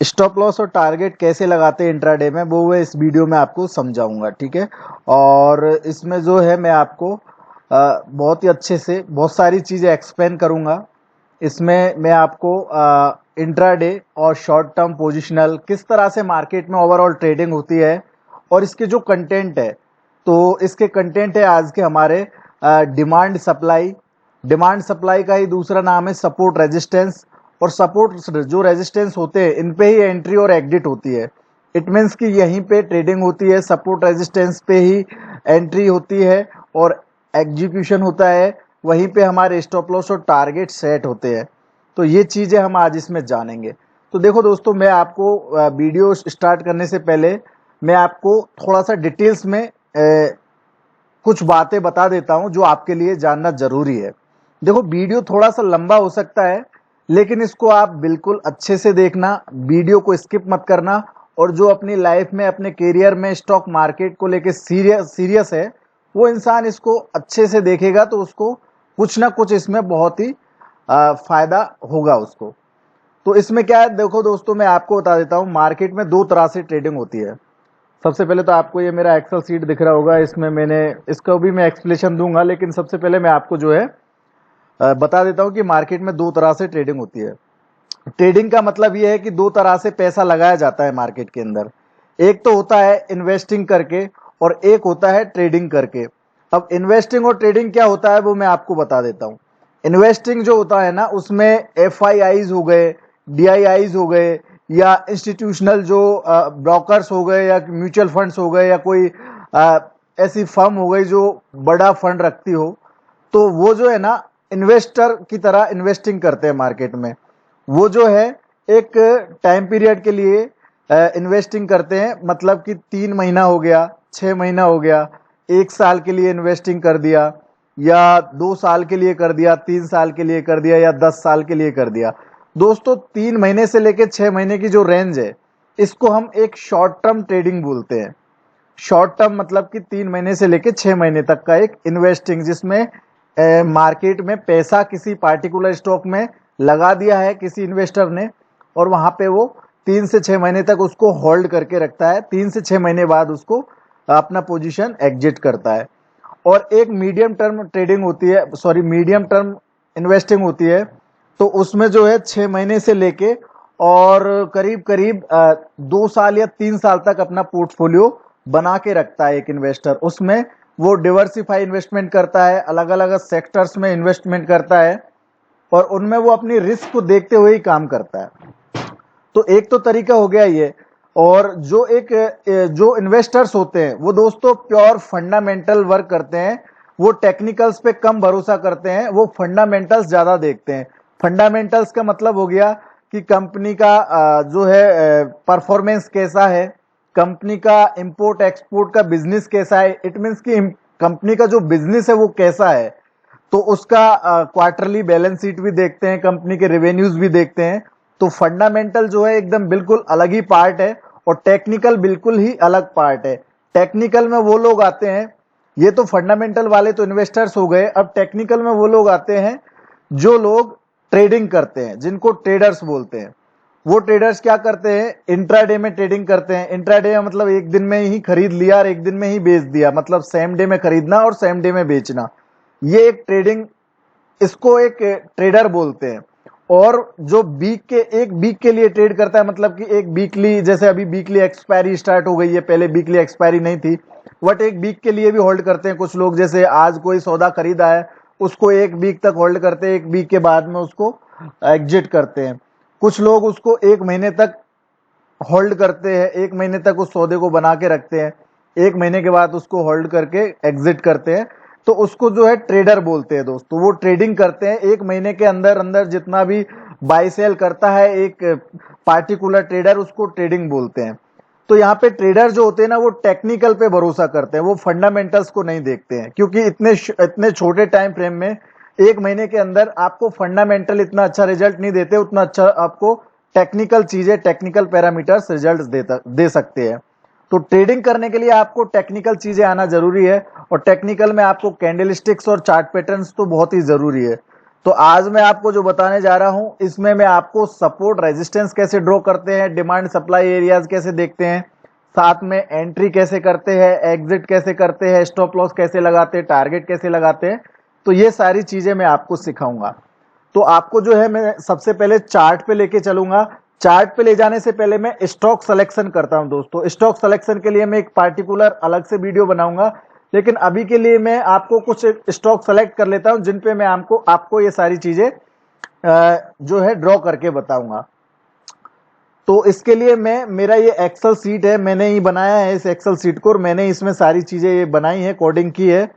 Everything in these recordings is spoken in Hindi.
स्टॉप लॉस और टारगेट कैसे लगाते हैं इंट्राडे में, वो मैं इस वीडियो में आपको समझाऊंगा। ठीक है। और इसमें जो है मैं आपको बहुत ही अच्छे से बहुत सारी चीज़ें एक्सप्लेन करूंगा। इसमें मैं आपको इंट्राडे और शॉर्ट टर्म पोजिशनल किस तरह से मार्केट में ओवरऑल ट्रेडिंग होती है और इसके जो कंटेंट है, तो इसके कंटेंट है आज के हमारे डिमांड सप्लाई। डिमांड सप्लाई का ही दूसरा नाम है सपोर्ट रेजिस्टेंस। और सपोर्ट जो रेजिस्टेंस होते हैं इन पे ही एंट्री और एग्जिट होती है। इट मीन्स कि यहीं पे ट्रेडिंग होती है, सपोर्ट रेजिस्टेंस पे ही एंट्री होती है और एग्जीक्यूशन होता है। वहीं पे हमारे स्टॉप लॉस और टारगेट सेट होते हैं। तो ये चीज़ें हम आज इसमें जानेंगे। तो देखो दोस्तों, मैं आपको वीडियो स्टार्ट करने से पहले मैं आपको थोड़ा सा डिटेल्स में कुछ बातें बता देता हूं जो आपके लिए जानना जरूरी है। देखो, वीडियो थोड़ा सा लंबा हो सकता है, लेकिन इसको आप बिल्कुल अच्छे से देखना, वीडियो को स्किप मत करना। और जो अपनी लाइफ में, अपने करियर में स्टॉक मार्केट को लेके सीरियस है, वो इंसान इसको अच्छे से देखेगा तो उसको कुछ ना कुछ इसमें बहुत ही फायदा होगा उसको। तो इसमें क्या है, देखो दोस्तों, मैं आपको बता देता हूँ। मार्केट में दो तरह से ट्रेडिंग होती है। सबसे पहले तो आपको ये मेरा एक्सेल सीट दिख रहा होगा, इसमें मैंने इसका भी मैं एक्सप्लेनेशन दूंगा, लेकिन सबसे पहले मैं आपको जो है बता देता हूं कि मार्केट में दो तरह से ट्रेडिंग होती है। ट्रेडिंग का मतलब ये है कि दो तरह से पैसा लगाया जाता है मार्केट के अंदर। एक तो होता है इन्वेस्टिंग करके और एक होता है ट्रेडिंग करके। अब इन्वेस्टिंग और ट्रेडिंग क्या होता है वो मैं आपको बता देता हूं। इन्वेस्टिंग जो होता है ना, उसमें एफआईआईज हो गए, डीआईआईज हो गए, या इंस्टीट्यूशनल जो ब्रोकर्स हो गए, या म्यूचुअल फंड्स हो गए, या कोई ऐसी फर्म हो गई जो बड़ा फंड रखती हो, तो वो जो है ना इन्वेस्टर की तरह इन्वेस्टिंग करते हैं मार्केट में। वो जो है एक टाइम पीरियड के लिए इन्वेस्टिंग करते हैं, मतलब कि 3 महीना हो गया, 6 महीना हो गया, 1 साल के लिए इन्वेस्टिंग कर दिया, या 2 साल के लिए कर दिया, 3 साल के लिए कर दिया, या 10 साल के लिए कर दिया। दोस्तों, 3 महीने से लेकर 6 महीने की जो रेंज है, इसको हम एक शॉर्ट टर्म ट्रेडिंग बोलते हैं। शॉर्ट टर्म मतलब कि 3 महीने से लेकर 6 महीने तक का एक इन्वेस्टिंग, जिसमें मार्केट में पैसा किसी पार्टिकुलर स्टॉक में लगा दिया है किसी इन्वेस्टर ने, और वहां पे वो 3 से 6 महीने तक उसको होल्ड करके रखता है। 3 से 6 महीने बाद उसको अपना पोजीशन एग्जिट करता है। और एक मीडियम टर्म ट्रेडिंग होती है, सॉरी, मीडियम टर्म इन्वेस्टिंग होती है। तो उसमें जो है 6 महीने से लेके और करीब करीब 2 साल या 3 साल तक अपना पोर्टफोलियो बना के रखता है एक इन्वेस्टर। उसमें वो डिवर्सिफाई इन्वेस्टमेंट करता है, अलग अलग सेक्टर्स में इन्वेस्टमेंट करता है, और उनमें वो अपनी रिस्क को देखते हुए ही काम करता है। तो एक तो तरीका हो गया ये। और जो इन्वेस्टर्स होते हैं वो दोस्तों प्योर फंडामेंटल वर्क करते हैं। वो टेक्निकल्स पे कम भरोसा करते हैं, वो फंडामेंटल्स ज्यादा देखते हैं। फंडामेंटल्स का मतलब हो गया कि कंपनी का जो है परफॉर्मेंस कैसा है, कंपनी का इंपोर्ट एक्सपोर्ट का बिजनेस कैसा है। इट मीन्स कि कंपनी का जो बिजनेस है वो कैसा है। तो उसका क्वार्टरली बैलेंस शीट भी देखते हैं, कंपनी के रेवेन्यूज भी देखते हैं। तो फंडामेंटल जो है एकदम बिल्कुल अलग ही पार्ट है, और टेक्निकल बिल्कुल ही अलग पार्ट है। टेक्निकल में वो लोग आते हैं, ये तो फंडामेंटल वाले तो इन्वेस्टर्स हो गए। अब टेक्निकल में वो लोग आते हैं जो लोग ट्रेडिंग करते हैं, जिनको ट्रेडर्स बोलते हैं। वो ट्रेडर्स क्या करते हैं, इंट्राडे में ट्रेडिंग करते हैं। इंट्राडे में मतलब एक दिन में ही खरीद लिया और एक दिन में ही बेच दिया, मतलब सेम डे में खरीदना और सेम डे में बेचना। ये एक ट्रेडिंग, इसको एक ट्रेडर बोलते हैं। और जो एक वीक के लिए ट्रेड करता है, मतलब कि एक वीकली, जैसे अभी वीकली एक्सपायरी स्टार्ट हो गई है, पहले वीकली एक्सपायरी नहीं थी, बट एक वीक के लिए भी होल्ड करते हैं कुछ लोग। जैसे आज कोई सौदा खरीदा है, उसको एक वीक तक होल्ड करते हैं, एक वीक के बाद में उसको एग्जिट करते हैं। कुछ लोग उसको 1 महीने तक होल्ड करते हैं, 1 महीने तक उस सौदे को बना के रखते हैं, 1 महीने के बाद उसको होल्ड करके एग्जिट करते हैं। तो उसको जो है ट्रेडर बोलते हैं दोस्तों। वो ट्रेडिंग करते हैं 1 महीने के अंदर अंदर, जितना भी बाई सेल करता है एक पार्टिकुलर ट्रेडर, उसको ट्रेडिंग बोलते हैं। तो यहाँ पे ट्रेडर जो होते हैं ना, वो टेक्निकल पे भरोसा करते हैं, वो फंडामेंटल्स को नहीं देखते हैं, क्योंकि इतने छोटे टाइम फ्रेम में 1 महीने के अंदर आपको फंडामेंटल इतना अच्छा रिजल्ट नहीं देते, उतना अच्छा आपको टेक्निकल चीजें, टेक्निकल पैरामीटर्स रिजल्ट दे सकते हैं। तो ट्रेडिंग करने के लिए आपको टेक्निकल चीजें आना जरूरी है, और टेक्निकल में आपको कैंडलस्टिक्स और चार्ट पैटर्न्स तो बहुत ही जरूरी है। तो आज मैं आपको जो बताने जा रहा हूं, इसमें मैं आपको सपोर्ट रेजिस्टेंस कैसे ड्रॉ करते हैं, डिमांड सप्लाई एरियाज कैसे देखते हैं, साथ में एंट्री कैसे करते हैं, एग्जिट कैसे करते हैं, स्टॉप लॉस कैसे लगाते हैं, टारगेट कैसे लगाते हैं, तो ये सारी चीजें मैं आपको सिखाऊंगा। तो आपको जो है मैं सबसे पहले चार्ट पे लेके चलूंगा। चार्ट पे ले जाने से पहले मैं स्टॉक सिलेक्शन करता हूं दोस्तों। स्टॉक सिलेक्शन के लिए मैं एक पार्टिकुलर अलग से वीडियो बनाऊंगा, लेकिन अभी के लिए मैं आपको कुछ स्टॉक सेलेक्ट कर लेता हूं जिन पे मैं आपको ये सारी चीजें जो है ड्रॉ करके बताऊंगा। तो इसके लिए मेरा ये एक्सेल सीट है, मैंने ही बनाया है इस एक्सेल सीट को, और मैंने इसमें सारी चीजें ये बनाई है, कोडिंग की है,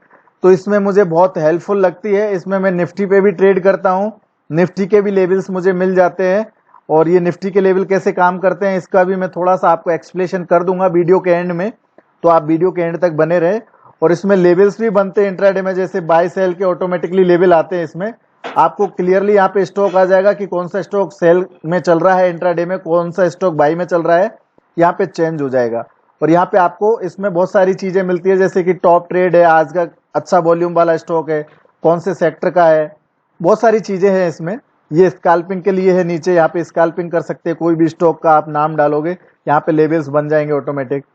तो इसमें मुझे बहुत हेल्पफुल लगती है। इसमें मैं निफ्टी पे भी ट्रेड करता हूँ, निफ्टी के भी लेवल्स मुझे मिल जाते हैं, और ये निफ्टी के लेवल कैसे काम करते हैं इसका भी मैं थोड़ा सा आपको एक्सप्लेनेशन कर दूंगा वीडियो के एंड में, तो आप वीडियो के एंड तक बने रहे। और इसमें लेवल्स भी बनते हैं इंट्राडे में, जैसे बाय सेल के ऑटोमेटिकली लेवल आते हैं। इसमें आपको क्लियरली यहाँ पे स्टॉक आ जाएगा कि कौन सा स्टॉक सेल में चल रहा है इंट्राडे में, कौन सा स्टॉक बाई में चल रहा है, यहाँ पे चेंज हो जाएगा। और यहाँ पे आपको इसमें बहुत सारी चीजें मिलती है, जैसे कि टॉप ट्रेड है, आज का अच्छा वॉल्यूम वाला स्टॉक है, कौन से सेक्टर का है, बहुत सारी चीजें हैं इसमें। ये स्कैल्पिंग के लिए है, नीचे यहाँ पे स्कैल्पिंग कर सकते हैं, कोई भी स्टॉक का आप नाम डालोगे यहाँ पे लेवल्स बन जाएंगे ऑटोमेटिक।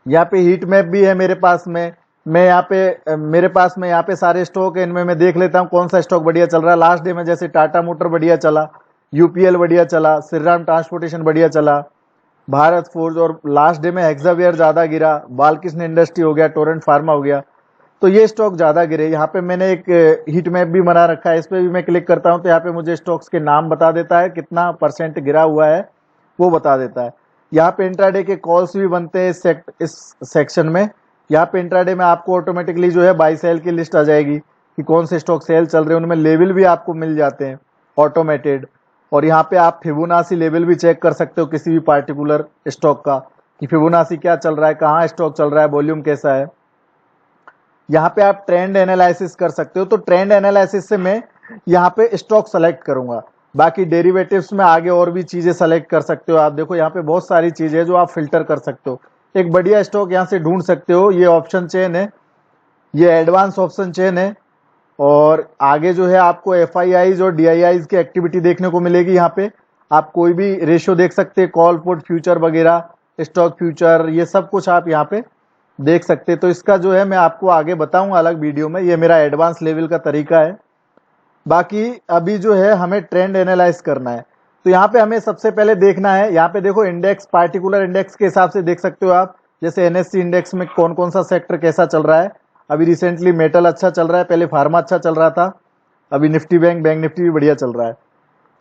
यहाँ पे हीट मैप भी है मेरे पास में, मैं यहाँ पे मेरे पास में यहाँ पे सारे स्टॉक है, इनमें मैं देख लेता हूँ कौन सा स्टॉक बढ़िया चल रहा है। लास्ट डे में जैसे टाटा मोटर बढ़िया चला, यूपीएल बढ़िया चला, श्रीराम ट्रांसपोर्टेशन बढ़िया चला, भारत फोर्ज, और लास्ट डे में हेक्सावेयर ज्यादा गिरा, बालकृष्ण इंडस्ट्री हो गया, टोरेंट फार्मा हो गया, तो ये स्टॉक ज्यादा गिरे। यहाँ पे मैंने एक हीट मैप भी बना रखा है, इस पे भी मैं क्लिक करता हूँ तो यहाँ पे मुझे स्टॉक्स के नाम बता देता है, कितना परसेंट गिरा हुआ है वो बता देता है। यहाँ पे इंट्राडे के कॉल्स भी बनते हैं इस सेक्शन में। यहाँ पे इंट्राडे में आपको ऑटोमेटिकली जो है बाई सेल की लिस्ट आ जाएगी कि कौन से स्टॉक सेल चल रहे हैं, उनमें लेवल भी आपको मिल जाते हैं ऑटोमेटेड। और यहाँ पे आप फिबोनाची लेवल भी चेक कर सकते हो किसी भी पार्टिकुलर स्टॉक का, कि फिबोनाची क्या चल रहा है, कहाँ स्टॉक चल रहा है, वॉल्यूम कैसा है। यहाँ पे आप ट्रेंड एनालिसिस कर सकते हो, तो ट्रेंड एनालिसिस से मैं यहाँ पे स्टॉक सेलेक्ट करूंगा। बाकी डेरिवेटिव्स में आगे और भी चीजें सेलेक्ट कर सकते हो। आप देखो यहाँ पे बहुत सारी चीजें हैं जो आप फिल्टर कर सकते हो, एक बढ़िया स्टॉक यहाँ से ढूंढ सकते हो। ये ऑप्शन चेन है, ये एडवांस ऑप्शन चेन है, और आगे जो है आपको FIIs और DIIs की एक्टिविटी देखने को मिलेगी। यहाँ पे आप कोई भी रेशियो देख सकते हैं, कॉल पुट फ्यूचर वगैरह, स्टॉक फ्यूचर, ये सब कुछ आप यहाँ पे देख सकते हैं। तो इसका जो है मैं आपको आगे बताऊंगा अलग वीडियो में, ये मेरा एडवांस लेवल का तरीका है। बाकी अभी जो है हमें ट्रेंड एनालाइज करना है, तो यहाँ पे हमें सबसे पहले देखना है, यहाँ पे देखो इंडेक्स, पार्टिकुलर इंडेक्स के हिसाब से देख सकते हो आप, जैसे NSE इंडेक्स में कौन कौन सा सेक्टर कैसा चल रहा है। अभी रिसेंटली मेटल अच्छा चल रहा है, पहले फार्मा अच्छा चल रहा था, अभी निफ्टी बैंक निफ्टी भी बढ़िया चल रहा है।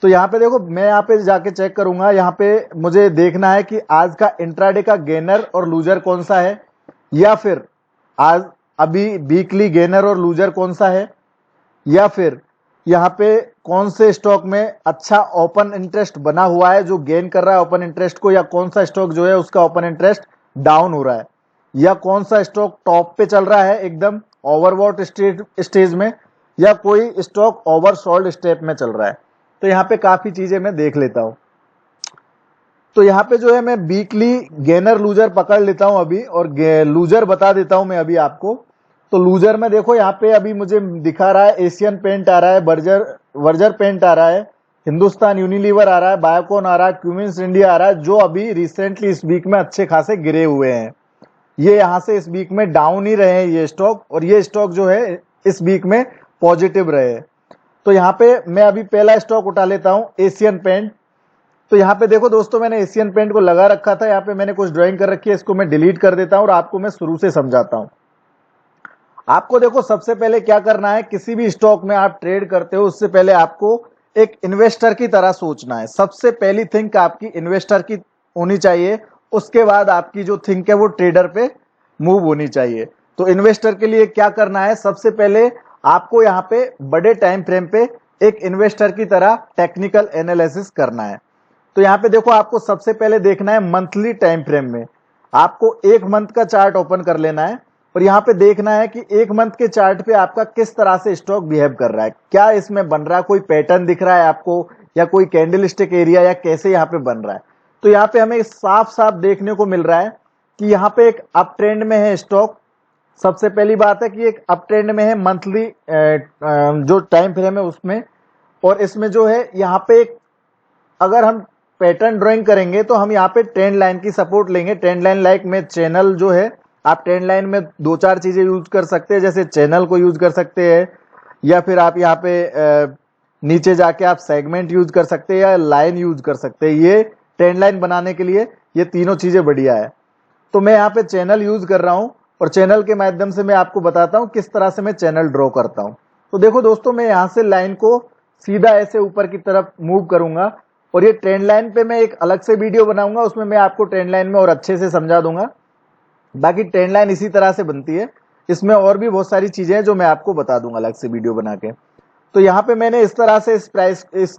तो यहाँ पे देखो मैं यहाँ पे जाके चेक करूंगा, यहाँ पे मुझे देखना है कि आज का इंट्राडे का गेनर और लूजर कौन सा है, या फिर आज अभी वीकली गेनर और लूजर कौन सा है, या फिर यहाँ पे कौन से स्टॉक में अच्छा ओपन इंटरेस्ट बना हुआ है जो गेन कर रहा है ओपन इंटरेस्ट को, या कौन सा स्टॉक जो है उसका ओपन इंटरेस्ट डाउन हो रहा है, या कौन सा स्टॉक टॉप पे चल रहा है एकदम ओवरबॉट स्टेज में, या कोई स्टॉक ओवरसोल्ड स्टेप में चल रहा है। तो यहाँ पे काफी चीजें मैं देख लेता हूँ। तो यहाँ पे जो है मैं वीकली गेनर लूजर पकड़ लेता हूँ अभी, और लूजर बता देता हूँ मैं अभी आपको। तो लूजर में देखो यहाँ पे अभी मुझे दिखा रहा है एशियन पेंट आ रहा है, वर्जर पेंट आ रहा है, हिंदुस्तान यूनिलीवर आ रहा है, बायोकॉन आ रहा है, क्यूमिंस इंडिया आ रहा है, जो अभी रिसेंटली इस वीक में अच्छे खासे गिरे हुए हैं। ये यहाँ से इस वीक में डाउन ही रहे हैं ये स्टॉक, और ये स्टॉक जो है इस वीक में पॉजिटिव रहे। तो यहाँ पे मैं अभी पहला स्टॉक उठा लेता हूँ, एशियन पेंट। तो यहाँ पे देखो दोस्तों, मैंने एशियन पेंट को लगा रखा था, यहाँ पे मैंने कुछ ड्राइंग कर रखी है, इसको मैं डिलीट कर देता हूँ और आपको मैं शुरू से समझाता हूँ। आपको देखो सबसे पहले क्या करना है, किसी भी स्टॉक में आप ट्रेड करते हो उससे पहले आपको एक इन्वेस्टर की तरह सोचना है। सबसे पहली थिंक आपकी इन्वेस्टर की होनी चाहिए, उसके बाद आपकी जो थिंक है वो ट्रेडर पे मूव होनी चाहिए। तो इन्वेस्टर के लिए क्या करना है, सबसे पहले आपको यहाँ पे बड़े टाइम फ्रेम पे एक इन्वेस्टर की तरह टेक्निकल एनालिसिस करना है। तो यहाँ पे देखो आपको सबसे पहले देखना है मंथली टाइम फ्रेम में, आपको एक मंथ का चार्ट ओपन कर लेना है, और यहाँ पे देखना है कि एक मंथ के चार्ट पे आपका किस तरह से स्टॉक बिहेव कर रहा है, क्या इसमें बन रहा है, कोई पैटर्न दिख रहा है आपको, या कोई कैंडल स्टिक एरिया, या कैसे यहाँ पे बन रहा है। तो यहाँ पे हमें साफ साफ देखने को मिल रहा है कि यहाँ पे एक अप ट्रेंड में है स्टॉक। सबसे पहली बात है कि एक अप ट्रेंड में है, मंथली जो टाइम फ्रेम है उसमें और इसमें जो है यहाँ पे एक, अगर हम पैटर्न ड्राइंग करेंगे तो हम यहाँ पे ट्रेंड लाइन की सपोर्ट लेंगे। ट्रेंड लाइन लाइक में चैनल जो है, आप ट्रेंड लाइन में दो चार चीजें यूज कर सकते हैं, जैसे चैनल को यूज कर सकते हैं, या फिर आप यहाँ पे नीचे जाके आप सेगमेंट यूज कर सकते हैं या लाइन यूज कर सकते हैं। ये ट्रेंड लाइन बनाने के लिए ये तीनों चीजें बढ़िया है। तो मैं यहाँ पे चैनल यूज कर रहा हूँ और चैनल के माध्यम से मैं आपको बताता हूँ किस तरह से मैं चैनल ड्रॉ करता हूँ। तो देखो दोस्तों, मैं यहाँ से लाइन को सीधा ऐसे ऊपर की तरफ मूव करूंगा और ये ट्रेंड लाइन पे मैं एक अलग से वीडियो बनाऊंगा, उसमें मैं आपको ट्रेंड लाइन में और अच्छे से समझा दूंगा। बाकी ट्रेंड लाइन इसी तरह से बनती है, इसमें और भी बहुत सारी चीजें हैं जो मैं आपको बता दूंगा अलग से वीडियो बना के। तो यहाँ पे मैंने इस तरह से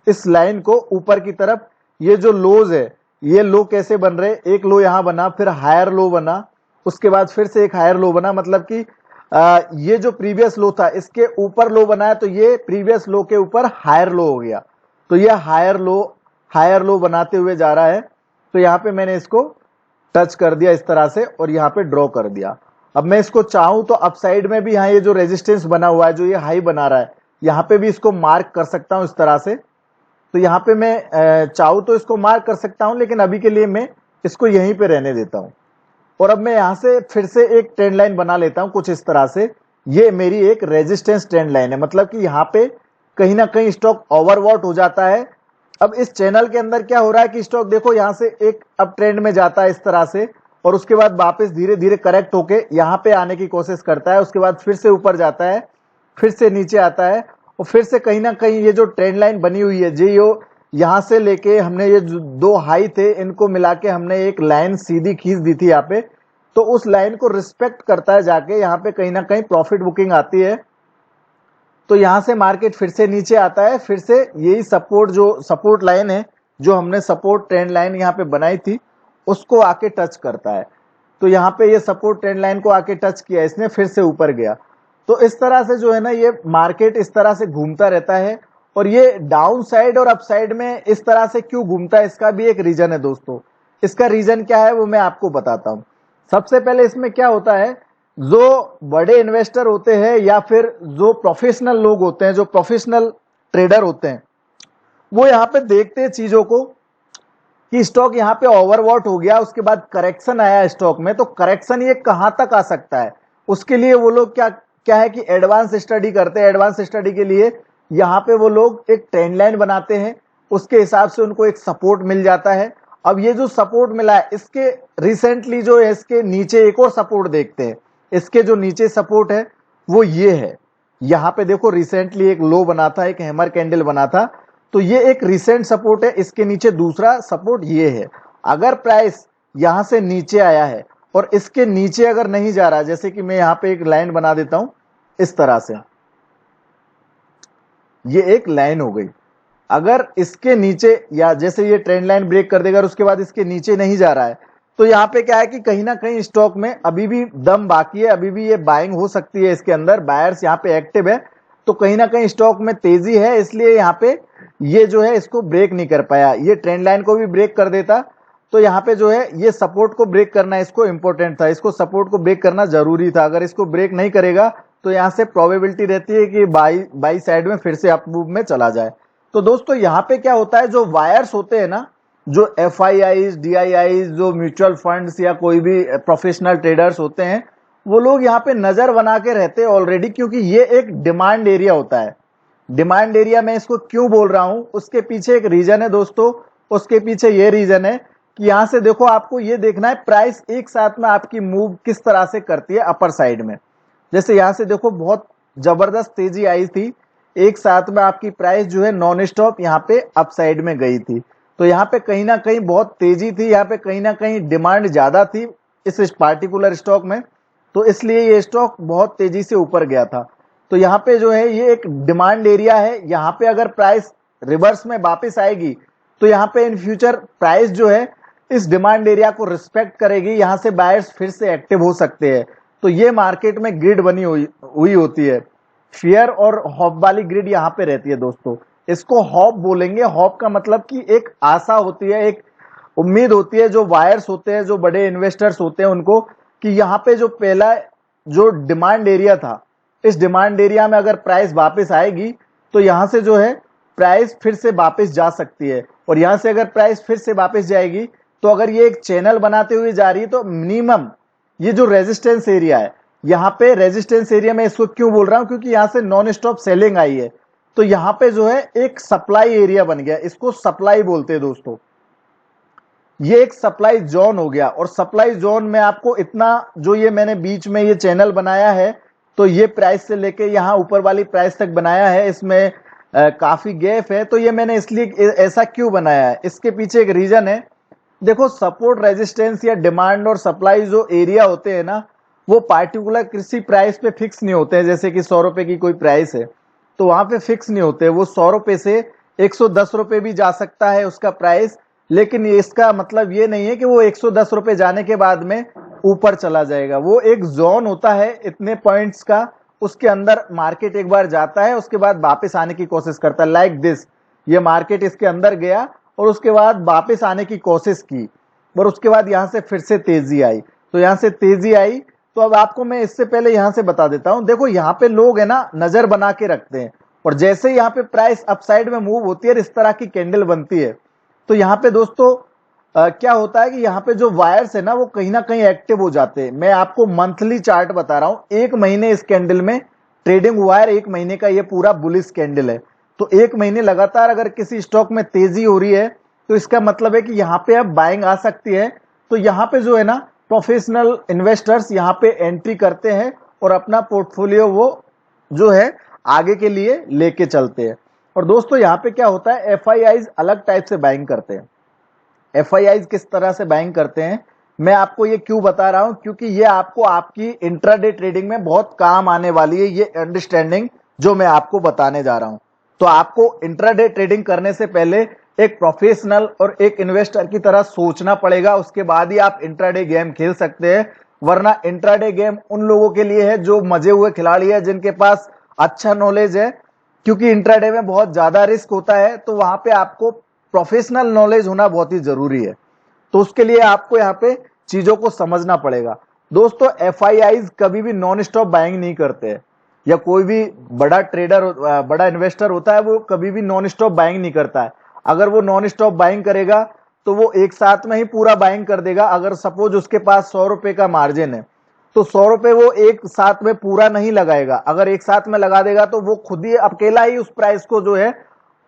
इस लाइन को ऊपर की तरफ, ये जो लोज है, ये लो कैसे बन रहे, एक लो यहाँ बना, फिर हायर लो बना, उसके बाद फिर से एक हायर लो बना, मतलब कि ये जो प्रीवियस लो था इसके ऊपर लो बनाया, तो ये प्रीवियस लो के ऊपर हायर लो हो गया। तो ये हायर लो बनाते हुए जा रहा है। तो यहाँ पे मैंने इसको टच कर दिया इस तरह से और यहाँ पे ड्रॉ कर दिया। अब मैं इसको चाहूं तो अप साइड में भी यहाँ ये जो रेजिस्टेंस बना हुआ है, जो ये हाई बना रहा है, यहाँ पे भी इसको मार्क कर सकता हूं इस तरह से। तो यहाँ पे मैं चाहूं तो इसको मार्क कर सकता हूं, लेकिन अभी के लिए मैं इसको यहीं पे रहने देता हूं। और अब मैं यहाँ से फिर से एक ट्रेंड लाइन बना लेता हूं कुछ इस तरह से। ये मेरी एक रेजिस्टेंस ट्रेंड लाइन है, मतलब कि यहाँ पे कहीं ना कहीं स्टॉक ओवरबॉट हो जाता है। अब इस चैनल के अंदर क्या हो रहा है कि स्टॉक देखो यहाँ से एक अप ट्रेंड में जाता है इस तरह से, और उसके बाद वापस धीरे धीरे करेक्ट होके यहाँ पे आने की कोशिश करता है, उसके बाद फिर से ऊपर जाता है, फिर से नीचे आता है, और फिर से कहीं ना कहीं ये जो ट्रेंड लाइन बनी हुई है, जो यहाँ से लेके हमने ये दो हाई थे, इनको मिला के हमने एक लाइन सीधी खींच दी थी यहाँ पे, तो उस लाइन को रिस्पेक्ट करता है जाके यहाँ पे कहीं ना कहीं प्रॉफिट बुकिंग आती है। तो यहाँ से मार्केट फिर से नीचे आता है, फिर से यही सपोर्ट, जो सपोर्ट लाइन है, जो हमने सपोर्ट ट्रेंड लाइन यहाँ पे बनाई थी, उसको आके टच करता है। तो यहाँ पे ये सपोर्ट ट्रेंड लाइन को आके टच किया इसने, फिर से ऊपर गया। तो इस तरह से जो है ना, ये मार्केट इस तरह से घूमता रहता है। और ये डाउन साइड और अप साइड में इस तरह से क्यों घूमता है, इसका भी एक रीजन है दोस्तों। इसका रीजन क्या है वो मैं आपको बताता हूं। सबसे पहले इसमें क्या होता है, जो बड़े इन्वेस्टर होते हैं या फिर जो प्रोफेशनल लोग होते हैं, जो प्रोफेशनल ट्रेडर होते हैं, वो यहाँ पे देखते हैं चीजों को कि स्टॉक यहाँ पे ओवरबॉट हो गया, उसके बाद करेक्शन आया स्टॉक में, तो करेक्शन ये कहां तक आ सकता है, उसके लिए वो लोग क्या है कि एडवांस स्टडी करते हैं। एडवांस स्टडी के लिए यहाँ पे वो लोग एक ट्रेंड लाइन बनाते हैं, उसके हिसाब से उनको एक सपोर्ट मिल जाता है। अब ये जो सपोर्ट मिला है, इसके रिसेंटली जो है इसके नीचे एक और सपोर्ट देखते हैं। इसके जो नीचे सपोर्ट है वो ये है, यहाँ पे देखो रिसेंटली एक लो बना था, एक हैमर कैंडल बना था, तो ये एक रिसेंट सपोर्ट है। इसके नीचे दूसरा सपोर्ट ये है। अगर प्राइस यहां से नीचे आया है और इसके नीचे अगर नहीं जा रहा, जैसे कि मैं यहाँ पे एक लाइन बना देता हूं इस तरह से, ये एक लाइन हो गई। अगर इसके नीचे, या जैसे ये ट्रेंड लाइन ब्रेक कर देगा और उसके बाद इसके नीचे नहीं जा रहा है, तो यहाँ पे क्या है कि कहीं ना कहीं स्टॉक में अभी भी दम बाकी है, अभी भी ये बाइंग हो सकती है, इसके अंदर बायर्स यहाँ पे एक्टिव है, तो कहीं ना कहीं स्टॉक में तेजी है, इसलिए यहाँ पे ये जो है इसको ब्रेक नहीं कर पाया। ये ट्रेंड लाइन को भी ब्रेक कर देता, तो यहाँ पे जो है ये सपोर्ट को ब्रेक करना इसको इंपॉर्टेंट था, इसको सपोर्ट को ब्रेक करना जरूरी था। अगर इसको ब्रेक नहीं करेगा तो यहाँ से प्रोबेबिलिटी रहती है कि बाई साइड में फिर से अप मूव में चला जाए। तो दोस्तों यहाँ पे क्या होता है, जो वायर्स होते हैं ना, जो FIIs, DIIs, जो म्यूचुअल फंड्स या कोई भी प्रोफेशनल ट्रेडर्स होते हैं, वो लोग यहाँ पे नजर बना के रहते हैं ऑलरेडी, क्योंकि ये एक डिमांड एरिया होता है। डिमांड एरिया मैं इसको क्यों बोल रहा हूं, उसके पीछे एक रीजन है दोस्तों। उसके पीछे ये रीजन है कि यहां से देखो, आपको ये देखना है प्राइस एक साथ में आपकी मूव किस तरह से करती है अपर साइड में। जैसे यहां से देखो बहुत जबरदस्त तेजी आई थी, एक साथ में आपकी प्राइस जो है नॉन स्टॉप यहाँ पे अप साइड में गई थी। तो यहाँ पे कहीं ना कहीं बहुत तेजी थी, यहाँ पे कहीं ना कहीं डिमांड ज्यादा थी इस पार्टिकुलर स्टॉक में, तो इसलिए ये स्टॉक बहुत तेजी से ऊपर गया था। तो यहाँ पे जो है ये एक डिमांड एरिया है, यहाँ पे अगर प्राइस रिवर्स में वापस आएगी तो यहाँ पे इन फ्यूचर प्राइस जो है इस डिमांड एरिया को रिस्पेक्ट करेगी, यहाँ से बायर्स फिर से एक्टिव हो सकते हैं। तो ये मार्केट में ग्रिड बनी हुई होती है, फियर और हॉप वाली ग्रिड यहाँ पे रहती है दोस्तों। इसको हॉप बोलेंगे। हॉप का मतलब कि एक आशा होती है, एक उम्मीद होती है जो वायर्स होते हैं, जो बड़े इन्वेस्टर्स होते हैं उनको, कि यहाँ पे जो पहला जो डिमांड एरिया था, इस डिमांड एरिया में अगर प्राइस वापस आएगी तो यहाँ से जो है प्राइस फिर से वापस जा सकती है। और यहां से अगर प्राइस फिर से वापस जाएगी तो अगर ये एक चैनल बनाते हुए जा रही है तो मिनिमम ये जो रेजिस्टेंस एरिया है, यहाँ पे रेजिस्टेंस एरिया में इसको क्यों बोल रहा हूं, क्योंकि यहां से नॉन स्टॉप सेलिंग आई है, तो यहाँ पे जो है एक सप्लाई एरिया बन गया, इसको सप्लाई बोलते हैं दोस्तों। ये एक सप्लाई जोन हो गया। और सप्लाई जोन में आपको इतना जो ये मैंने बीच में ये चैनल बनाया है, तो ये प्राइस से लेके यहाँ ऊपर वाली प्राइस तक बनाया है, इसमें काफी गैप है। तो ये मैंने इसलिए ऐसा क्यों बनाया है, इसके पीछे एक रीजन है। देखो, सपोर्ट रेजिस्टेंस या डिमांड और सप्लाई जो एरिया होते हैं ना, वो पार्टिकुलर किसी प्राइस पे फिक्स नहीं होते हैं। जैसे कि 100 रुपए की कोई प्राइस है तो वहां पे फिक्स नहीं होते, वो 100 रुपए से 110 रुपए भी जा सकता है उसका प्राइस। लेकिन इसका मतलब ये नहीं है कि वो 110 रुपए जाने के बाद में ऊपर चला जाएगा। वो एक जोन होता है इतने पॉइंट्स का, उसके अंदर मार्केट एक बार जाता है, उसके बाद वापस आने की कोशिश करता है। लाइक दिस, ये मार्केट इसके अंदर गया और उसके बाद वापस आने की कोशिश की, और उसके बाद यहां से फिर से तेजी आई। तो यहां से तेजी आई, तो अब आपको मैं इससे पहले यहां से बता देता हूं। देखो, यहाँ पे लोग है ना नजर बना के रखते हैं, और जैसे ही यहाँ पे प्राइस अपसाइड में मूव होती है, इस तरह की कैंडल बनती है, तो यहाँ पे दोस्तों क्या होता है कि यहाँ पे जो वायर्स है ना वो कहीं ना कहीं एक्टिव हो जाते हैं। मैं आपको मंथली चार्ट बता रहा हूं, एक महीने इस कैंडल में ट्रेडिंग हुआ है, एक महीने का ये पूरा बुलिश कैंडल है। तो एक महीने लगातार अगर किसी स्टॉक में तेजी हो रही है तो इसका मतलब है कि यहाँ पे अब बाइंग आ सकती है। तो यहाँ पे जो है ना प्रोफेशनल इन्वेस्टर्स यहाँ पे एंट्री करते हैं और अपना पोर्टफोलियो वो जो है आगे के लिए लेके चलते हैं। और दोस्तों यहाँ पे क्या होता है, एफआईआईज अलग टाइप से बाइंग करते हैं। एफआईआईज किस तरह से बाइंग करते हैं मैं आपको ये क्यों बता रहा हूं, क्योंकि ये आपको आपकी इंट्राडे ट्रेडिंग में बहुत काम आने वाली है, ये अंडरस्टैंडिंग जो मैं आपको बताने जा रहा हूं। तो आपको इंट्राडे ट्रेडिंग करने से पहले एक प्रोफेशनल और एक इन्वेस्टर की तरह सोचना पड़ेगा, उसके बाद ही आप इंट्राडे गेम खेल सकते हैं। वरना इंट्राडे गेम उन लोगों के लिए है जो मजे हुए खिलाड़ी है, जिनके पास अच्छा नॉलेज है, क्योंकि इंट्राडे में बहुत ज्यादा रिस्क होता है। तो वहां पे आपको प्रोफेशनल नॉलेज होना बहुत ही जरूरी है। तो उसके लिए आपको यहाँ पे चीजों को समझना पड़ेगा। दोस्तों, एफआईआईज कभी भी नॉन स्टॉप बाइंग नहीं करते हैं, या कोई भी बड़ा ट्रेडर बड़ा इन्वेस्टर होता है वो कभी भी नॉन स्टॉप बाइंग नहीं करता है। अगर वो नॉन स्टॉप बाइंग करेगा तो वो एक साथ में ही पूरा बाइंग कर देगा। अगर सपोज उसके पास 100 रुपए का मार्जिन है तो 100 रुपए वो एक साथ में पूरा नहीं लगाएगा। अगर एक साथ में लगा देगा तो वो खुद ही अकेला ही उस प्राइस को जो है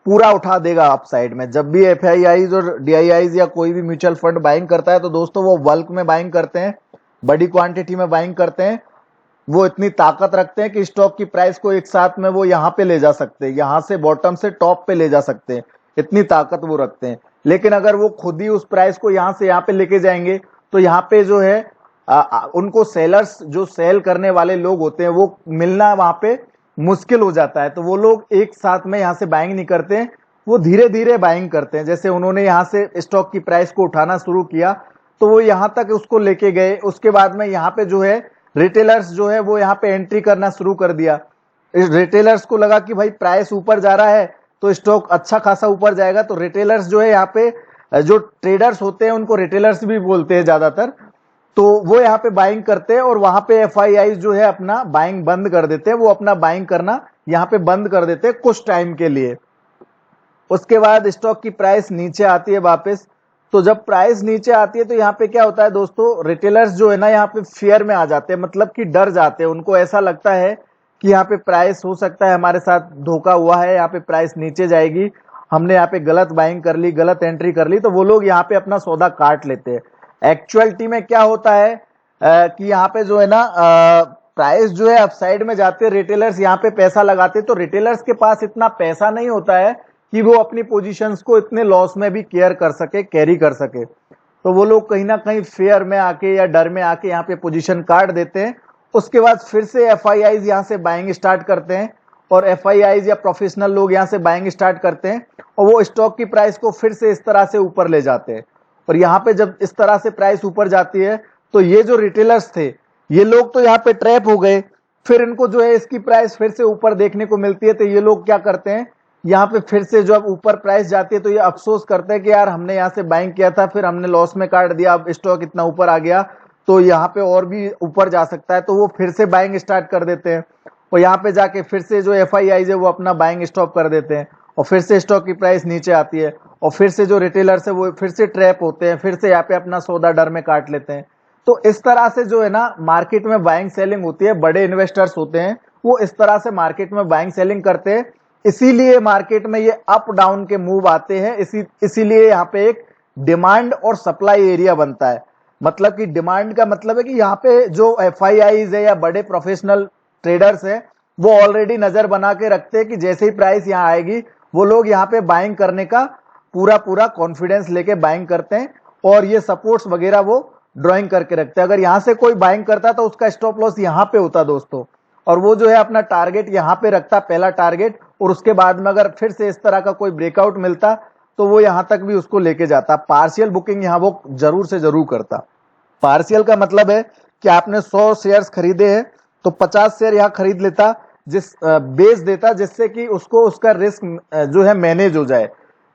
पूरा उठा देगा अपसाइड में। जब भी एफआईआईज और डीआईआईज या कोई भी म्यूचुअल फंड बाइंग करता है तो दोस्तों वो बल्क में बाइंग करते हैं, बड़ी क्वांटिटी में बाइंग करते हैं। वो इतनी ताकत रखते हैं कि स्टॉक की प्राइस को एक साथ में वो यहाँ पे ले जा सकते हैं, यहाँ से बॉटम से टॉप पे ले जा सकते हैं, इतनी ताकत वो रखते हैं। लेकिन अगर वो खुद ही उस प्राइस को यहाँ से यहाँ पे लेके जाएंगे तो यहाँ पे जो है उनको सेलर्स, जो सेल करने वाले लोग होते हैं, वो मिलना वहां पे मुश्किल हो जाता है। तो वो लोग एक साथ में यहाँ से बाइंग नहीं करते हैं, वो धीरे धीरे बाइंग करते हैं। जैसे उन्होंने यहाँ से स्टॉक की प्राइस को उठाना शुरू किया तो वो यहाँ तक उसको लेके गए, उसके बाद में यहाँ पे जो है रिटेलर्स जो है वो यहाँ पे एंट्री करना शुरू कर दिया। इस रिटेलर्स को लगा कि भाई प्राइस ऊपर जा रहा है तो स्टॉक अच्छा खासा ऊपर जाएगा, तो रिटेलर्स जो है यहाँ पे जो ट्रेडर्स होते हैं उनको रिटेलर्स भी बोलते हैं ज्यादातर, तो वो यहाँ पे बाइंग करते हैं और वहां पे एफआईआई जो है अपना बाइंग बंद कर देते हैं। वो अपना बाइंग करना यहाँ पे बंद कर देते हैं कुछ टाइम के लिए। उसके बाद स्टॉक की प्राइस नीचे आती है वापस। तो जब प्राइस नीचे आती है तो यहाँ पे क्या होता है दोस्तों, रिटेलर्स जो है ना यहाँ पे फियर में आ जाते हैं, मतलब कि डर जाते हैं। उनको ऐसा लगता है कि यहाँ पे प्राइस हो सकता है हमारे साथ धोखा हुआ है, यहाँ पे प्राइस नीचे जाएगी, हमने यहाँ पे गलत बाइंग कर ली, गलत एंट्री कर ली, तो वो लोग यहाँ पे अपना सौदा काट लेते हैं। एक्चुअलिटी में क्या होता है कि यहाँ पे जो है ना प्राइस जो है अपसाइड में जाते हैं, रिटेलर्स यहाँ पे पैसा लगाते हैं, तो रिटेलर्स के पास इतना पैसा नहीं होता है कि वो अपनी पोजीशंस को इतने लॉस में भी केयर कर सके, कैरी कर सके। तो वो लोग कहीं ना कहीं फेयर में आके या डर में आके यहाँ पे पोजीशन काट देते हैं। उसके बाद फिर से एफआईआईज यहाँ से बाइंग स्टार्ट करते हैं, और एफआईआईज या प्रोफेशनल लोग यहाँ से बाइंग स्टार्ट करते हैं, और वो स्टॉक की प्राइस को फिर से इस तरह से ऊपर ले जाते हैं। और यहाँ पे जब इस तरह से प्राइस ऊपर जाती है तो ये जो रिटेलर्स थे, ये लोग तो यहाँ पे ट्रैप हो गए। फिर इनको जो है इसकी प्राइस फिर से ऊपर देखने को मिलती है, तो ये लोग क्या करते हैं, यहाँ पे फिर से जब ऊपर प्राइस जाती है तो ये अफसोस करते हैं कि यार हमने यहाँ से बाइंग किया था, फिर हमने लॉस में काट दिया, अब स्टॉक इतना ऊपर आ गया तो यहाँ पे और भी ऊपर जा सकता है, तो वो फिर से बाइंग स्टार्ट कर देते हैं। और यहाँ पे जाके फिर से जो एफआईआई है वो अपना बाइंग स्टॉप कर देते हैं। और फिर से स्टॉक की प्राइस नीचे आती है, और फिर से जो रिटेलर्स है वो फिर से ट्रैप होते हैं, फिर से यहाँ पे अपना सौदा डर में काट लेते हैं। तो इस तरह से जो है ना मार्केट में बाइंग सेलिंग होती है, बड़े इन्वेस्टर्स होते हैं वो इस तरह से मार्केट में बाइंग सेलिंग करते हैं। इसीलिए मार्केट में ये अप डाउन के मूव आते हैं। इसीलिए यहाँ पे एक डिमांड और सप्लाई एरिया बनता है। मतलब कि डिमांड का मतलब है कि यहाँ पे जो एफआईआईज है या बड़े प्रोफेशनल ट्रेडर्स है वो ऑलरेडी नजर बना के रखते हैं कि जैसे ही प्राइस यहाँ आएगी वो लोग यहाँ पे बाइंग करने का पूरा पूरा कॉन्फिडेंस लेके बाइंग करते हैं, और ये सपोर्ट्स वगैरह वो ड्राइंग करके रखते हैं। अगर यहाँ से कोई बाइंग करता तो उसका स्टॉप लॉस यहाँ पे होता दोस्तों, और वो जो है अपना टारगेट यहाँ पे रखता, पहला टारगेट, और उसके बाद में अगर फिर से इस तरह का कोई ब्रेकआउट मिलता तो वो यहाँ तक भी उसको लेके जाता। पार्शियल बुकिंग यहाँ वो जरूर से जरूर करता। पार्शियल का मतलब है कि आपने 100 शेयर्स खरीदे हैं तो 50 शेयर यहाँ खरीद लेता, बेच देता, जिससे कि उसको उसका रिस्क जो है मैनेज हो जाए।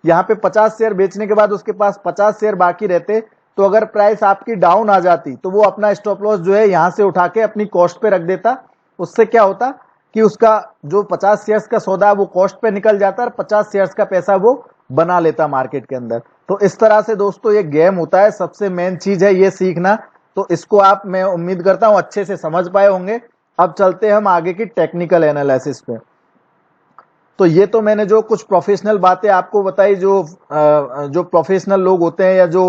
यहाँ पे 50 शेयर बेचने के बाद उसके पास 50 शेयर बाकी रहते, तो अगर प्राइस आपकी डाउन आ जाती तो वो अपना स्टॉप लॉस जो है यहाँ से उठा के अपनी कॉस्ट पे रख देता। उससे क्या होता कि उसका जो 50 शेयर्स का सौदा वो कॉस्ट पे निकल जाता और 50 शेयर्स का पैसा वो बना लेता मार्केट के अंदर। तो इस तरह से दोस्तों ये गेम होता है। सबसे मेन चीज है ये सीखना। तो इसको आप, मैं उम्मीद करता हूं अच्छे से समझ पाए होंगे। अब चलते हैं हम आगे की टेक्निकल एनालिसिस पे। तो ये तो मैंने जो कुछ प्रोफेशनल बातें आपको बताई, जो प्रोफेशनल लोग होते हैं या जो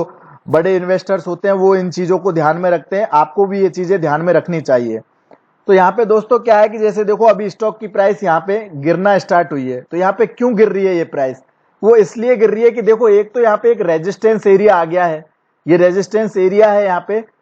बड़े इन्वेस्टर्स होते हैं वो इन चीजों को ध्यान में रखते हैं। आपको भी ये चीजें ध्यान में रखनी चाहिए। तो यहाँ पे दोस्तों क्या है कि जैसे देखो अभी स्टॉक की प्राइस यहाँ पे गिरना स्टार्ट हुई है। तो यहाँ पे क्यों गिर रही है ये प्राइस? वो इसलिए गिर रही है कि देखो एक तो यहाँ पे एक रेजिस्टेंस एरिया आ गया है। ये रेजिस्टेंस एरिया है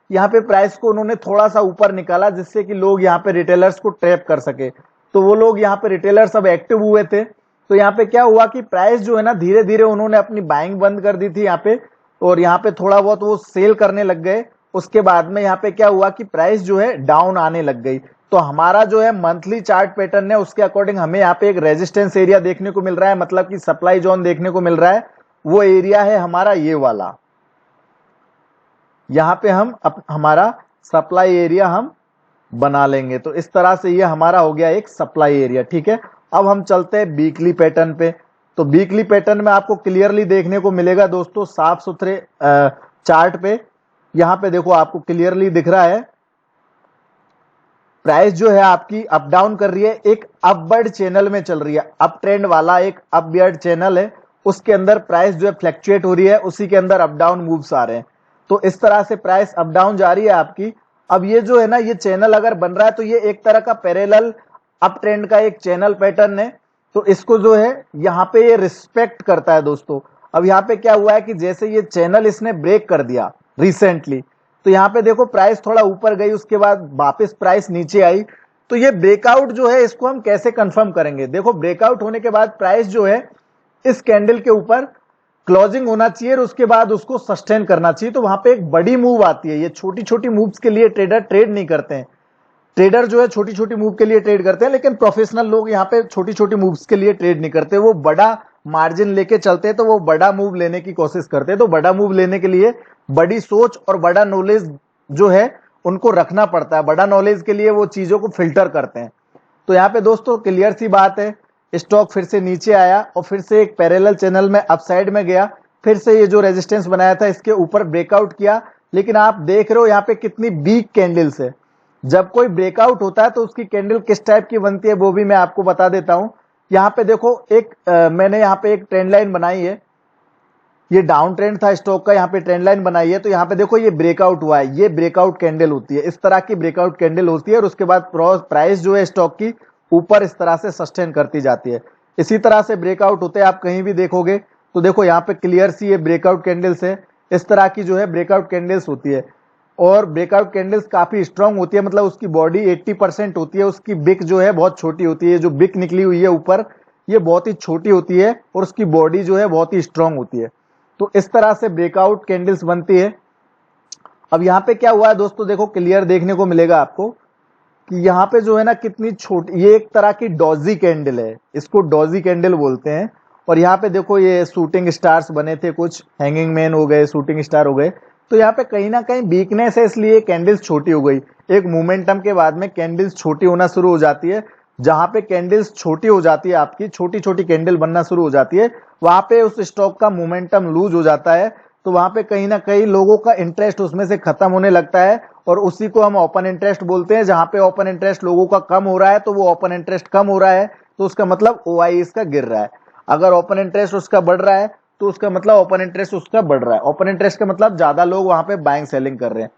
यहाँ पे प्राइस को उन्होंने थोड़ा सा ऊपर निकाला जिससे कि लोग यहाँ पे रिटेलर्स को ट्रैप कर सके। तो वो लोग यहाँ पे रिटेलर्स अब एक्टिव हुए थे। तो यहाँ पे क्या हुआ कि प्राइस जो है ना धीरे धीरे उन्होंने अपनी बाइंग बंद कर दी थी यहाँ पे, और यहाँ पे थोड़ा बहुत वो सेल करने लग गए। उसके बाद में यहाँ पे क्या हुआ कि प्राइस जो है डाउन आने लग गई। तो हमारा जो है मंथली चार्ट पैटर्न है उसके अकॉर्डिंग हमें यहाँ पे एक रेजिस्टेंस एरिया देखने को मिल रहा है, मतलब कि सप्लाई जोन देखने को मिल रहा है। वो एरिया है हमारा ये वाला। यहाँ पे हम हमारा सप्लाई एरिया हम बना लेंगे। तो इस तरह से ये हमारा हो गया एक सप्लाई एरिया। ठीक है, अब हम चलते हैं वीकली पैटर्न पे। तो वीकली पैटर्न में आपको क्लियरली देखने को मिलेगा दोस्तों साफ सुथरे चार्ट पे। यहाँ पे देखो आपको क्लियरली दिख रहा है प्राइस जो है आपकी अप डाउन कर रही है, एक अपवर्ड चैनल में चल रही है। अप ट्रेंड वाला एक अपवर्ड चैनल है, उसके अंदर प्राइस जो है फ्लैक्चुएट हो रही है, उसी के अंदर अप डाउन मूव्स आ रहे हैं। तो इस तरह से प्राइस अप डाउन जा रही है आपकी। अब ये जो है ना ये चैनल अगर बन रहा है तो ये एक तरह का पैरेलल अप ट्रेंड का एक चैनल पैटर्न है। तो इसको जो है यहाँ पे ये रिस्पेक्ट करता है दोस्तों। अब यहाँ पे क्या हुआ है कि जैसे ये चैनल इसने ब्रेक कर दिया रिसेंटली, तो यहाँ पे देखो प्राइस थोड़ा ऊपर गई, उसके बाद वापस प्राइस नीचे आई। तो ये ब्रेकआउट जो है इसको हम कैसे कंफर्म करेंगे? देखो ब्रेकआउट होने के बाद प्राइस जो है इस कैंडल के ऊपर क्लोजिंग होना चाहिए और उसके बाद उसको सस्टेन करना चाहिए। तो वहां पे एक बड़ी मूव आती है। ये छोटी छोटी मूव्स के लिए ट्रेडर ट्रेड नहीं करते हैं। ट्रेडर जो है छोटी छोटी मूव के लिए ट्रेड करते हैं, लेकिन प्रोफेशनल लोग यहाँ पे छोटी छोटी मूव्स के लिए ट्रेड नहीं करते। वो बड़ा मार्जिन लेके चलते हैं, तो वो बड़ा मूव लेने की कोशिश करते हैं। तो बड़ा मूव लेने के लिए बड़ी सोच और बड़ा नॉलेज जो है उनको रखना पड़ता है। बड़ा नॉलेज के लिए वो चीजों को फिल्टर करते हैं। तो यहाँ पे दोस्तों क्लियर सी बात है, स्टॉक फिर से नीचे आया और फिर से एक पैरेलल चैनल में अपसाइड में गया। फिर से ये जो रेजिस्टेंस बनाया था इसके ऊपर ब्रेकआउट किया। लेकिन आप देख रहे हो यहाँ पे कितनी वीक कैंडल्स है। जब कोई ब्रेकआउट होता है तो उसकी कैंडल किस टाइप की बनती है वो भी मैं आपको बता देता हूं। यहाँ पे देखो मैंने यहाँ पे एक ट्रेंड लाइन बनाई है। ये डाउन ट्रेंड था स्टॉक का, यहाँ पे ट्रेंड लाइन बनाई है। तो यहाँ पे देखो ये ब्रेकआउट हुआ है, ये ब्रेकआउट कैंडल होती है, इस तरह की ब्रेकआउट कैंडल होती है। और उसके बाद प्राइस जो है स्टॉक की ऊपर इस तरह से सस्टेन करती जाती है। इसी तरह से ब्रेकआउट होते हैं, आप कहीं भी देखोगे तो देखो यहाँ पे क्लियर सी ये ब्रेकआउट कैंडल्स है। इस तरह की जो है ब्रेकआउट कैंडल्स होती है, और ब्रेकआउट कैंडल्स काफी स्ट्रांग होती है, मतलब उसकी बॉडी 80% होती है, उसकी बिक जो है बहुत छोटी होती है। जो बिक निकली हुई है ऊपर ये बहुत ही छोटी होती है और उसकी बॉडी जो है बहुत ही स्ट्रांग होती है। तो इस तरह से ब्रेकआउट कैंडल्स बनती है। अब यहाँ पे क्या हुआ है दोस्तों, देखो क्लियर देखने को मिलेगा आपको कि यहाँ पे जो है ना कितनी छोटी, ये एक तरह की डॉजी कैंडल है, इसको डॉजी कैंडल बोलते हैं। और यहाँ पे देखो ये शूटिंग स्टार्स बने थे, कुछ हैंगिंग मैन हो गए, शूटिंग स्टार हो गए। तो यहाँ पे कहीं ना कहीं वीकनेस है, इसलिए कैंडल्स छोटी हो गई। एक मोमेंटम के बाद में कैंडल्स छोटी होना शुरू हो जाती है। जहां पे कैंडल्स छोटी हो जाती है, आपकी छोटी छोटी कैंडल बनना शुरू हो जाती है, वहां पे उस स्टॉक का मोमेंटम लूज हो जाता है। तो वहां पे कहीं ना कहीं लोगों का इंटरेस्ट उसमें से खत्म होने लगता है, और उसी को हम ओपन इंटरेस्ट बोलते हैं। जहां पे ओपन इंटरेस्ट लोगों का कम हो रहा है, तो वो ओपन इंटरेस्ट कम हो रहा है, तो उसका मतलब ओआई इसका गिर रहा है। अगर ओपन इंटरेस्ट उसका बढ़ रहा है, तो उसका मतलब ओपन इंटरेस्ट उसका बढ़ रहा है। ओपन इंटरेस्ट का मतलब ज्यादा लोग वहां पे बाइंग सेलिंग कर रहे हैं।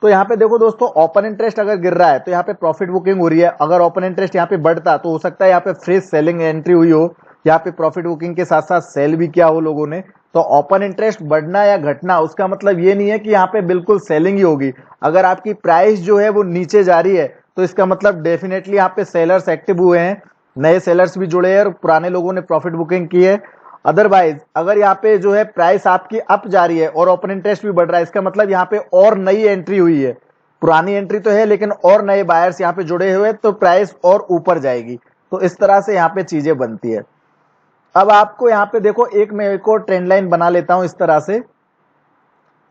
तो यहाँ पे देखो दोस्तों, ओपन इंटरेस्ट अगर गिर रहा है तो यहाँ पे प्रॉफिट बुकिंग हो रही है। अगर ओपन इंटरेस्ट यहाँ पे बढ़ता तो हो सकता है यहाँ पे फ्रेश सेलिंग एंट्री हुई हो, यहाँ पे प्रॉफिट बुकिंग के साथ साथ सेल भी किया हो लोगों ने। तो ओपन इंटरेस्ट बढ़ना या घटना उसका मतलब ये नहीं है कि यहाँ पे बिल्कुल सेलिंग ही होगी। अगर आपकी प्राइस जो है वो नीचे जा रही है, तो इसका मतलब डेफिनेटली यहाँ पे सेलर्स एक्टिव हुए हैं, नए सेलर्स भी जुड़े हैं और पुराने लोगों ने प्रॉफिट बुकिंग की है। अदरवाइज अगर यहाँ पे जो है प्राइस आपकी अप जा रही है और ओपन इंटरेस्ट भी बढ़ रहा है, इसका मतलब यहाँ पे और नई एंट्री हुई है। पुरानी एंट्री तो है लेकिन और नए बायर्स यहाँ पे जुड़े हुए, तो प्राइस और ऊपर जाएगी। तो इस तरह से यहाँ पे चीजें बनती है। अब आपको यहाँ पे देखो, एक मैं एक और ट्रेंड लाइन बना लेता हूं इस तरह से।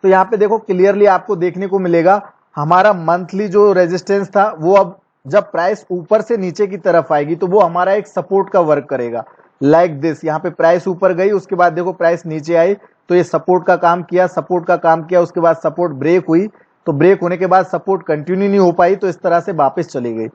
तो यहाँ पे देखो क्लियरली आपको देखने को मिलेगा, हमारा मंथली जो रेजिस्टेंस था वो अब जब प्राइस ऊपर से नीचे की तरफ आएगी तो वो हमारा एक सपोर्ट का वर्क करेगा। लाइक दिस, यहाँ पे प्राइस ऊपर गई, उसके बाद देखो प्राइस नीचे आई, तो ये सपोर्ट का काम किया, सपोर्ट का काम किया, उसके बाद सपोर्ट ब्रेक हुई, तो ब्रेक होने के बाद सपोर्ट कंटिन्यू नहीं हो पाई, तो इस तरह से वापस चली गई।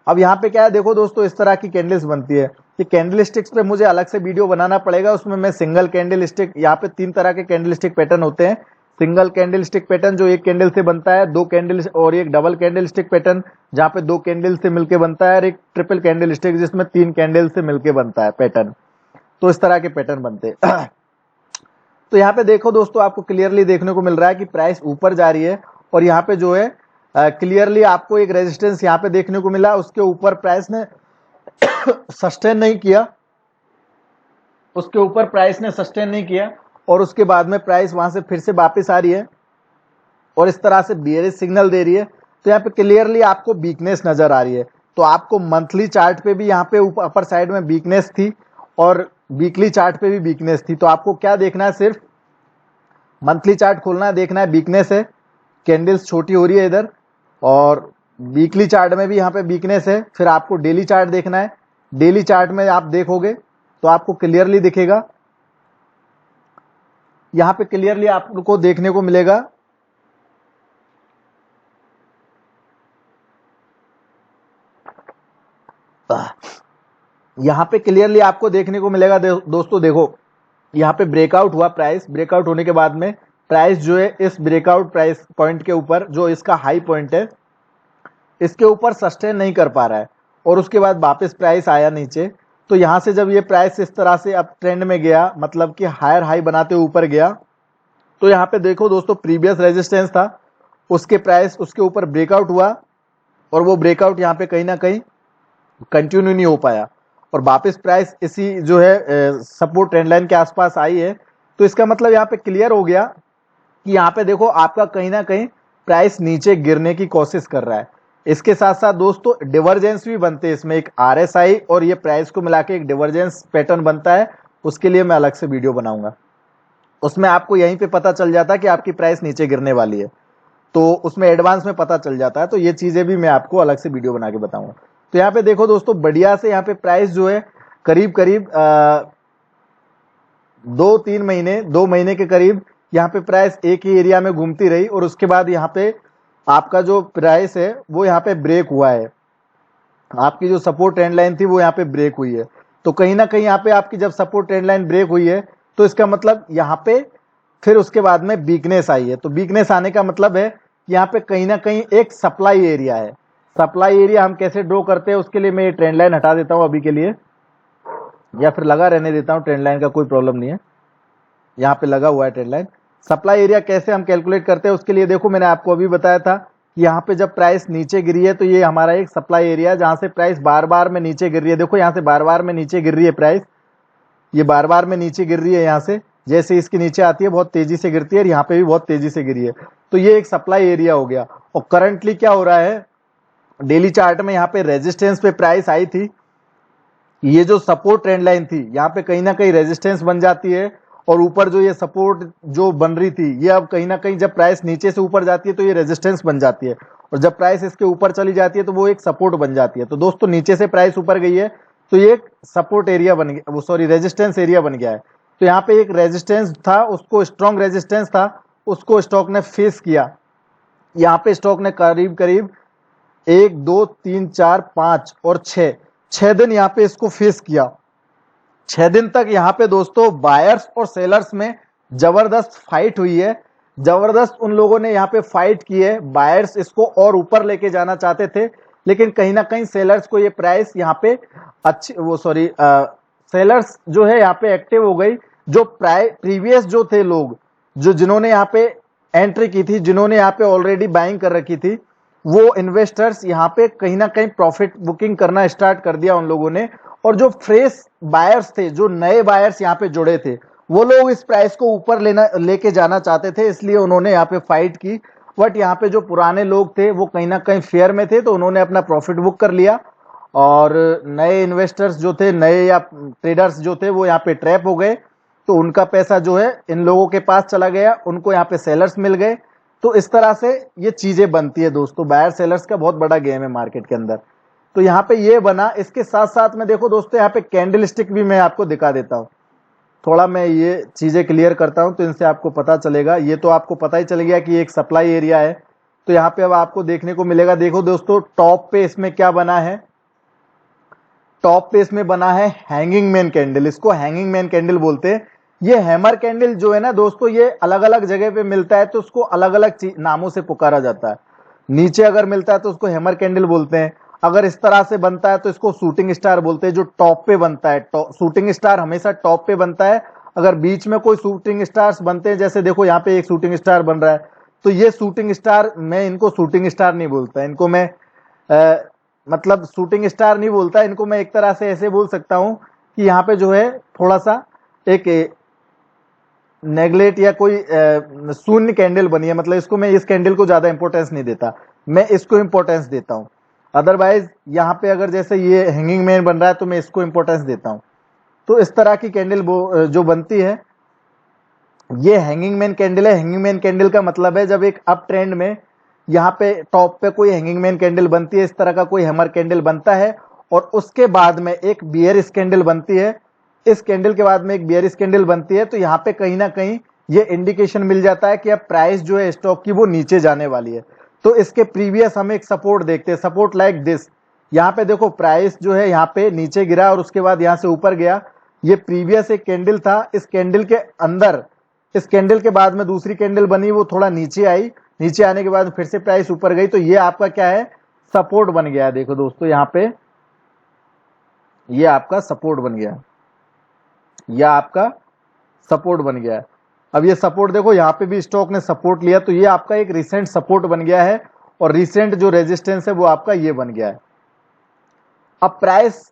अब यहाँ पे क्या है, देखो दोस्तों, इस तरह की कैंडल्स बनती है। ये कैंडल स्टिक्स पे मुझे अलग से वीडियो बनाना पड़ेगा, उसमें मैं सिंगल कैंडल स्टिक, यहाँ पे 3 तरह के कैंडल स्टिक पैटर्न होते हैं। सिंगल कैंडल स्टिक पैटर्न जो एक कैंडल से बनता है, 2 कैंडल, और एक डबल कैंडल स्टिक पैटर्न जहाँ पे 2 कैंडल से मिलकर बनता है, और एक ट्रिपल कैंडल स्टिक जिसमें 3 कैंडल से मिलकर बनता है पैटर्न। तो इस तरह के पैटर्न बनते हैं। तो यहाँ पे देखो दोस्तों, आपको क्लियरली देखने को मिल रहा है कि प्राइस ऊपर जा रही है, और यहाँ पे जो है क्लियरली आपको एक रेजिस्टेंस यहाँ पे देखने को मिला, उसके ऊपर प्राइस ने सस्टेन नहीं किया, उसके ऊपर प्राइस ने सस्टेन नहीं किया, और उसके बाद में प्राइस वहां से फिर से वापस आ रही है और इस तरह से बियरिश सिग्नल दे रही है। तो यहाँ पे क्लियरली आपको वीकनेस नजर आ रही है। तो आपको मंथली चार्ट पे भी यहाँ पे अपर साइड में वीकनेस थी, और वीकली चार्ट पे भी वीकनेस थी। तो आपको क्या देखना है, सिर्फ मंथली चार्ट खोलना है, देखना है वीकनेस है, कैंडल्स छोटी हो रही है इधर, और वीकली चार्ट में भी यहाँ पे वीकनेस है। फिर आपको डेली चार्ट देखना है, डेली चार्ट में आप देखोगे तो आपको क्लियरली दिखेगा, यहाँ पे क्लियरली आपको देखने को मिलेगा यहाँ पे क्लियरली आपको देखने को मिलेगा दोस्तों, देखो यहाँ पे ब्रेकआउट हुआ, प्राइस ब्रेकआउट होने के बाद में प्राइस जो है इस ब्रेकआउट प्राइस पॉइंट के ऊपर, जो इसका हाई पॉइंट है, इसके ऊपर सस्टेन नहीं कर पा रहा है, और उसके बाद वापस प्राइस आया नीचे। तो यहाँ से जब ये प्राइस इस तरह से अप ट्रेंड में गया, मतलब कि हायर हाई बनाते ऊपर गया, तो यहाँ पे देखो दोस्तों, प्रीवियस रेजिस्टेंस था, उसके प्राइस उसके ऊपर ब्रेकआउट हुआ, और वो ब्रेकआउट यहाँ पे कहीं ना कहीं कंटिन्यू नहीं हो पाया, और वापस प्राइस इसी जो है सपोर्ट ट्रेंड लाइन के आसपास आई है। तो इसका मतलब यहाँ पे क्लियर हो गया कि यहाँ पे देखो आपका कहीं ना कहीं प्राइस नीचे गिरने की कोशिश कर रहा है। इसके साथ साथ दोस्तों डिवर्जेंस भी बनते हैं, इसमें एक आरएसआई और ये प्राइस को मिला के एक डिवर्जेंस पैटर्न बनता है, उसके लिए मैं अलग से वीडियो बनाऊंगा। उसमें आपको यहीं पे पता चल जाता है कि आपकी प्राइस नीचे गिरने वाली है, तो उसमें एडवांस में पता चल जाता है। तो ये चीजें भी मैं आपको अलग से वीडियो बना के बताऊंगा। तो यहाँ पे देखो दोस्तों, बढ़िया से यहाँ पे प्राइस जो है करीब करीब 2 महीने के करीब यहाँ पे प्राइस एक ही एरिया में घूमती रही, और उसके बाद यहाँ पे आपका जो प्राइस है वो यहाँ पे ब्रेक हुआ है, आपकी जो सपोर्ट ट्रेंड लाइन थी वो यहाँ पे ब्रेक हुई है। तो कहीं ना कहीं यहाँ पे आपकी जब सपोर्ट ट्रेंड लाइन ब्रेक हुई है, तो इसका मतलब यहाँ पे फिर उसके बाद में वीकनेस आई है। तो वीकनेस आने का मतलब है कि यहाँ पे कहीं ना कहीं एक सप्लाई एरिया है। सप्लाई एरिया हम कैसे ड्रॉ करते हैं, उसके लिए मैं ये ट्रेंड लाइन हटा देता हूँ अभी के लिए, या फिर लगा रहने देता हूँ, ट्रेंड लाइन का कोई प्रॉब्लम नहीं है, यहाँ पे लगा हुआ है ट्रेंड लाइन। सप्लाई एरिया कैसे हम कैलकुलेट करते हैं, उसके लिए देखो मैंने आपको अभी बताया था कि यहाँ पे जब प्राइस नीचे गिरी है, तो ये हमारा एक सप्लाई एरिया है जहां से प्राइस बार बार में नीचे गिर रही है। देखो यहाँ से बार बार में नीचे गिर रही है प्राइस, ये बार बार में नीचे गिर रही है, यहाँ से जैसे इसके नीचे आती है बहुत तेजी से गिरती है, और यहाँ पे भी बहुत तेजी से गिरी है। तो ये एक सप्लाई एरिया हो गया। और करंटली क्या हो रहा है, डेली चार्ट में यहाँ पे रेजिस्टेंस पे प्राइस आई थी, ये जो सपोर्ट ट्रेंड लाइन थी यहाँ पे कहीं ना कहीं रेजिस्टेंस बन जाती है, और ऊपर जो ये सपोर्ट जो बन रही थी, ये अब कहीं ना कहीं जब प्राइस नीचे से ऊपर जाती है तो ये रेजिस्टेंस बन जाती है, और जब प्राइस इसके ऊपर चली जाती है तो वो एक सपोर्ट बन जाती है। तो दोस्तों नीचे से प्राइस ऊपर गई है तो ये एक सपोर्ट एरिया बन गया, वो सॉरी रेजिस्टेंस एरिया बन गया है। तो यहाँ पे एक रेजिस्टेंस था, उसको स्ट्रॉन्ग रेजिस्टेंस था, उसको स्टॉक ने फेस किया। यहाँ पे स्टॉक ने करीब करीब 1 2 3 4 5 और 6 दिन यहाँ पे इसको फेस किया। 6 दिन तक यहाँ पे दोस्तों बायर्स और सेलर्स में जबरदस्त फाइट हुई है। जबरदस्त उन लोगों ने यहाँ पे फाइट की है। बायर्स इसको और ऊपर लेके जाना चाहते थे, लेकिन कहीं ना कहीं सेलर्स को ये प्राइस यहाँ पे अच्छी सेलर्स जो है यहाँ पे एक्टिव हो गई। जो प्रीवियस जो थे लोग, जो जिन्होंने यहाँ पे एंट्री की थी, जिन्होंने यहाँ पे ऑलरेडी बाइंग कर रखी थी, वो इन्वेस्टर्स यहाँ पे कहीं ना कहीं प्रॉफिट बुकिंग करना स्टार्ट कर दिया उन लोगों ने। और जो फ्रेश बायर्स थे, जो नए बायर्स यहाँ पे जुड़े थे, वो लोग इस प्राइस को ऊपर लेके जाना चाहते थे, इसलिए उन्होंने यहाँ पे फाइट की। बट यहाँ पे जो पुराने लोग थे वो कहीं ना कहीं फेयर में थे, तो उन्होंने अपना प्रॉफिट बुक कर लिया। और नए इन्वेस्टर्स जो थे, नए या ट्रेडर्स जो थे, वो यहाँ पे ट्रैप हो गए, तो उनका पैसा जो है इन लोगों के पास चला गया, उनको यहाँ पे सेलर्स मिल गए। तो इस तरह से ये चीजें बनती है दोस्तों। बायर सेलर्स का बहुत बड़ा गेम है मार्केट के अंदर। तो यहाँ पे ये बना। इसके साथ साथ में देखो दोस्तों, यहाँ पे कैंडल स्टिक भी मैं आपको दिखा देता हूँ। थोड़ा मैं ये चीजें क्लियर करता हूँ तो इनसे आपको पता चलेगा। ये तो आपको पता ही चल गया कि एक सप्लाई एरिया है। तो यहाँ पे अब आपको देखने को मिलेगा, देखो दोस्तों टॉप पे इसमें क्या बना है। टॉप पे इसमें बना है हैंगिंग मैन कैंडल। इसको हैंगिंग मैन कैंडल बोलते हैं। ये हैमर कैंडल जो है ना दोस्तों, ये अलग अलग जगह पे मिलता है, तो उसको अलग अलग नामों से पुकारा जाता है। नीचे अगर मिलता है तो उसको हैमर कैंडल बोलते हैं। अगर इस तरह से बनता है तो इसको शूटिंग स्टार बोलते हैं, जो टॉप पे बनता है। शूटिंग स्टार हमेशा टॉप पे बनता है। अगर बीच में कोई शूटिंग स्टार्स बनते हैं, जैसे देखो यहाँ पे एक शूटिंग स्टार बन रहा है, तो ये शूटिंग स्टार, मैं इनको शूटिंग स्टार नहीं बोलता, इनको मैं मतलब शूटिंग स्टार नहीं बोलता, इनको मैं एक तरह से ऐसे बोल सकता हूं कि यहाँ पे जो है थोड़ा सा एक नेगलेट या कोई शून्य कैंडल बनी है। मतलब इसको मैं, इस कैंडल को ज्यादा इंपॉर्टेंस नहीं देता, मैं इसको इंपॉर्टेंस देता हूं। अदरवाइज यहाँ पे अगर जैसे ये हैंगिंग मैन बन रहा है तो मैं इसको इंपॉर्टेंस देता हूं। तो इस तरह की कैंडल जो बनती है, ये हैंगिंग मैन कैंडल है। हैंगिंग मैन कैंडल का मतलब है जब एक अप ट्रेंड में यहाँ पे टॉप पे कोई हैंगिंग मैन कैंडल बनती है, इस तरह का कोई हैमर कैंडल बनता है, और उसके बाद में एक बियरिश कैंडल बनती है। इस कैंडल के बाद में एक बियरिश कैंडल बनती है, तो यहाँ पे कहीं ना कहीं ये इंडिकेशन मिल जाता है कि अब प्राइस जो है स्टॉक की वो नीचे जाने वाली है। तो इसके प्रीवियस हम एक सपोर्ट देखते हैं, सपोर्ट लाइक दिस। यहाँ पे देखो प्राइस जो है यहाँ पे नीचे गिरा और उसके बाद यहाँ से ऊपर गया। ये प्रीवियस एक कैंडल था। इस कैंडल के अंदर, इस कैंडल के बाद में दूसरी कैंडल बनी, वो थोड़ा नीचे आई, नीचे आने के बाद फिर से प्राइस ऊपर गई, तो ये आपका क्या है, सपोर्ट बन गया है। देखो दोस्तों यहाँ पे ये आपका सपोर्ट बन गया, यह आपका सपोर्ट बन गया है। अब ये सपोर्ट देखो, यहाँ पे भी स्टॉक ने सपोर्ट लिया, तो ये आपका एक रिसेंट सपोर्ट बन गया है, और रिसेंट जो रेजिस्टेंस है वो आपका ये बन गया है। अब प्राइस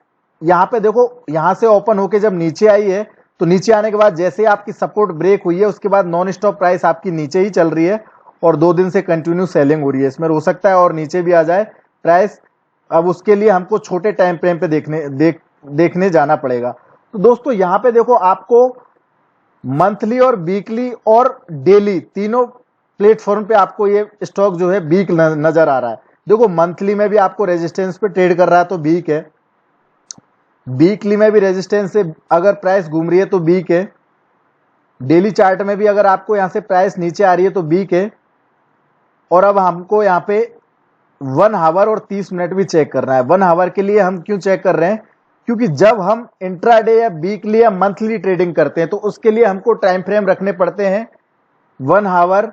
यहाँ पे देखो, यहाँ से ओपन होके जब नीचे आई है, तो नीचे आने के बाद जैसे आपकी सपोर्ट ब्रेक हुई है, उसके बाद नॉन स्टॉप प्राइस आपकी नीचे ही चल रही है, और 2 दिन से कंटिन्यू सेलिंग हो रही है। इसमें हो सकता है और नीचे भी आ जाए प्राइस। अब उसके लिए हमको छोटे टाइम फ्रेम पे देखने जाना पड़ेगा। तो दोस्तों यहाँ पे देखो, आपको मंथली और वीकली और डेली तीनों प्लेटफॉर्म पे आपको ये स्टॉक जो है वीक नजर आ रहा है। देखो मंथली में भी आपको रेजिस्टेंस पे ट्रेड कर रहा है तो वीक है, वीकली में भी रेजिस्टेंस से अगर प्राइस घूम रही है तो वीक है, डेली चार्ट में भी अगर आपको यहां से प्राइस नीचे आ रही है तो वीक है। और अब हमको यहाँ पे 1 आवर और 30 मिनट भी चेक करना है। 1 आवर के लिए हम क्यों चेक कर रहे हैं, क्योंकि जब हम इंट्राडे या वीकली या मंथली ट्रेडिंग करते हैं तो उसके लिए हमको टाइम फ्रेम रखने पड़ते हैं 1 hour,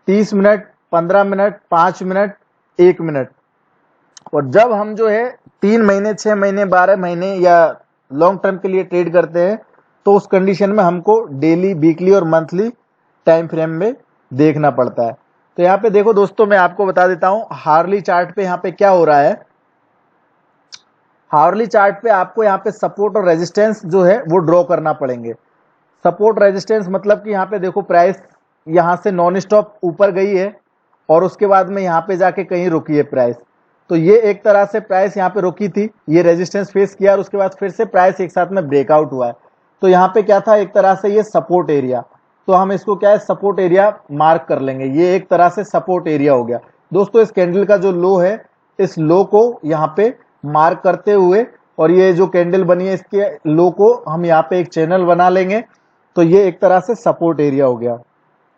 30 minute, 15 minute, 5 minute, 1 minute. और जब हम जो है 3 महीने, 6 महीने, 12 महीने या लॉन्ग टर्म के लिए ट्रेड करते हैं, तो उस कंडीशन में हमको डेली, वीकली और मंथली टाइम फ्रेम में देखना पड़ता है। तो यहाँ पे देखो दोस्तों, मैं आपको बता देता हूं हार्ली चार्ट पे यहाँ पे क्या हो रहा है। हार्ली चार्ट पे आपको यहाँ पे सपोर्ट और रेजिस्टेंस जो है वो ड्रॉ करना पड़ेंगे। सपोर्ट रेजिस्टेंस मतलब कि यहाँ पे देखो प्राइस यहाँ से नॉन स्टॉप ऊपर गई है और उसके बाद में यहाँ पे जाके कहीं रुकी है प्राइस। तो ये एक तरह से प्राइस यहाँ पे रुकी थी, ये रेजिस्टेंस फेस किया और उसके बाद फिर से प्राइस एक साथ में ब्रेकआउट हुआ है। तो यहाँ पे क्या था, एक तरह से ये सपोर्ट एरिया, तो हम इसको क्या है सपोर्ट एरिया मार्क कर लेंगे। ये एक तरह से सपोर्ट एरिया हो गया दोस्तों। इस कैंडल का जो लो है, इस लो को यहाँ पे मार्क करते हुए, और ये जो कैंडल बनी है इसके लो को हम यहाँ पे एक चैनल बना लेंगे। तो ये एक तरह से सपोर्ट एरिया हो गया।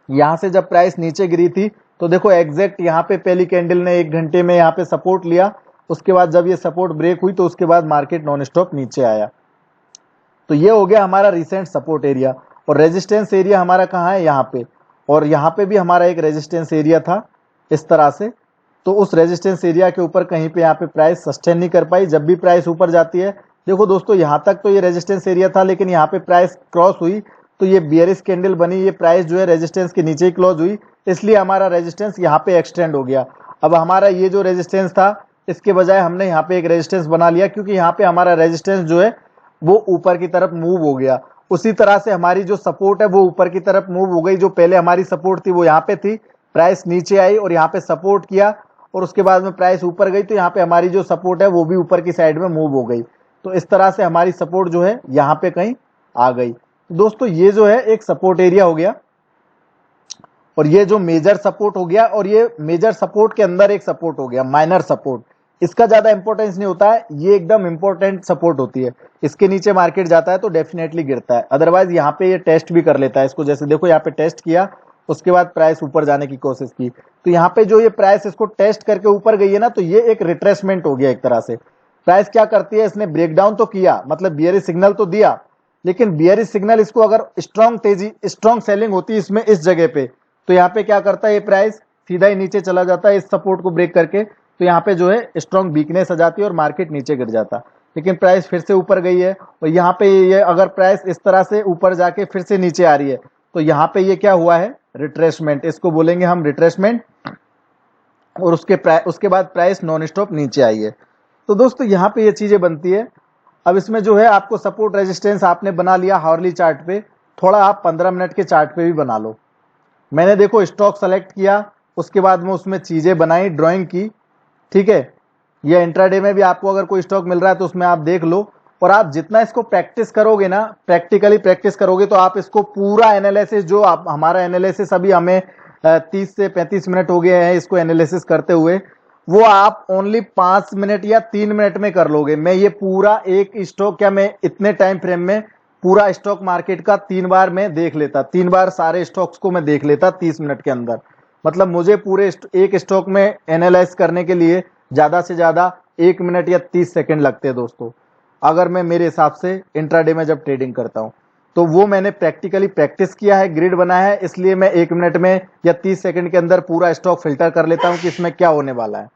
यहाँ से जब प्राइस नीचे गिरी थी तो देखो एग्जैक्ट यहाँ पे पहली कैंडल ने 1 घंटे में यहाँ पे सपोर्ट लिया। उसके बाद जब ये सपोर्ट ब्रेक हुई तो उसके बाद मार्केट नॉन स्टॉप नीचे आया। तो ये हो गया हमारा रिसेंट सपोर्ट एरिया। और रेजिस्टेंस एरिया हमारा कहाँ है, यहाँ पे। और यहाँ पे भी हमारा एक रेजिस्टेंस एरिया था इस तरह से। तो उस रेजिस्टेंस एरिया के ऊपर कहीं पे यहाँ पे प्राइस सस्टेन नहीं कर पाई। जब भी प्राइस ऊपर जाती है, देखो दोस्तों यहाँ तक तो ये रेजिस्टेंस एरिया था, लेकिन यहाँ पे प्राइस क्रॉस हुई तो ये बियरिश कैंडल बनी, ये प्राइस जो है रेजिस्टेंस के नीचे ही क्लोज हुई, इसलिए हमारा रेजिस्टेंस यहाँ पे एक्सटेंड हो गया। अब हमारा ये जो रेजिस्टेंस था, इसके बजाय हमने यहाँ पे एक रेजिस्टेंस बना लिया, क्योंकि यहाँ पे हमारा रेजिस्टेंस जो है वो ऊपर की तरफ मूव हो गया। उसी तरह से हमारी जो सपोर्ट है वो ऊपर की तरफ मूव हो गई। जो पहले हमारी सपोर्ट थी वो यहाँ पे थी, प्राइस नीचे आई और यहाँ पे सपोर्ट किया, और उसके बाद में प्राइस ऊपर गई, तो यहाँ पे हमारी जो सपोर्ट है वो भी ऊपर की साइड में मूव हो गई। तो इस तरह से हमारी सपोर्ट जो है यहाँ पे कहीं आ गई। दोस्तों ये जो है एक सपोर्ट एरिया हो गया, और ये जो मेजर सपोर्ट हो गया, और ये मेजर सपोर्ट के अंदर एक सपोर्ट हो गया माइनर सपोर्ट। इसका ज्यादा इंपॉर्टेंस नहीं होता है, ये एकदम इंपॉर्टेंट सपोर्ट होती है। इसके नीचे मार्केट जाता है तो डेफिनेटली गिरता है, अदरवाइज यहाँ पे ये टेस्ट भी कर लेता है इसको। जैसे देखो यहाँ पे टेस्ट किया, उसके बाद प्राइस ऊपर जाने की कोशिश की, तो यहाँ पे जो ये प्राइस इसको टेस्ट करके ऊपर गई है ना, तो ये एक रिट्रेसमेंट हो गया एक तरह से। प्राइस क्या करती है, इसने ब्रेकडाउन तो किया, मतलब बियरिश सिग्नल तो दिया, लेकिन बियरिश सिग्नल इसको अगर स्ट्रॉन्ग तेजी स्ट्रॉन्ग सेलिंग होती है इसमें इस जगह पे, तो यहाँ पे क्या करता है ये प्राइस सीधा ही नीचे चला जाता है इस सपोर्ट को ब्रेक करके। तो यहाँ पे जो है स्ट्रॉन्ग वीकनेस आ जाती है और मार्केट नीचे गिर जाता। लेकिन प्राइस फिर से ऊपर गई है, और यहाँ पे ये अगर प्राइस इस तरह से ऊपर जाके फिर से नीचे आ रही है, तो यहाँ पे ये क्या हुआ है, रिट्रेसमेंट, इसको बोलेंगे हम रिट्रेसमेंट। और उसके बाद प्राइस नॉन स्टॉप नीचे आई है। तो दोस्तों यहाँ पे ये चीजें बनती है। अब इसमें जो है आपको सपोर्ट रेजिस्टेंस आपने बना लिया हार्ली चार्ट पे, थोड़ा आप 15 मिनट के चार्ट पे भी बना लो। मैंने देखो स्टॉक सेलेक्ट किया, उसके बाद में उसमें चीजें बनाई, ड्राइंग की, ठीक है। ये इंट्राडे में भी आपको अगर कोई स्टॉक मिल रहा है तो उसमें आप देख लो, और आप जितना इसको प्रैक्टिस करोगे ना, प्रैक्टिकली प्रैक्टिस करोगे, तो आप इसको पूरा एनालिसिस, जो आप हमारा एनालिसिस अभी हमें 30 से 35 मिनट हो गए हैं इसको एनालिसिस करते हुए, वो आप ओनली 5 मिनट या 3 मिनट में कर लोगे। मैं ये पूरा एक स्टॉक, क्या मैं इतने टाइम फ्रेम में पूरा स्टॉक मार्केट का 3 बार मैं देख लेता, 3 बार सारे स्टॉक्स को मैं देख लेता 30 मिनट के अंदर। मतलब मुझे पूरे एक स्टॉक में एनालाइज करने के लिए ज्यादा से ज्यादा 1 मिनट या 30 सेकंड लगते हैं दोस्तों, अगर मैं मेरे हिसाब से इंट्राडे में जब ट्रेडिंग करता हूं। तो वो मैंने प्रैक्टिकली प्रैक्टिस किया है, ग्रिड बनाया है, इसलिए मैं 1 मिनट में या 30 सेकंड के अंदर पूरा स्टॉक फिल्टर कर लेता हूं कि इसमें क्या होने वाला है।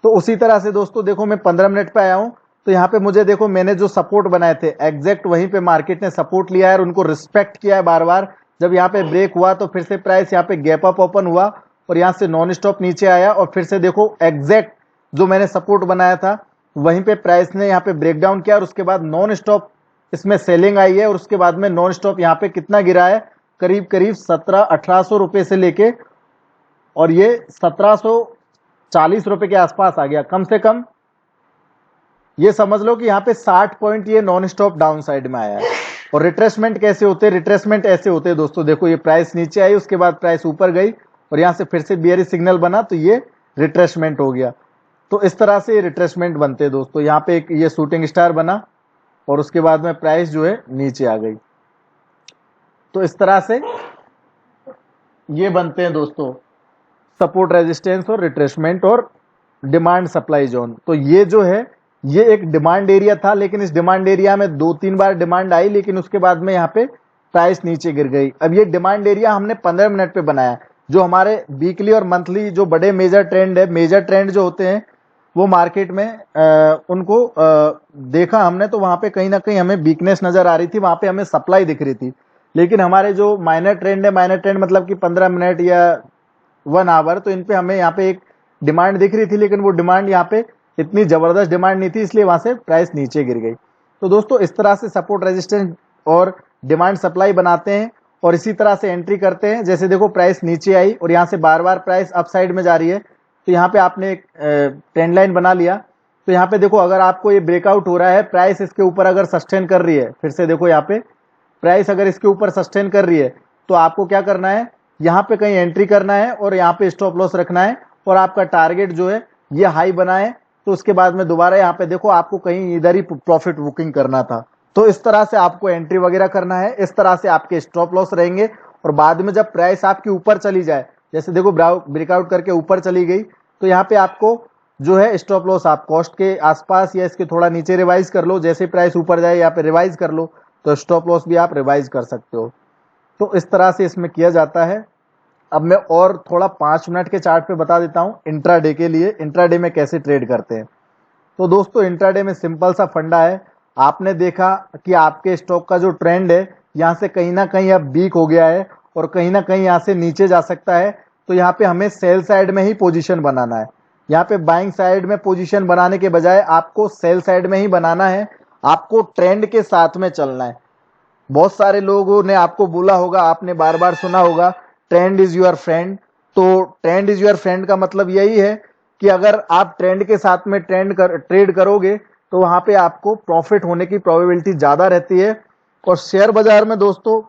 तो उसी तरह से दोस्तों देखो मैं 15 मिनट पे आया हूं, तो यहाँ पे मुझे देखो मैंने जो सपोर्ट बनाए थे एग्जैक्ट वहीं पे मार्केट ने सपोर्ट लिया है और उनको रिस्पेक्ट किया है बार बार। जब यहाँ पे ब्रेक हुआ तो फिर से प्राइस यहाँ पे गैप अप ओपन हुआ और यहाँ से नॉन स्टॉप नीचे आया, और फिर से देखो एग्जैक्ट जो मैंने सपोर्ट बनाया था वहीं पे प्राइस ने यहाँ पे ब्रेकडाउन किया, और उसके बाद नॉन स्टॉप इसमें सेलिंग आई है, और उसके बाद में नॉन स्टॉप यहाँ पे कितना गिरा है, करीब करीब 1700-1800 रुपए से लेके और ये 1740 रुपए के आसपास आ गया कम से कम। ये समझ लो कि यहाँ पे 60 पॉइंट ये नॉन स्टॉप डाउन साइड में आया है। और रिट्रेसमेंट कैसे होते हैं, रिट्रेसमेंट ऐसे होते हैं दोस्तों, देखो ये प्राइस नीचे आई, उसके बाद प्राइस ऊपर गई और यहाँ से फिर से बियरिश सिग्नल बना, तो ये रिट्रेसमेंट हो गया। तो इस तरह से रिट्रेसमेंट बनते हैं दोस्तों। यहाँ पे एक ये शूटिंग स्टार बना और उसके बाद में प्राइस जो है नीचे आ गई। तो इस तरह से ये बनते हैं दोस्तों सपोर्ट रेजिस्टेंस और रिट्रेसमेंट और डिमांड सप्लाई जोन। तो ये जो है ये एक डिमांड एरिया था, लेकिन इस डिमांड एरिया में 2-3 बार डिमांड आई, लेकिन उसके बाद में यहाँ पे प्राइस नीचे गिर गई। अब ये डिमांड एरिया हमने 15 मिनट पे बनाया। जो हमारे वीकली और मंथली जो बड़े मेजर ट्रेंड है, मेजर ट्रेंड जो होते हैं वो मार्केट में उनको देखा हमने, तो वहां पे कहीं ना कहीं हमें वीकनेस नजर आ रही थी, वहां पे हमें सप्लाई दिख रही थी। लेकिन हमारे जो माइनर ट्रेंड है, माइनर ट्रेंड मतलब कि 15 मिनट या 1 आवर, तो इन पे हमें यहाँ पे एक डिमांड दिख रही थी, लेकिन वो डिमांड यहाँ पे इतनी जबरदस्त डिमांड नहीं थी, इसलिए वहां से प्राइस नीचे गिर गई। तो दोस्तों इस तरह से सपोर्ट रेजिस्टेंस और डिमांड सप्लाई बनाते हैं और इसी तरह से एंट्री करते हैं। जैसे देखो प्राइस नीचे आई और यहाँ से बार बार प्राइस अप साइड में जा रही है, तो यहाँ पे आपने एक ट्रेंड लाइन बना लिया। तो यहाँ पे देखो अगर आपको ये ब्रेकआउट हो रहा है, प्राइस इसके ऊपर अगर सस्टेन कर रही है, फिर से देखो यहाँ पे प्राइस अगर इसके ऊपर सस्टेन कर रही है तो आपको क्या करना है, यहाँ पे कहीं एंट्री करना है और यहाँ पे स्टॉप लॉस रखना है और आपका टारगेट जो है ये हाई बनाए, तो उसके बाद में दोबारा यहाँ पे देखो आपको कहीं इधर ही प्रॉफिट बुकिंग करना था। तो इस तरह से आपको एंट्री वगैरह करना है, इस तरह से आपके स्टॉप लॉस रहेंगे। और बाद में जब प्राइस आपकी ऊपर चली जाए, जैसे देखो ब्रेकआउट करके ऊपर चली गई, तो यहाँ पे आपको जो है स्टॉप लॉस आप कॉस्ट के आसपास या इसके थोड़ा नीचे रिवाइज कर लो। जैसे प्राइस ऊपर जाए यहाँ पे रिवाइज कर लो, तो स्टॉप लॉस भी आप रिवाइज कर सकते हो। तो इस तरह से इसमें किया जाता है। अब मैं और थोड़ा 5 मिनट के चार्ट पे बता देता हूँ इंट्राडे के लिए, इंट्राडे में कैसे ट्रेड करते हैं। तो दोस्तों इंट्राडे में सिंपल सा फंडा है। आपने देखा कि आपके स्टॉक का जो ट्रेंड है यहाँ से कहीं ना कहीं अब वीक हो गया है और कहीं ना कहीं यहाँ से नीचे जा सकता है। तो यहाँ पे हमें सेल साइड में ही पोजीशन बनाना है। यहाँ पे बाइंग साइड में पोजीशन बनाने के बजाय आपको सेल साइड में ही बनाना है। आपको ट्रेंड के साथ में चलना है। बहुत सारे लोगों ने आपको बोला होगा, आपने बार बार सुना होगा, ट्रेंड इज योर फ्रेंड। तो ट्रेंड इज योर फ्रेंड का मतलब यही है कि अगर आप ट्रेंड के साथ में ट्रेड करोगे तो वहां पे आपको प्रॉफिट होने की प्रोबेबिलिटी ज्यादा रहती है। और शेयर बाजार में दोस्तों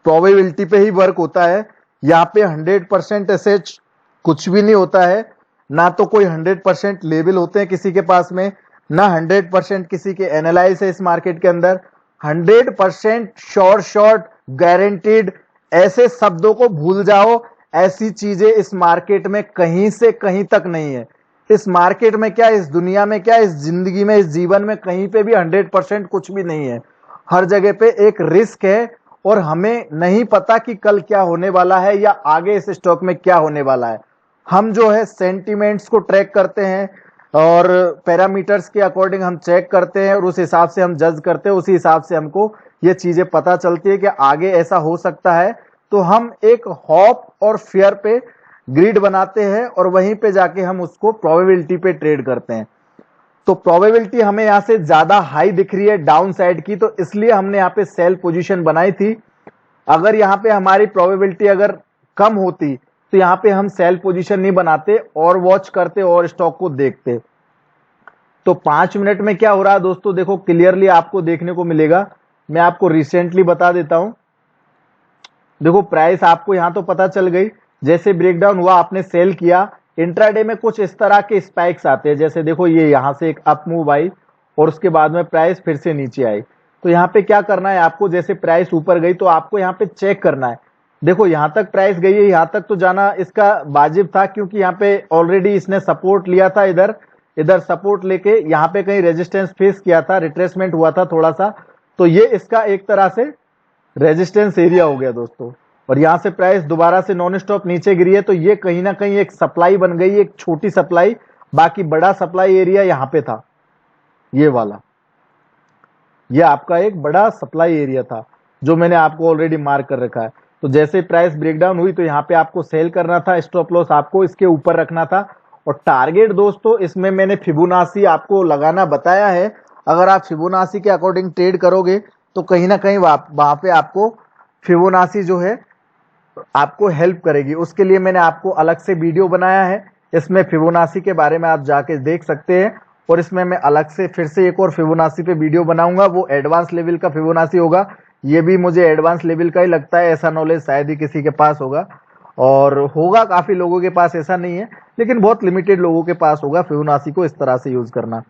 प्रोबेबिलिटी पे ही वर्क होता है। यहाँ पे 100% ऐसे कुछ भी नहीं होता है, ना तो कोई 100% लेवल होते हैं किसी के पास में, ना 100% किसी के एनालाइज है इस मार्केट के अंदर। 100% शॉर्ट गारंटीड, ऐसे शब्दों को भूल जाओ। ऐसी चीजें इस मार्केट में कहीं से कहीं तक नहीं है। इस मार्केट में क्या, इस दुनिया में क्या, इस जिंदगी में, इस जीवन में कहीं पे भी 100% कुछ भी नहीं है। हर जगह पे एक रिस्क है और हमें नहीं पता कि कल क्या होने वाला है या आगे इस स्टॉक में क्या होने वाला है। हम जो है सेंटिमेंट्स को ट्रैक करते हैं और पैरामीटर्स के अकॉर्डिंग हम चेक करते हैं और उस हिसाब से हम जज करते हैं। उसी हिसाब से हमको ये चीजें पता चलती है कि आगे ऐसा हो सकता है। तो हम एक होप और फियर पे ग्रिड बनाते हैं और वहीं पे जाके हम उसको प्रोबेबिलिटी पे ट्रेड करते हैं। तो प्रोबेबिलिटी हमें यहां से ज्यादा हाई दिख रही है डाउन साइड की, तो इसलिए हमने यहाँ पे सेल पोजीशन बनाई थी। अगर यहाँ पे हमारी प्रोबेबिलिटी अगर कम होती तो यहाँ पे हम सेल पोजीशन नहीं बनाते और वॉच करते और स्टॉक को देखते। तो 5 मिनट में क्या हो रहा है दोस्तों, देखो क्लियरली आपको देखने को मिलेगा। मैं आपको रिसेंटली बता देता हूं। देखो प्राइस आपको यहां तो पता चल गई, जैसे ब्रेकडाउन हुआ आपने सेल किया। इंट्राडे में कुछ इस तरह के स्पाइक्स आते हैं, जैसे देखो ये यहां से एक अप मूव आई और उसके बाद में प्राइस फिर से नीचे आई। तो यहाँ पे क्या करना है आपको, जैसे प्राइस ऊपर गई तो आपको यहाँ पे चेक करना है। देखो यहां तक प्राइस गई है, यहां तक तो जाना इसका वाजिब था क्योंकि यहाँ पे ऑलरेडी इसने सपोर्ट लिया था। इधर सपोर्ट लेके यहाँ पे कहीं रेजिस्टेंस फेस किया था, रिट्रेसमेंट हुआ था थोड़ा सा। तो ये इसका एक तरह से रेजिस्टेंस एरिया हो गया दोस्तों। और यहां से प्राइस दोबारा से नॉन स्टॉप नीचे गिरी है, तो ये कहीं ना कहीं एक सप्लाई बन गई, एक छोटी सप्लाई। बाकी बड़ा सप्लाई एरिया यहां पे था, ये वाला, ये आपका एक बड़ा सप्लाई एरिया था जो मैंने आपको ऑलरेडी मार्क कर रखा है। तो जैसे प्राइस ब्रेकडाउन हुई तो यहाँ पे आपको सेल करना था, स्टॉप लॉस आपको इसके ऊपर रखना था। और टारगेट दोस्तों इसमें मैंने फिबोनाची आपको लगाना बताया है। अगर आप फिबोनाची के अकॉर्डिंग ट्रेड करोगे तो कहीं ना कहीं वहां पे आपको फिबोनाची जो है आपको हेल्प करेगी। उसके लिए मैंने आपको अलग से वीडियो बनाया है, इसमें फिबोनाची के बारे में आप जाके देख सकते हैं। और इसमें मैं अलग से फिर से एक और फिबोनाची पे वीडियो बनाऊंगा, वो एडवांस लेवल का फिबोनाची होगा। ये भी मुझे एडवांस लेवल का ही लगता है, ऐसा नॉलेज शायद ही किसी के पास होगा, और होगा काफी लोगों के पास, ऐसा नहीं है, लेकिन बहुत लिमिटेड लोगों के पास होगा फिबोनाची को इस तरह से यूज करना।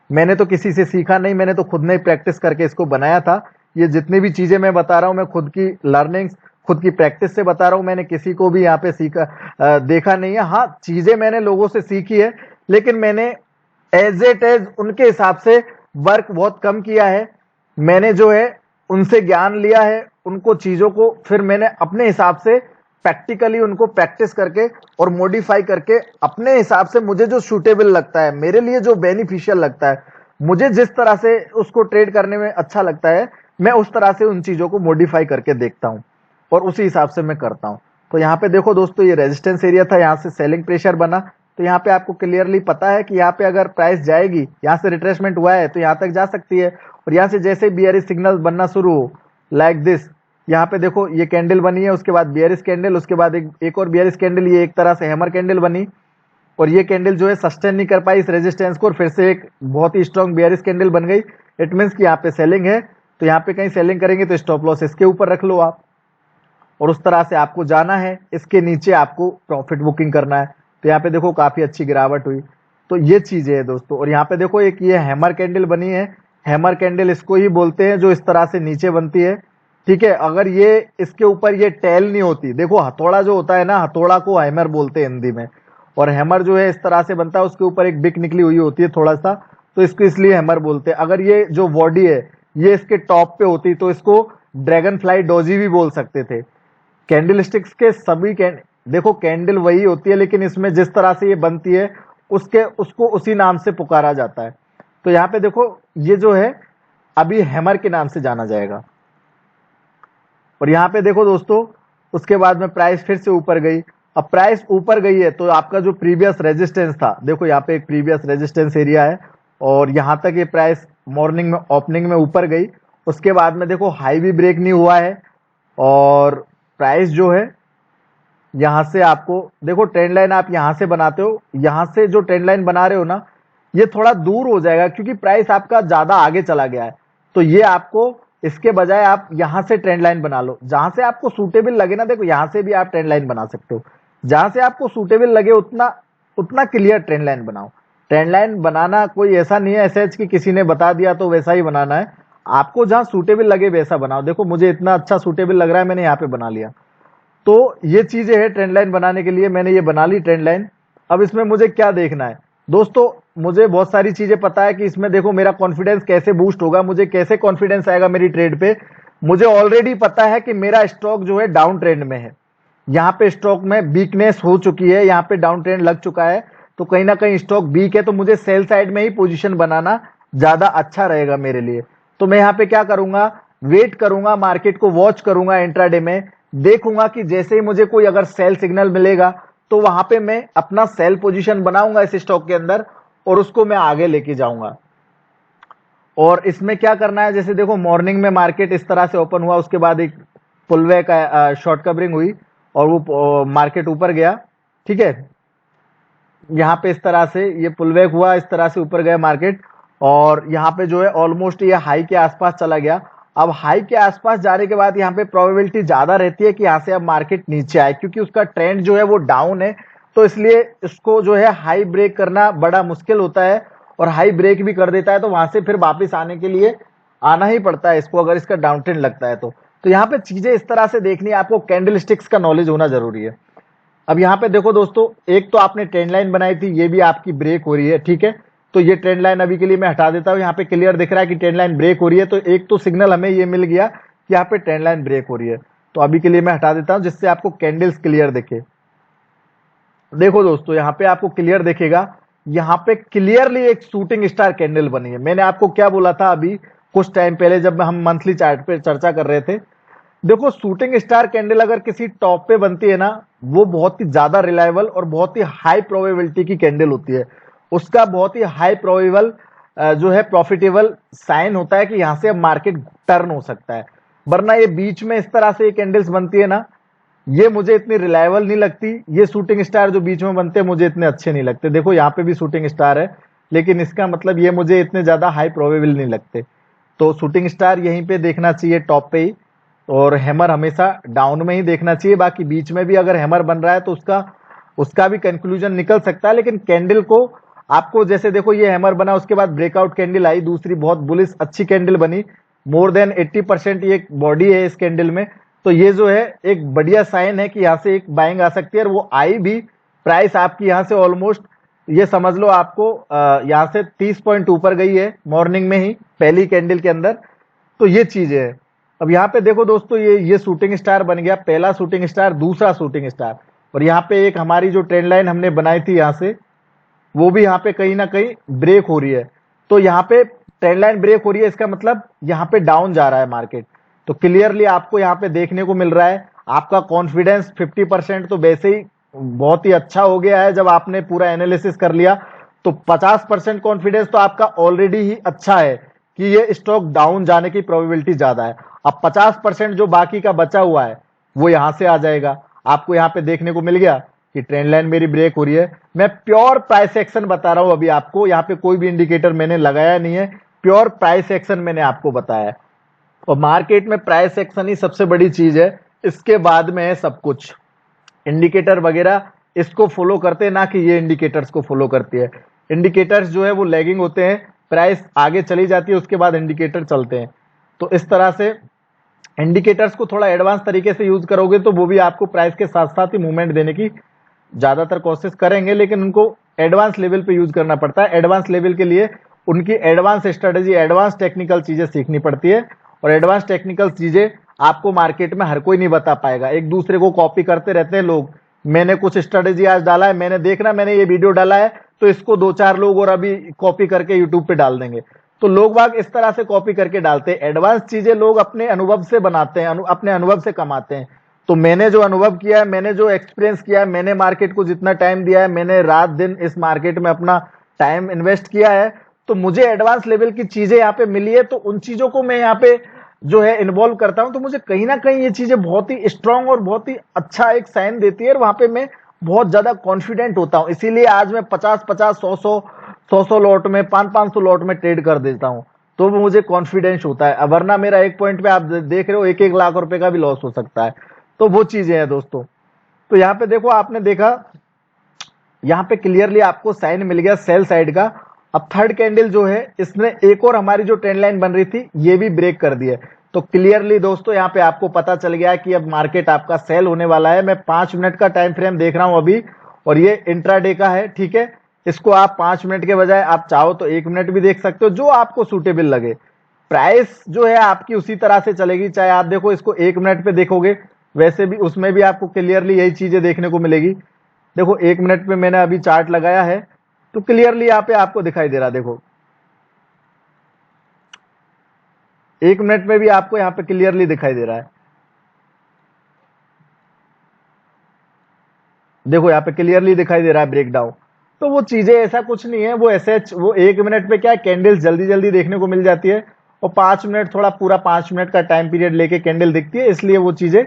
मैंने तो किसी से सीखा नहीं, मैंने तो खुद ने प्रैक्टिस करके इसको बनाया था। ये जितनी भी चीजें मैं बता रहा हूँ मैं खुद की लर्निंग्स, खुद की प्रैक्टिस से बता रहा हूँ। मैंने किसी को भी यहाँ पे सीखा देखा नहीं है। हाँ, चीजें मैंने लोगों से सीखी है, लेकिन मैंने एज इट एज उनके हिसाब से वर्क बहुत कम किया है। मैंने जो है उनसे ज्ञान लिया है, उनको चीजों को फिर मैंने अपने हिसाब से प्रैक्टिकली उनको प्रैक्टिस करके और मॉडिफाई करके अपने हिसाब से मुझे जो सूटेबल लगता है, मेरे लिए जो बेनिफिशियल लगता है, मुझे जिस तरह से उसको ट्रेड करने में अच्छा लगता है, मैं उस तरह से उन चीजों को मॉडिफाई करके देखता हूं और उसी हिसाब से मैं करता हूं। तो यहाँ पे देखो दोस्तों, ये रेजिस्टेंस एरिया था, यहाँ से सेलिंग प्रेशर बना। तो यहाँ पे आपको क्लियरली पता है कि यहाँ पे अगर प्राइस जाएगी, यहाँ से रिट्रेसमेंट हुआ है तो यहाँ तक जा सकती है। और यहाँ से जैसे बियरिश सिग्नल बनना शुरू हो लाइक दिस, यहाँ पे देखो ये कैंडल बनी है, उसके बाद बियरिश कैंडल, उसके बाद एक और बियरिश कैंडल, ये एक तरह से हैमर कैंडल बनी। और ये कैंडल जो है सस्टेन नहीं कर पाई इस रेजिस्टेंस को, और फिर से एक बहुत ही स्ट्रॉन्ग बियरिश कैंडल बन गई। इट मीन्स कि यहाँ पे सेलिंग है। तो यहाँ पे कहीं सेलिंग करेंगे तो स्टॉप लॉस इसके ऊपर रख लो आप, और उस तरह से आपको जाना है। इसके नीचे आपको प्रॉफिट बुकिंग करना है। तो यहाँ पे देखो काफी अच्छी गिरावट हुई। तो ये चीजें है दोस्तों। और यहाँ पे देखो एक ये हैमर कैंडल बनी है, हैमर कैंडल इसको ही बोलते हैं, जो इस तरह से नीचे बनती है, ठीक है। अगर ये इसके ऊपर ये टेल नहीं होती, देखो हथौड़ा जो होता है ना, हथौड़ा को हैमर बोलते हैं हिंदी में, और हैमर जो है इस तरह से बनता है, उसके ऊपर एक बिक निकली हुई होती है थोड़ा सा, तो इसको इसलिए हैमर बोलते हैं। अगर ये जो बॉडी है ये इसके टॉप पे होती तो इसको ड्रैगन फ्लाई डोजी भी बोल सकते थे। कैंडल स्टिक्स के सभी देखो कैंडल वही होती है, लेकिन इसमें जिस तरह से ये बनती है उसको उसी नाम से पुकारा जाता है। तो यहाँ पे देखो ये जो है अभी हैमर के नाम से जाना जाएगा। और यहाँ पे देखो दोस्तों, उसके बाद में प्राइस फिर से ऊपर गई। अब प्राइस ऊपर गई है तो आपका जो प्रीवियस रेजिस्टेंस था, देखो यहाँ पे एक प्रीवियस रेजिस्टेंस एरिया है, और यहाँ तक ये प्राइस मॉर्निंग में ओपनिंग में ऊपर गई। उसके बाद में देखो हाई भी ब्रेक नहीं हुआ है, और प्राइस जो है यहां से आपको देखो ट्रेंड लाइन आप यहां से बनाते हो, यहां से जो ट्रेंड लाइन बना रहे हो ना, ये थोड़ा दूर हो जाएगा क्योंकि प्राइस आपका ज्यादा आगे चला गया है। तो ये आपको इसके बजाय आप यहां से ट्रेंड लाइन बना लो, जहां से आपको सूटेबल लगे ना। देखो यहां से भी आप ट्रेंड लाइन बना सकते हो, जहां से आपको सूटेबल लगे उतना उतना क्लियर ट्रेंड लाइन बनाओ। ट्रेंड लाइन बनाना कोई ऐसा नहीं है ऐसा कि किसी ने बता दिया तो वैसा ही बनाना है, आपको जहां सूटेबल लगे वैसा बनाओ। देखो मुझे इतना अच्छा सूटेबल लग रहा है, मैंने यहाँ पे बना लिया। तो ये चीजें है ट्रेंड लाइन बनाने के लिए, मैंने ये बना ली ट्रेंड लाइन। अब इसमें मुझे क्या देखना है दोस्तों, मुझे बहुत सारी चीजें पता है कि इसमें देखो मेरा कॉन्फिडेंस कैसे बूस्ट होगा, मुझे कैसे कॉन्फिडेंस आएगा मेरी ट्रेड पे। मुझे ऑलरेडी पता है कि मेरा स्टॉक जो है डाउन ट्रेंड में है, यहाँ पे स्टॉक में वीकनेस हो चुकी है, यहाँ पे डाउन ट्रेंड लग चुका है, तो कहीं ना कहीं स्टॉक वीक है, तो मुझे सेल साइड में ही पोजीशन बनाना ज्यादा अच्छा रहेगा मेरे लिए। तो मैं यहाँ पे क्या करूंगा, वेट करूंगा, मार्केट को वॉच करूंगा, इंट्राडे में देखूंगा कि जैसे ही मुझे कोई अगर सेल सिग्नल मिलेगा तो वहां पे मैं अपना सेल पोजीशन बनाऊंगा इस स्टॉक के अंदर, और उसको मैं आगे लेके जाऊंगा। और इसमें क्या करना है, जैसे देखो मॉर्निंग में मार्केट इस तरह से ओपन हुआ, उसके बाद एक पुलवे का शॉर्ट कवरिंग हुई और वो मार्केट ऊपर गया, ठीक है। यहाँ पे इस तरह से ये पुलबैक हुआ, इस तरह से ऊपर गया मार्केट, और यहाँ पे जो है ऑलमोस्ट ये हाई के आसपास चला गया। अब हाई के आसपास जाने के बाद यहाँ पे प्रोबेबिलिटी ज्यादा रहती है कि यहाँ से अब मार्केट नीचे आए, क्योंकि उसका ट्रेंड जो है वो डाउन है, तो इसलिए इसको जो है हाई ब्रेक करना बड़ा मुश्किल होता है, और हाई ब्रेक भी कर देता है तो वहां से फिर वापस आने के लिए आना ही पड़ता है इसको, अगर इसका डाउन ट्रेंड लगता है तो यहाँ पे चीजें इस तरह से देखनी है आपको, कैंडल स्टिक्स का नॉलेज होना जरूरी है। अब यहाँ पे देखो दोस्तों, एक तो आपने ट्रेंड लाइन बनाई थी, ये भी आपकी ब्रेक हो रही है, ठीक है। तो ये ट्रेंड लाइन अभी के लिए मैं हटा देता हूँ, यहाँ पे क्लियर दिख रहा है कि ट्रेंड लाइन ब्रेक हो रही है, तो एक तो सिग्नल हमें ये मिल गया कि यहाँ पे ट्रेंड लाइन ब्रेक हो रही है। तो अभी के लिए मैं हटा देता हूँ जिससे आपको कैंडल्स क्लियर दिखे। देखो दोस्तों यहाँ पे आपको क्लियर दिखेगा, यहाँ पे क्लियरली एक शूटिंग स्टार कैंडल बनी है। मैंने आपको क्या बोला था अभी कुछ टाइम पहले जब हम मंथली चार्ट पे चर्चा कर रहे थे, देखो शूटिंग स्टार कैंडल अगर किसी टॉप पे बनती है ना, वो बहुत ही ज्यादा रिलायबल और बहुत ही हाई प्रोबेबिलिटी की कैंडल होती है। उसका बहुत ही हाई प्रोबेबल जो है प्रॉफिटेबल साइन होता है कि यहां से अब मार्केट टर्न हो सकता है। वरना ये बीच में इस तरह से ये कैंडल्स बनती है ना, ये मुझे इतनी रिलायबल नहीं लगती। ये शूटिंग स्टार जो बीच में बनते हैं मुझे इतने अच्छे नहीं लगते। देखो यहाँ पे भी शूटिंग स्टार है, लेकिन इसका मतलब ये मुझे इतने ज्यादा हाई प्रोबेबल नहीं लगते। तो शूटिंग स्टार यहीं पे देखना चाहिए टॉप पे ही, और हैमर हमेशा डाउन में ही देखना चाहिए। बाकी बीच में भी अगर हैमर बन रहा है तो उसका भी कंक्लूजन निकल सकता है, लेकिन कैंडल को आपको जैसे देखो ये हैमर बना, उसके बाद ब्रेकआउट कैंडल आई, दूसरी बहुत बुलिश अच्छी कैंडल बनी, मोर देन 80% ये बॉडी है इस कैंडल में। तो ये जो है एक बढ़िया साइन है कि यहाँ से एक बाइंग आ सकती है, और वो आई भी। प्राइस आपकी यहाँ से ऑलमोस्ट ये समझ लो आपको यहाँ से 30 पॉइंट ऊपर गई है मॉर्निंग में ही पहली कैंडल के अंदर। तो ये चीज है। अब यहाँ पे देखो दोस्तों, ये शूटिंग स्टार बन गया, पहला शूटिंग स्टार, दूसरा शूटिंग स्टार, और यहाँ पे एक हमारी जो ट्रेंड लाइन हमने बनाई थी यहाँ से, वो भी यहाँ पे कहीं ना कहीं ब्रेक हो रही है। तो यहाँ पे ट्रेंड लाइन ब्रेक हो रही है, इसका मतलब यहाँ पे डाउन जा रहा है मार्केट। तो क्लियरली आपको यहाँ पे देखने को मिल रहा है, आपका कॉन्फिडेंस 50% तो वैसे ही बहुत ही अच्छा हो गया है। जब आपने पूरा एनालिसिस कर लिया तो 50% कॉन्फिडेंस तो आपका ऑलरेडी ही अच्छा है कि ये स्टॉक डाउन जाने की प्रोबेबिलिटी ज्यादा है। अब 50% जो बाकी का बचा हुआ है वो यहां से आ जाएगा। आपको यहाँ पे देखने को मिल गया कि ट्रेंड लाइन मेरी ब्रेक हो रही है। मैं प्योर प्राइस एक्शन बता रहा हूं अभी आपको, यहाँ पे कोई भी इंडिकेटर मैंने लगाया नहीं है, प्योर प्राइस एक्शन मैंने आपको बताया है। और मार्केट में प्राइस एक्शन ही सबसे बड़ी चीज है, इसके बाद में है सब कुछ। इंडिकेटर वगैरह इसको फॉलो करते हैं, ना कि ये इंडिकेटर्स को फॉलो करती है। इंडिकेटर्स जो है वो लैगिंग होते हैं, प्राइस आगे चली जाती है, उसके बाद इंडिकेटर चलते हैं। तो इस तरह से इंडिकेटर्स को थोड़ा एडवांस तरीके से यूज करोगे तो वो भी आपको प्राइस के साथ साथ ही मूवमेंट देने की ज्यादातर कोशिश करेंगे, लेकिन उनको एडवांस लेवल पे यूज करना पड़ता है। एडवांस लेवल के लिए उनकी एडवांस स्ट्रेटेजी, एडवांस टेक्निकल चीजें सीखनी पड़ती है, और एडवांस टेक्निकल चीजें आपको मार्केट में हर कोई नहीं बता पाएगा। एक दूसरे को कॉपी करते रहते हैं लोग, मैंने कुछ स्ट्रेटेजी आज डाला है, मैंने देखना मैंने ये वीडियो डाला है तो इसको 2-4 लोग और अभी कॉपी करके यूट्यूब पे डाल देंगे। तो लोग बाग इस तरह से कॉपी करके डालते हैं। एडवांस चीजें लोग अपने अनुभव से बनाते हैं, अपने अनुभव से कमाते हैं। तो मैंने जो अनुभव किया है, मैंने जो एक्सपीरियंस किया है, मैंने मार्केट को जितना टाइम दिया है, मैंने रात दिन इस मार्केट में अपना टाइम इन्वेस्ट किया है, तो मुझे एडवांस लेवल की चीजें यहाँ पे मिली है। तो उन चीजों को मैं यहाँ पे जो है इन्वॉल्व करता हूं, तो मुझे कहीं ना कहीं ये चीजें बहुत ही स्ट्रांग और बहुत ही अच्छा एक साइन देती है, और वहां पे मैं बहुत ज्यादा कॉन्फिडेंट होता हूं। इसीलिए आज मैं 50-50, 100-100 लॉट में, 500-500 लॉट में ट्रेड कर देता हूं, तो वो मुझे कॉन्फिडेंस होता है। वरना मेरा एक पॉइंट पे आप देख रहे हो 1-1 लाख रुपए का भी लॉस हो सकता है। तो वो चीजें हैं दोस्तों। तो यहाँ पे देखो, आपने देखा यहाँ पे क्लियरली आपको साइन मिल गया सेल साइड का। अब थर्ड कैंडल जो है, इसने एक और हमारी जो ट्रेंड लाइन बन रही थी ये भी ब्रेक कर दी है। तो क्लियरली दोस्तों यहाँ पे आपको पता चल गया कि अब मार्केट आपका सेल होने वाला है। मैं 5 मिनट का टाइम फ्रेम देख रहा हूं अभी, और ये इंट्राडे का है, ठीक है। इसको आप 5 मिनट के बजाय आप चाहो तो 1 मिनट भी देख सकते हो, जो आपको सूटेबल लगे। प्राइस जो है आपकी उसी तरह से चलेगी, चाहे आप देखो इसको 1 मिनट पे देखोगे, वैसे भी उसमें भी आपको क्लियरली यही चीजें देखने को मिलेगी। देखो 1 मिनट पे मैंने अभी चार्ट लगाया है, तो क्लियरली यहाँ पे आपको दिखाई दे रहा है। देखो 1 मिनट में भी आपको यहाँ पे क्लियरली दिखाई दे रहा है। देखो यहाँ पे क्लियरली दिखाई दे रहा है ब्रेकडाउन। तो वो चीजें ऐसा कुछ नहीं है, वो ऐसे वो 1 मिनट पे क्या है, कैंडल्स जल्दी जल्दी देखने को मिल जाती है, और 5 मिनट थोड़ा पूरा 5 मिनट का टाइम पीरियड लेके कैंडल दिखती है, इसलिए वो चीजें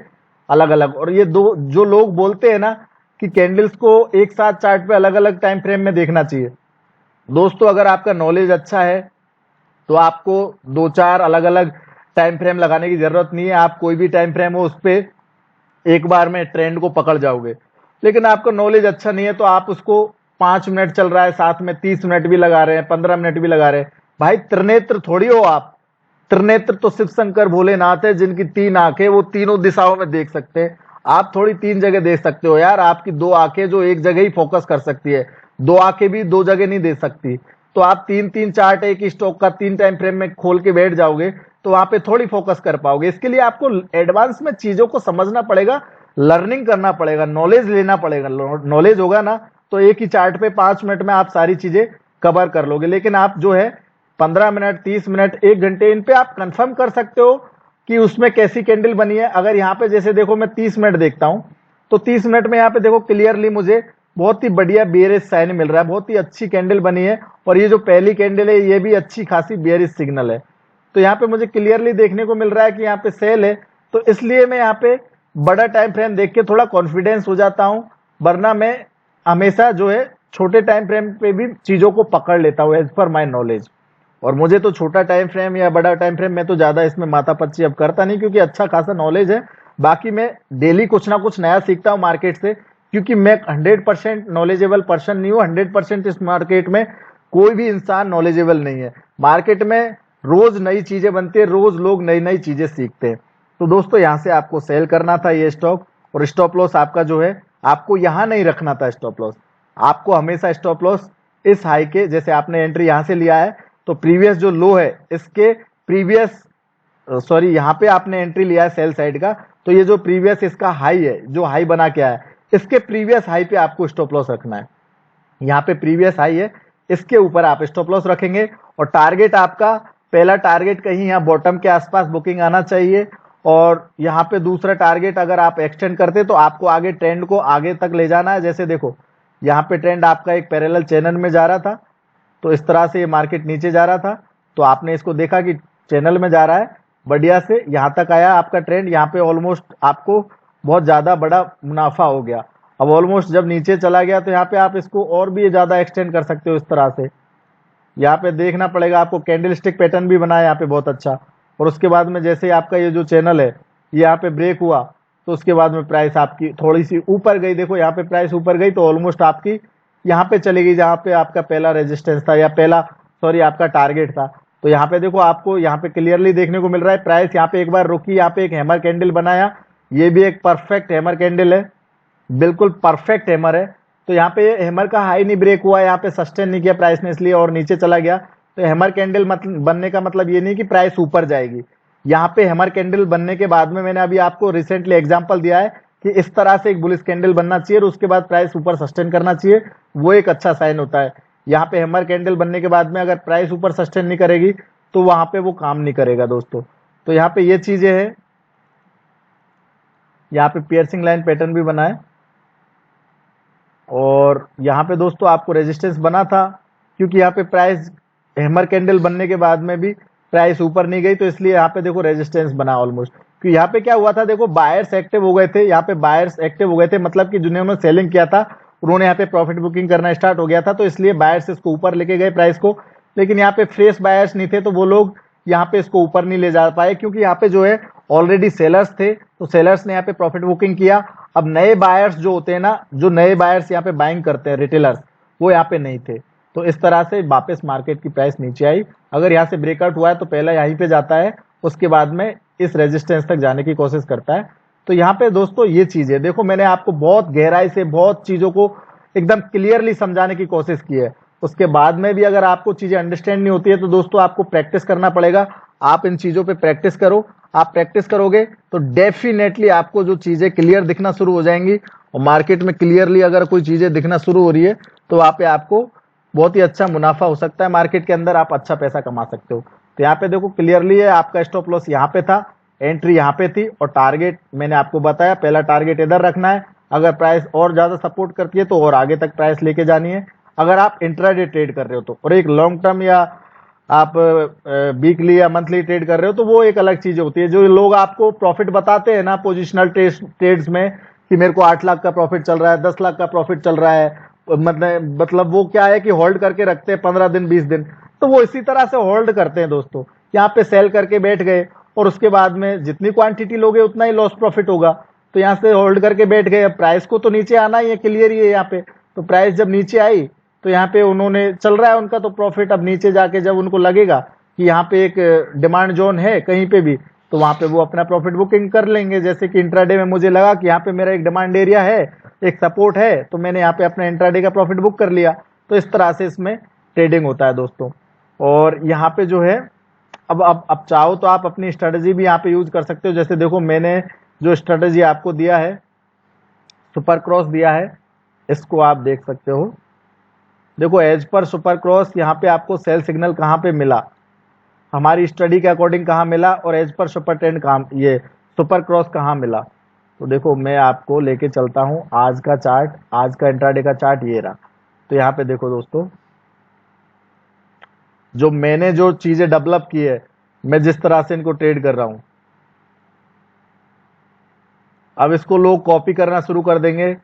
अलग अलग। और ये दो जो लोग बोलते हैं ना कि कैंडल्स को एक साथ चार्ट पे अलग अलग टाइम फ्रेम में देखना चाहिए, दोस्तों अगर आपका नॉलेज अच्छा है तो आपको 2-4 अलग अलग टाइम फ्रेम लगाने की जरूरत नहीं है। आप कोई भी टाइम फ्रेम हो उस पर एक बार में ट्रेंड को पकड़ जाओगे। लेकिन आपका नॉलेज अच्छा नहीं है तो आप उसको 5 मिनट चल रहा है, साथ में 30 मिनट भी लगा रहे हैं, 15 मिनट भी लगा रहे हैं। भाई त्रिनेत्र थोड़ी हो आप। त्रिनेत्र तो शिव शंकर भोलेनाथ है, जिनकी 3 आंखें, वो तीनों दिशाओं में देख सकते हैं। आप थोड़ी 3 जगह देख सकते हो यार। आपकी 2 आंखें जो एक जगह ही फोकस कर सकती है, 2 आंखें भी 2 जगह नहीं दे सकती। तो आप 3-3 चार्ट एक ही स्टॉक का 3 टाइम फ्रेम में खोल के बैठ जाओगे तो वहां पे थोड़ी फोकस कर पाओगे। इसके लिए आपको एडवांस में चीजों को समझना पड़ेगा, लर्निंग करना पड़ेगा, नॉलेज लेना पड़ेगा। नॉलेज होगा ना तो एक ही चार्ट पे 5 मिनट में आप सारी चीजें कवर कर लोगे। लेकिन आप जो है 15 मिनट, 30 मिनट, 1 घंटे, इन पे आप कंफर्म कर सकते हो कि उसमें कैसी कैंडल बनी है। अगर यहाँ पे जैसे देखो मैं 30 मिनट देखता हूं, तो 30 मिनट में यहाँ पे देखो क्लियरली मुझे बहुत ही बढ़िया बेयरिश साइन मिल रहा है, बहुत ही अच्छी कैंडल बनी है। और ये जो पहली कैंडल है ये भी अच्छी खासी बेयरिश सिग्नल है। तो यहाँ पे मुझे क्लियरली देखने को मिल रहा है कि यहाँ पे सेल है, तो इसलिए मैं यहाँ पे बड़ा टाइम फ्रेम देख के थोड़ा कॉन्फिडेंस हो जाता हूँ। वरना मैं हमेशा जो है छोटे टाइम फ्रेम पे भी चीजों को पकड़ लेता हूँ एज पर माई नॉलेज। और मुझे तो छोटा टाइम फ्रेम या बड़ा टाइम फ्रेम, मैं तो ज्यादा इसमें माथा पच्ची अब करता नहीं, क्योंकि अच्छा खासा नॉलेज है। बाकी मैं डेली कुछ ना कुछ नया सीखता हूँ मार्केट से, क्योंकि मैं 100% नॉलेजेबल पर्सन नहीं हूँ। 100% इस मार्केट में कोई भी इंसान नॉलेजेबल नहीं है। मार्केट में रोज नई चीजें बनती है, रोज लोग नई नई चीजें सीखते हैं। तो दोस्तों यहाँ से आपको सेल करना था ये स्टॉक, और स्टॉप लॉस आपका जो है आपको यहाँ नहीं रखना था। स्टॉप लॉस आपको हमेशा स्टॉप लॉस इस हाई के, जैसे आपने एंट्री यहाँ से लिया है तो प्रीवियस जो लो है इसके प्रीवियस, सॉरी यहाँ पे आपने एंट्री लिया है सेल साइड का, तो ये जो प्रीवियस इसका हाई है, जो हाई बना के आया है, इसके प्रीवियस हाई पे आपको स्टॉप लॉस रखना है। यहाँ पे प्रीवियस हाई है, इसके ऊपर आप स्टॉप लॉस रखेंगे। और टारगेट आपका पहला टारगेट कहीं यहाँ बॉटम के आसपास बुकिंग आना चाहिए। और यहाँ पे दूसरा टारगेट अगर आप एक्सटेंड करते तो आपको आगे ट्रेंड को आगे तक ले जाना है। जैसे देखो यहाँ पे ट्रेंड आपका एक पैरेलल चैनल में जा रहा था, तो इस तरह से ये मार्केट नीचे जा रहा था, तो आपने इसको देखा कि चैनल में जा रहा है बढ़िया से, यहाँ तक आया आपका ट्रेंड। यहाँ पे ऑलमोस्ट आपको बहुत ज्यादा बड़ा मुनाफा हो गया। अब ऑलमोस्ट जब नीचे चला गया तो यहाँ पे आप इसको और भी ज्यादा एक्सटेंड कर सकते हो इस तरह से। यहाँ पे देखना पड़ेगा आपको, कैंडल स्टिक पैटर्न भी बना है यहाँ पे बहुत अच्छा। और उसके बाद में जैसे आपका ये जो चैनल है ये यहाँ पे ब्रेक हुआ तो उसके बाद में प्राइस आपकी थोड़ी सी ऊपर गई। देखो यहाँ पे प्राइस ऊपर गई तो ऑलमोस्ट आपकी यहाँ पे चली गई जहाँ पे आपका पहला रेजिस्टेंस था या पहला सॉरी आपका टारगेट था। तो यहाँ पे देखो आपको यहाँ पे क्लियरली देखने को मिल रहा है प्राइस यहाँ पे एक बार रुकी, यहाँ पे एक हैमर कैंडल बनाया, ये भी एक परफेक्ट हैमर कैंडल है, बिल्कुल परफेक्ट हैमर है। तो यहाँ पे हैमर का हाई नहीं ब्रेक हुआ, यहाँ पे सस्टेन नहीं किया प्राइस ने इसलिए और नीचे चला गया। तो हैमर कैंडल बनने का मतलब ये नहीं कि प्राइस ऊपर जाएगी। यहाँ पे हैमर कैंडल बनने के बाद में मैंने अभी आपको रिसेंटली एग्जांपल दिया है कि इस तरह से एक बुलिश कैंडल बनना चाहिए और उसके बाद प्राइस ऊपर सस्टेन करना चाहिए, वो एक अच्छा साइन होता है। यहाँ पे हैमर कैंडल बनने के बाद में अगर प्राइस ऊपर सस्टेन नहीं करेगी तो वहां पे वो काम नहीं करेगा दोस्तों। तो यहाँ पे ये चीजें है, यहाँ पे पियर्सिंग लाइन पैटर्न भी बना है और यहाँ पे दोस्तों आपको रेजिस्टेंस बना था क्योंकि यहाँ पे प्राइस हैमर कैंडल बनने के बाद में भी प्राइस ऊपर नहीं गई तो इसलिए यहाँ पे देखो रेजिस्टेंस बना ऑलमोस्ट। क्योंकि यहाँ पे क्या हुआ था, देखो बायर्स एक्टिव हो गए थे, यहाँ पे बायर्स एक्टिव हो गए थे मतलब कि जिन्होंने सेलिंग किया था उन्होंने यहाँ पे प्रॉफिट बुकिंग करना स्टार्ट हो गया था तो इसलिए बायर्स इसको ऊपर लेके गए प्राइस को। लेकिन यहाँ पे फ्रेश बायर्स नहीं थे तो वो लोग यहाँ पे इसको ऊपर नहीं ले जा पाए क्योंकि यहाँ पे जो है ऑलरेडी सेलर्स थे तो सेलर्स ने यहाँ पे प्रॉफिट बुकिंग किया। अब नए बायर्स जो होते हैं ना, जो नए बायर्स यहाँ पे बाइंग करते हैं रिटेलर्स, वो यहाँ पे नहीं थे तो इस तरह से वापस मार्केट की प्राइस नीचे आई। अगर यहाँ से ब्रेकआउट हुआ है तो पहला यहीं पे जाता है, उसके बाद में इस रेजिस्टेंस तक जाने की कोशिश करता है। तो यहाँ पे दोस्तों ये चीज है, देखो मैंने आपको बहुत गहराई से बहुत चीजों को एकदम क्लियरली समझाने की कोशिश की है। उसके बाद में भी अगर आपको चीजें अंडरस्टैंड नहीं होती है तो दोस्तों आपको प्रैक्टिस करना पड़ेगा। आप इन चीजों पे प्रैक्टिस करो, आप प्रैक्टिस करोगे तो डेफिनेटली आपको जो चीजें क्लियर दिखना शुरू हो जाएंगी और मार्केट में क्लियरली अगर कोई चीजें दिखना शुरू हो रही है तो वहां पे आपको बहुत ही अच्छा मुनाफा हो सकता है, मार्केट के अंदर आप अच्छा पैसा कमा सकते हो। तो यहाँ पे देखो क्लियरली है, आपका स्टॉप लॉस यहाँ पे था, एंट्री यहाँ पे थी और टारगेट मैंने आपको बताया पहला टारगेट इधर रखना है। अगर प्राइस और ज्यादा सपोर्ट करती है तो और आगे तक प्राइस लेके जानी है अगर आप इंट्राडे ट्रेड कर रहे हो तो। और एक लॉन्ग टर्म या आप वीकली या मंथली ट्रेड कर रहे हो तो वो एक अलग चीज होती है। जो लोग आपको प्रॉफिट बताते हैं ना पोजिशनल ट्रेड्स में कि मेरे को 8 लाख का प्रॉफिट चल रहा है, 10 लाख का प्रॉफिट चल रहा है, मतलब वो क्या है कि होल्ड करके रखते हैं 15 दिन 20 दिन, तो वो इसी तरह से होल्ड करते हैं दोस्तों। यहाँ पे सेल करके बैठ गए और उसके बाद में जितनी क्वांटिटी लोगे उतना ही लॉस प्रॉफिट होगा। तो यहाँ से होल्ड करके बैठ गए, अब प्राइस को तो नीचे आना ही है, क्लियर ही है यहाँ पे। तो प्राइस जब नीचे आई तो यहाँ पे उन्होंने चल रहा है उनका तो प्रॉफिट, अब नीचे जाके जब उनको लगेगा कि यहाँ पे एक डिमांड जोन है कहीं पे भी तो वहां पे वो अपना प्रॉफिट बुकिंग कर लेंगे। जैसे कि इंट्राडे में मुझे लगा कि यहाँ पे मेरा एक डिमांड एरिया है, एक सपोर्ट है, तो मैंने यहाँ पे अपना इंट्राडे का प्रॉफिट बुक कर लिया। तो इस तरह से इसमें ट्रेडिंग होता है दोस्तों। और यहाँ पे जो है अब चाहो तो आप अपनी स्ट्रेटेजी भी यहाँ पे यूज कर सकते हो। जैसे देखो मैंने जो स्ट्रेटेजी आपको दिया है, सुपर क्रॉस दिया है, इसको आप देख सकते हो। देखो एज पर सुपर क्रॉस यहाँ पे आपको सेल सिग्नल कहाँ पे मिला, हमारी स्टडी के अकॉर्डिंग कहाँ मिला, और एज पर सुपर ट्रेंड कहाँ, ये सुपर क्रॉस कहाँ मिला। तो देखो मैं आपको लेके चलता हूँ आज का चार्ट, आज का इंट्राडे का चार्ट ये रहा। तो यहाँ पे देखो दोस्तों जो मैंने जो चीजें डेवलप की है, मैं जिस तरह से इनको ट्रेड कर रहा हूं, अब इसको लोग कॉपी करना शुरू कर देंगे।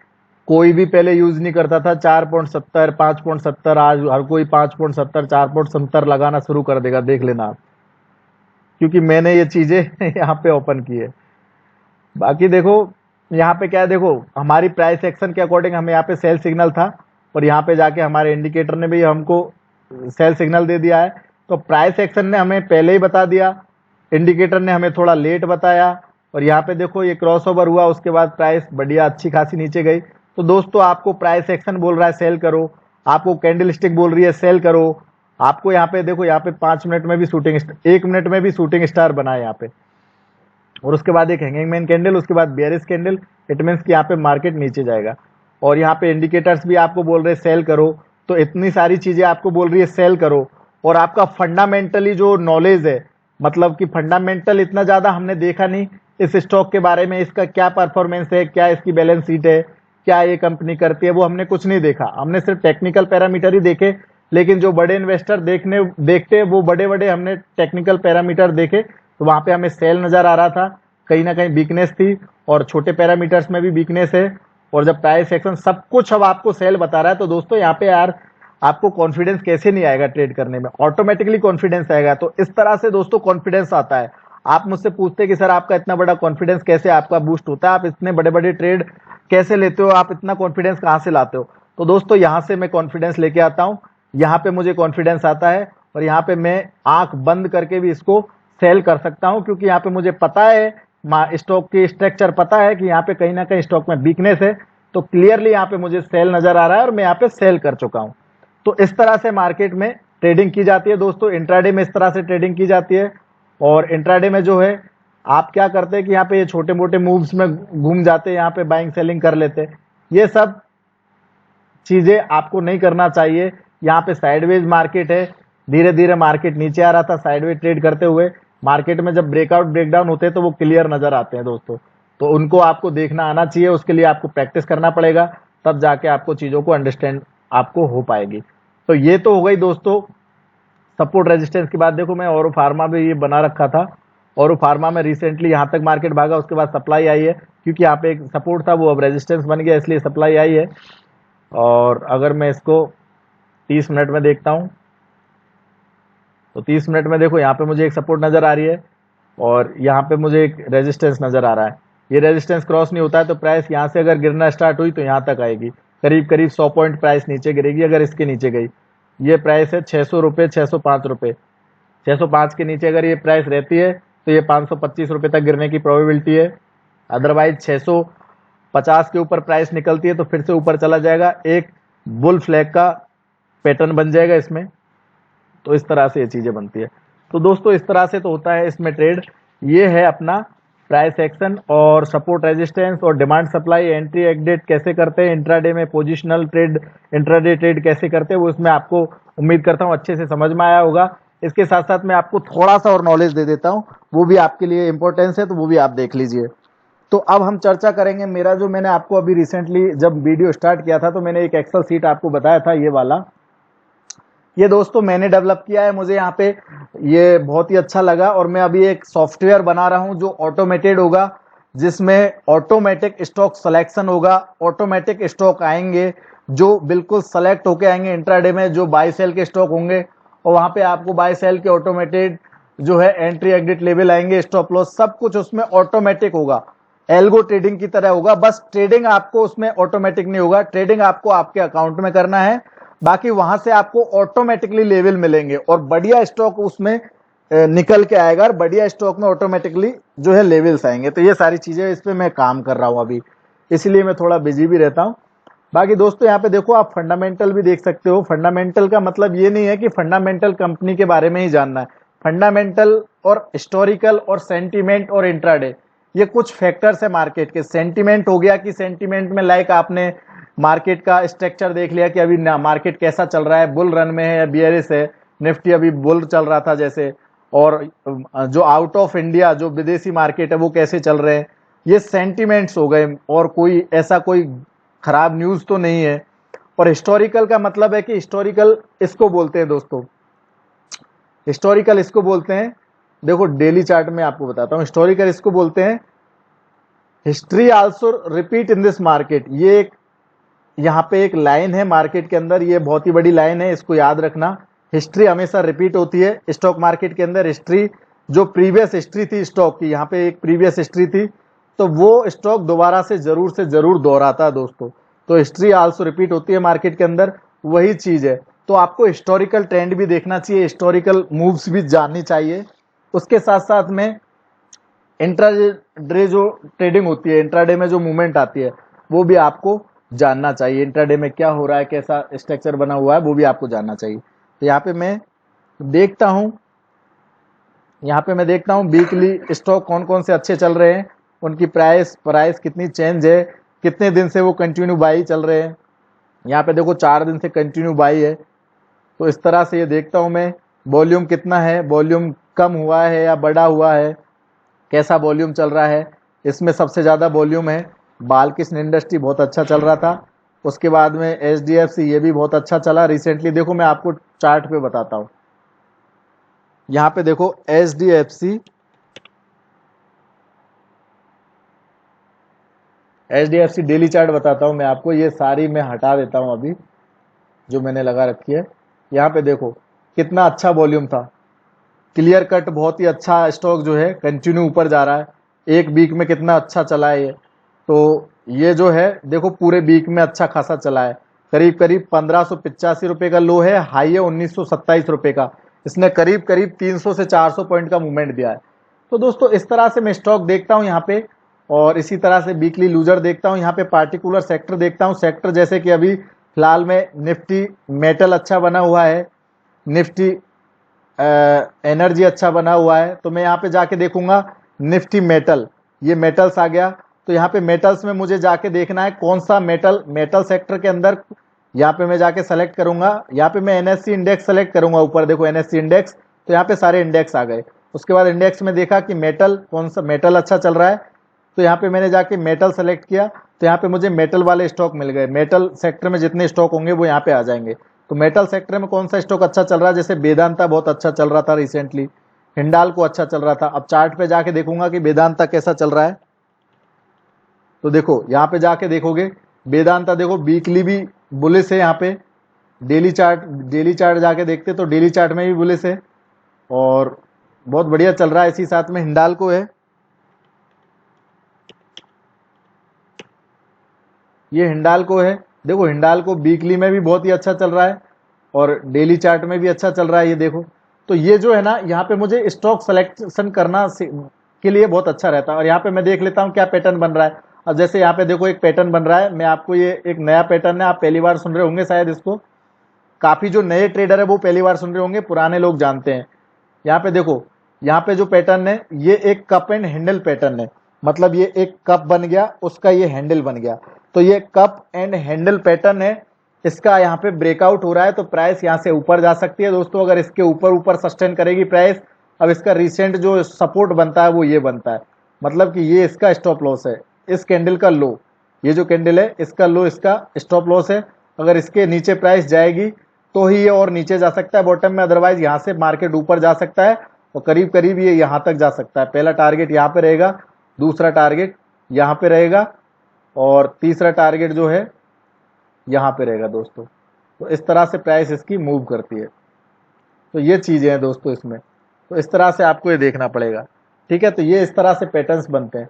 कोई भी पहले यूज नहीं करता था 4.70 5.70, आज हर कोई 5.70 4.70 लगाना शुरू कर देगा, देख लेना आप, क्योंकि मैंने ये चीजें यहाँ पे ओपन की है। बाकी देखो यहाँ पे क्या है, देखो हमारी प्राइस एक्शन के अकॉर्डिंग हमें यहाँ पे सेल सिग्नल था और यहाँ पे जाके हमारे इंडिकेटर ने भी हमको सेल सिग्नल दे दिया है। तो प्राइस एक्शन ने हमें पहले ही बता दिया, इंडिकेटर ने हमें थोड़ा लेट बताया, और यहाँ पे देखो ये क्रॉसओवर हुआ, उसके बाद प्राइस बढ़िया अच्छी खासी नीचे गई। तो दोस्तों आपको प्राइस एक्शन बोल रहा है सेल करो, आपको कैंडल स्टिक बोल रही है सेल करो, आपको यहाँ पे देखो यहाँ पे 5 मिनट में भी शूटिंग, 1 मिनट में भी शूटिंग स्टार बना है यहाँ पे, और उसके बाद एक हैंगिंग मैन कैंडल, उसके बाद बेयरिश कैंडल, इट मीन्स कि यहाँ पे मार्केट नीचे जाएगा। और यहाँ पे इंडिकेटर्स भी आपको बोल रहे हैं सेल करो। तो इतनी सारी चीजें आपको बोल रही है सेल करो, और आपका फंडामेंटली जो नॉलेज है, मतलब कि फंडामेंटल इतना ज्यादा हमने देखा नहीं इस स्टॉक के बारे में, इसका क्या परफॉर्मेंस है, क्या इसकी बैलेंस शीट है, क्या ये कंपनी करती है, वो हमने कुछ नहीं देखा। हमने सिर्फ टेक्निकल पैरामीटर ही देखे। लेकिन जो बड़े इन्वेस्टर देखते हैं वो बड़े बड़े हमने टेक्निकल पैरामीटर देखे, तो वहां पे हमें सेल नजर आ रहा था, कहीं ना कहीं वीकनेस थी, और छोटे पैरामीटर्स में भी वीकनेस है। और जब प्राइस एक्शन सब कुछ अब आपको सेल बता रहा है, तो दोस्तों यहाँ पे यार आपको कॉन्फिडेंस कैसे नहीं आएगा ट्रेड करने में, ऑटोमेटिकली कॉन्फिडेंस आएगा। तो इस तरह से दोस्तों कॉन्फिडेंस आता है। आप मुझसे पूछते हैं कि सर आपका इतना बड़ा कॉन्फिडेंस कैसे आपका बूस्ट होता है, आप इतने बड़े बड़े ट्रेड कैसे लेते हो, आप इतना कॉन्फिडेंस कहाँ से लाते हो? तो दोस्तों यहाँ से मैं कॉन्फिडेंस लेके आता हूँ, यहाँ पे मुझे कॉन्फिडेंस आता है और यहाँ पे मैं आंख बंद करके भी इसको सेल कर सकता हूँ, क्योंकि यहाँ पे मुझे पता है, स्टॉक की स्ट्रक्चर पता है कि यहाँ पे कहीं ना कहीं स्टॉक में वीकनेस है। तो क्लियरली यहाँ पे मुझे सेल नजर आ रहा है और मैं यहाँ पे सेल कर चुका हूँ। तो इस तरह से मार्केट में ट्रेडिंग की जाती है दोस्तों। इंट्राडे में इस तरह से ट्रेडिंग की जाती है। और इंट्राडे में जो है आप क्या करते हैं कि यहाँ पे ये छोटे मोटे मूव्स में घूम जाते हैं, यहाँ पे बाइंग सेलिंग कर लेते हैं। ये सब चीजें आपको नहीं करना चाहिए। यहाँ पे साइडवेज मार्केट है, धीरे धीरे मार्केट नीचे आ रहा था साइडवेज ट्रेड करते हुए। मार्केट में जब ब्रेकआउट ब्रेकडाउन होते हैं तो वो क्लियर नजर आते हैं दोस्तों। तो उनको आपको देखना आना चाहिए, उसके लिए आपको प्रैक्टिस करना पड़ेगा, तब जाके आपको चीजों को अंडरस्टैंड आपको हो पाएगी। तो ये तो हो गई दोस्तों सपोर्ट रेजिस्टेंस की बात। देखो मैं औरो फार्मा भी ये बना रखा था, औरो फार्मा में रिसेंटली यहाँ तक मार्केट भागा, उसके बाद सप्लाई आई है, क्योंकि यहाँ पे एक सपोर्ट था वो अब रेजिस्टेंस बन गया, इसलिए सप्लाई आई है। और अगर मैं इसको 30 मिनट में देखता हूँ तो 30 मिनट में देखो यहाँ पे मुझे एक सपोर्ट नजर आ रही है और यहाँ पे मुझे एक रेजिस्टेंस नजर आ रहा है। ये रेजिस्टेंस क्रॉस नहीं होता है तो प्राइस यहाँ से अगर गिरना स्टार्ट हुई तो यहाँ तक आएगी, करीब करीब 100 पॉइंट प्राइस नीचे गिरेगी अगर इसके नीचे गई। ये प्राइस है 600 रुपये, 605 रुपये। 605 के नीचे अगर ये प्राइस रहती है तो ये 525 रुपये तक गिरने की प्रोबेबिलिटी है। अदरवाइज 650 के ऊपर प्राइस निकलती है तो फिर से ऊपर चला जाएगा, एक बुल फ्लैग का पैटर्न बन जाएगा इसमें। तो इस तरह से ये चीजें बनती है। तो दोस्तों इस तरह से तो होता है इसमें ट्रेड। ये है अपना प्राइस एक्शन और सपोर्ट रेजिस्टेंस और डिमांड सप्लाई, एंट्री एग्जिट कैसे करते हैं, इंट्राडे में पोजिशनल ट्रेड, इंट्राडे ट्रेड कैसे करते हैं, वो इसमें आपको उम्मीद करता हूँ अच्छे से समझ में आया होगा। इसके साथ साथ मैं आपको थोड़ा सा और नॉलेज दे देता हूँ, वो भी आपके लिए इंपॉर्टेंस है, तो वो भी आप देख लीजिए। तो अब हम चर्चा करेंगे मेरा जो मैंने आपको अभी रिसेंटली जब वीडियो स्टार्ट किया था तो मैंने एक एक्सेल सीट आपको बताया था, ये वाला। ये दोस्तों मैंने डेवलप किया है, मुझे यहाँ पे ये बहुत ही अच्छा लगा और मैं अभी एक सॉफ्टवेयर बना रहा हूँ जो ऑटोमेटेड होगा, जिसमें ऑटोमेटिक स्टॉक सिलेक्शन होगा, ऑटोमेटिक स्टॉक आएंगे जो बिल्कुल सेलेक्ट होके आएंगे इंट्राडे में, जो बाय सेल के स्टॉक होंगे, और वहां पे आपको बाय सेल के ऑटोमेटेड जो है एंट्री एग्जिट लेवल आएंगे, स्टॉप लॉस, सब कुछ उसमें ऑटोमेटिक होगा, एल्गो ट्रेडिंग की तरह होगा। बस ट्रेडिंग आपको उसमें ऑटोमेटिक नहीं होगा, ट्रेडिंग आपको आपके अकाउंट में करना है, बाकी वहां से आपको ऑटोमेटिकली लेवल मिलेंगे और बढ़िया स्टॉक उसमें निकल के आएगा और बढ़िया स्टॉक में ऑटोमेटिकली जो है लेवल्स आएंगे। तो ये सारी चीजें इस पे मैं काम कर रहा हूं अभी, इसलिए मैं थोड़ा बिजी भी रहता हूं। बाकी दोस्तों यहाँ पे देखो आप फंडामेंटल भी देख सकते हो। फंडामेंटल का मतलब ये नहीं है कि फंडामेंटल कंपनी के बारे में ही जानना है। फंडामेंटल और हिस्टोरिकल और सेंटीमेंट और इंट्राडे, ये कुछ फैक्टर्स है मार्केट के। सेंटीमेंट हो गया कि सेंटीमेंट में लाइक आपने मार्केट का स्ट्रक्चर देख लिया कि अभी मार्केट कैसा चल रहा है, बुल रन में है या बियरिश है। निफ्टी अभी बुल चल रहा था जैसे, और जो आउट ऑफ इंडिया जो विदेशी मार्केट है वो कैसे चल रहे हैं, ये सेंटीमेंट्स हो गए और कोई ऐसा कोई खराब न्यूज तो नहीं है। और हिस्टोरिकल का मतलब है कि हिस्टोरिकल इसको बोलते हैं दोस्तों, हिस्टोरिकल इसको बोलते हैं, देखो डेली चार्ट में आपको बताता हूं, हिस्टोरिकल इसको बोलते हैं history also repeat in this market. ये एक यहाँ पे एक लाइन है मार्केट के अंदर, ये बहुत ही बड़ी लाइन है, इसको याद रखना। हिस्ट्री हमेशा रिपीट होती है स्टॉक मार्केट के अंदर। हिस्ट्री जो प्रीवियस हिस्ट्री थी स्टॉक की, यहाँ पे एक प्रीवियस हिस्ट्री थी, तो वो स्टॉक दोबारा से जरूर दोहराता है दोस्तों। तो हिस्ट्री आल्सो रिपीट होती है मार्केट के अंदर, वही चीज है। तो आपको हिस्टोरिकल ट्रेंड भी देखना चाहिए, हिस्टोरिकल मूव्स भी जाननी चाहिए। उसके साथ साथ में इंट्राडे जो ट्रेडिंग होती है, इंट्राडे में जो मूवमेंट आती है वो भी आपको जानना चाहिए। इंट्राडे में क्या हो रहा है, कैसा स्ट्रक्चर बना हुआ है, वो भी आपको जानना चाहिए। तो यहाँ पे मैं देखता हूँ, यहाँ पे मैं देखता हूँ वीकली स्टॉक कौन कौन से अच्छे चल रहे हैं, उनकी प्राइस कितनी चेंज है, कितने दिन से वो कंटिन्यू बाई चल रहे हैं। यहाँ पे देखो 4 दिन से कंटिन्यू बाई है। तो इस तरह से ये देखता हूँ मैं, वॉल्यूम कितना है, वॉल्यूम कम हुआ है या बढ़ा हुआ है, कैसा वॉल्यूम चल रहा है। इसमें सबसे ज्यादा वॉल्यूम है बालकृष्ण इंडस्ट्री, बहुत अच्छा चल रहा था। उसके बाद में HDFC, ये भी बहुत अच्छा चला रिसेंटली। देखो मैं आपको चार्ट पे बताता हूं, यहाँ पे देखो HDFC डेली चार्ट बताता हूं मैं आपको, ये सारी मैं हटा देता हूं अभी, जो मैंने लगा रखी है। यहाँ पे देखो कितना अच्छा वॉल्यूम था, क्लियर कट, बहुत ही अच्छा स्टॉक जो है कंटिन्यू ऊपर जा रहा है। एक वीक में कितना अच्छा चला है ये। तो ये जो है देखो पूरे वीक में अच्छा खासा चला है, करीब करीब 1585 रुपये का लो है, हाई है 1927 रुपये का। इसने करीब करीब 300 से 400 पॉइंट का मूवमेंट दिया है। तो दोस्तों इस तरह से मैं स्टॉक देखता हूं यहाँ पे, और इसी तरह से वीकली लूजर देखता हूं। यहाँ पे पार्टिकुलर सेक्टर देखता हूं, सेक्टर जैसे कि अभी फिलहाल में निफ्टी मेटल अच्छा बना हुआ है, निफ्टी एनर्जी अच्छा बना हुआ है। तो मैं यहाँ पे जाके देखूंगा निफ्टी मेटल, ये मेटल्स आ गया। तो यहाँ पे मेटल्स में मुझे जाके देखना है कौन सा मेटल, मेटल सेक्टर के अंदर यहाँ पे मैं जाके सेलेक्ट करूंगा। यहाँ पे मैं एनएससी इंडेक्स सेलेक्ट करूंगा, ऊपर देखो एनएससी इंडेक्स, तो यहाँ पे सारे इंडेक्स आ गए। उसके बाद इंडेक्स में देखा कि मेटल, कौन सा मेटल अच्छा चल रहा है, तो यहाँ पे मैंने जाके मेटल सेलेक्ट किया। तो यहाँ पे मुझे मेटल वाले स्टॉक मिल गए, मेटल सेक्टर में जितने स्टॉक होंगे वो यहाँ पे आ जाएंगे। तो मेटल सेक्टर में कौन सा स्टॉक अच्छा चल रहा है, जैसे वेदांता बहुत अच्छा चल रहा था रिसेंटली, हिंडाल्को अच्छा चल रहा था। अब चार्ट पे जाके देखूंगा कि वेदांता कैसा चल रहा है। तो देखो यहाँ पे जाके देखोगे वेदांता देखो वीकली भी बुलिश है, यहाँ पे डेली चार्ट जाके देखते तो डेली चार्ट में भी बुलिश है और बहुत बढ़िया चल रहा है। इसी साथ में हिंडाल्को है, ये हिंडाल्को है, देखो हिंडाल्को वीकली में भी बहुत ही अच्छा चल रहा है और डेली चार्ट में भी अच्छा चल रहा है, ये देखो। तो ये जो है ना, यहाँ पे मुझे स्टॉक सिलेक्शन करना के लिए बहुत अच्छा रहता है। और यहाँ पे मैं देख लेता हूँ क्या पैटर्न बन रहा है। अब जैसे यहाँ पे देखो एक पैटर्न बन रहा है, मैं आपको, ये एक नया पैटर्न है, आप पहली बार सुन रहे होंगे शायद इसको, काफी जो नए ट्रेडर है वो पहली बार सुन रहे होंगे, पुराने लोग जानते हैं। यहाँ पे देखो, यहाँ पे जो पैटर्न है ये एक कप एंड हैंडल पैटर्न है, मतलब ये एक कप बन गया, उसका ये हैंडल बन गया। तो ये कप एंड हैंडल पैटर्न है, इसका यहाँ पे ब्रेकआउट हो रहा है, तो प्राइस यहाँ से ऊपर जा सकती है दोस्तों, अगर इसके ऊपर ऊपर सस्टेन करेगी प्राइस। अब इसका रिसेंट जो सपोर्ट बनता है वो ये बनता है, मतलब कि ये इसका स्टॉप लॉस है, इस कैंडल का लो, ये जो कैंडल है इसका लो इसका स्टॉप लॉस है। अगर इसके नीचे प्राइस जाएगी तो ही ये और नीचे जा सकता है बॉटम में, अदरवाइज यहाँ से मार्केट ऊपर जा सकता है और करीब करीब ये यहाँ तक जा सकता है। पहला टारगेट यहाँ पे रहेगा, दूसरा टारगेट यहाँ पे रहेगा और तीसरा टारगेट जो है यहाँ पे रहेगा दोस्तों। तो इस तरह से प्राइस इसकी मूव करती है। तो ये चीजें हैं दोस्तों इसमें, तो इस तरह से आपको ये देखना पड़ेगा, ठीक है। तो ये इस तरह से पैटर्न्स बनते हैं,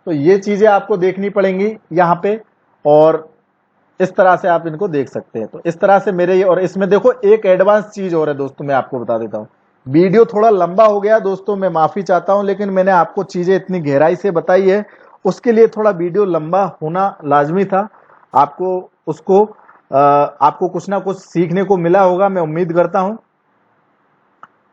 तो ये चीजें आपको देखनी पड़ेंगी यहाँ पे, और इस तरह से आप इनको देख सकते हैं। तो इस तरह से मेरे ये, और इसमें देखो एक एडवांस चीज और है दोस्तों, मैं आपको बता देता हूँ। वीडियो थोड़ा लंबा हो गया दोस्तों, मैं माफी चाहता हूँ, लेकिन मैंने आपको चीजें इतनी गहराई से बताई है, उसके लिए थोड़ा वीडियो लंबा होना लाजमी था। आपको उसको आपको कुछ ना कुछ सीखने को मिला होगा, मैं उम्मीद करता हूं।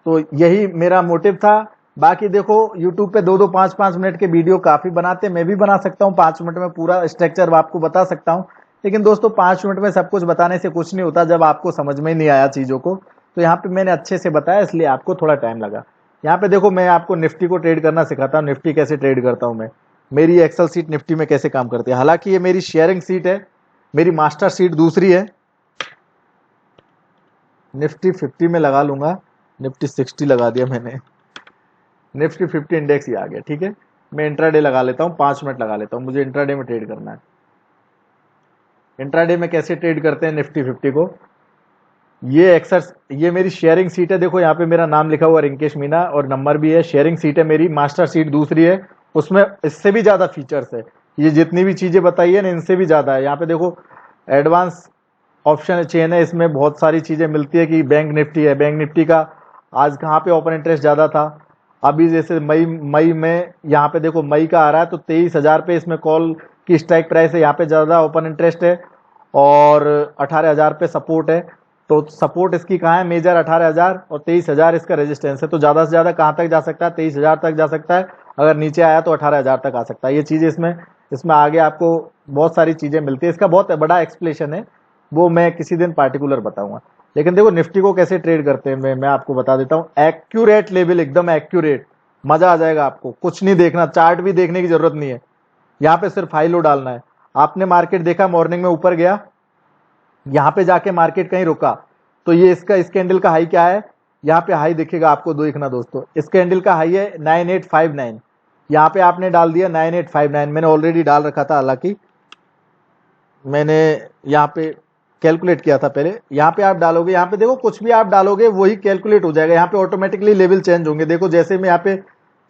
तो यही मेरा मोटिव था। बाकी देखो YouTube पे 2-2 5-5 मिनट के वीडियो काफी बनाते, मैं भी बना सकता हूं 5 मिनट में पूरा स्ट्रक्चर आपको बता सकता हूं, लेकिन दोस्तों 5 मिनट में सब कुछ बताने से कुछ नहीं होता जब आपको समझ में नहीं आया चीजों को। तो यहाँ पे मैंने अच्छे से बताया, इसलिए आपको थोड़ा टाइम लगा। यहाँ पे देखो मैं आपको निफ्टी को ट्रेड करना सिखाता हूँ, निफ्टी कैसे ट्रेड करता हूँ मैं, मेरी एक्सेल सीट निफ्टी में कैसे काम करती है। हालांकि ये मेरी शेयरिंग सीट है, मेरी मास्टर सीट दूसरी है। निफ्टी 50 में लगा लूंगा, निफ्टी 60 लगा दिया मैंने, निफ्टी 50 इंडेक्स ही आ गया, ठीक है। मैं इंट्राडे लगा लेता हूँ, 5 मिनट लगा लेता हूँ, मुझे इंट्राडे में ट्रेड करना है। इंट्राडे में कैसे ट्रेड करते हैं निफ्टी 50 को, ये मेरी शेयरिंग सीट है, देखो यहाँ पे मेरा नाम लिखा हुआ रिंकेश मीना और नंबर भी है। शेयरिंग सीट है मेरी, मास्टर सीट दूसरी है, उसमें इससे भी ज्यादा फीचर्स है। ये जितनी भी चीजें बताई है ना इनसे भी ज्यादा है। यहाँ पे देखो एडवांस ऑप्शन चेन है, इसमें बहुत सारी चीजें मिलती है कि बैंक निफ्टी है, बैंक निफ्टी का आज कहाँ पे ओपन इंटरेस्ट ज्यादा था, अभी जैसे मई में यहाँ पे देखो मई का आ रहा है तो 23,000 पे इसमें कॉल की स्ट्राइक प्राइस है, यहाँ पे ज्यादा ओपन इंटरेस्ट है और 18,000 पे सपोर्ट है। तो सपोर्ट इसकी कहाँ है, मेजर 18,000 और 23,000 इसका रेजिस्टेंस है। तो ज्यादा से ज्यादा कहाँ तक जा सकता है, 23,000 तक जा सकता है, अगर नीचे आया तो 18,000 तक आ सकता है। ये चीज इसमें आगे आपको बहुत सारी चीजें मिलती है, इसका बहुत बड़ा एक्सप्लेनेशन है, वो मैं किसी दिन पार्टिकुलर बताऊंगा। लेकिन देखो निफ्टी को कैसे ट्रेड करते हैं मैं आपको बता देता हूँ। एक्यूरेट लेवल, एकदम एक्यूरेट, मजा आ जाएगा आपको, कुछ नहीं देखना, चार्ट भी देखने की जरूरत नहीं है, यहाँ पे सिर्फ हाई लो डालना है। आपने मार्केट देखा मॉर्निंग में ऊपर गया, यहाँ पे जाके मार्केट कहीं रुका, तो ये इस कैंडल का हाई क्या है, यहाँ पे हाई दिखेगा आपको, देखना दोस्तों, इस कैंडल का हाई है 9859, यहाँ पे आपने डाल दिया 9859, मैंने ऑलरेडी डाल रखा था, हालांकि मैंने यहाँ पे कैलकुलेट किया था पहले, यहाँ पे आप डालोगे, यहाँ पे देखो कुछ भी आप डालोगे वही कैलकुलेट हो जाएगा, यहाँ पे ऑटोमेटिकली लेवल चेंज होंगे। देखो जैसे मैं यहाँ पे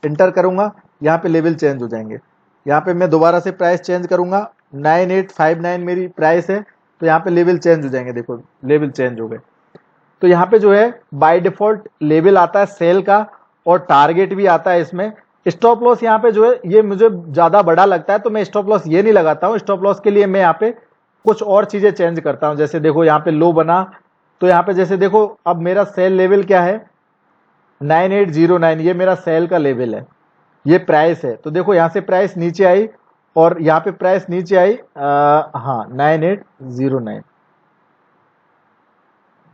इंटर करूंगा, यहाँ पे लेवल चेंज हो जाएंगे। यहाँ पे मैं दोबारा से प्राइस चेंज करूंगा, 9859 मेरी प्राइस है, तो यहाँ पे लेवल चेंज हो जाएंगे। देखो लेवल चेंज हो गए। तो यहाँ पे जो है बाय डिफॉल्ट लेवल आता है सेल का, और टारगेट भी आता है इसमें। स्टॉप लॉस यहाँ पे जो है ये मुझे ज्यादा बड़ा लगता है, तो मैं स्टॉप लॉस ये नहीं लगाता हूँ। स्टॉप लॉस के लिए मैं यहाँ पे कुछ और चीजें चेंज करता हूँ। जैसे देखो यहाँ पे लो बना, तो यहाँ पे जैसे देखो अब मेरा सेल लेवल क्या है, 9809, ये मेरा सेल का लेवल है, ये प्राइस है। तो देखो यहाँ से प्राइस नीचे आई, और यहाँ पे प्राइस नीचे आई, हाँ 9809,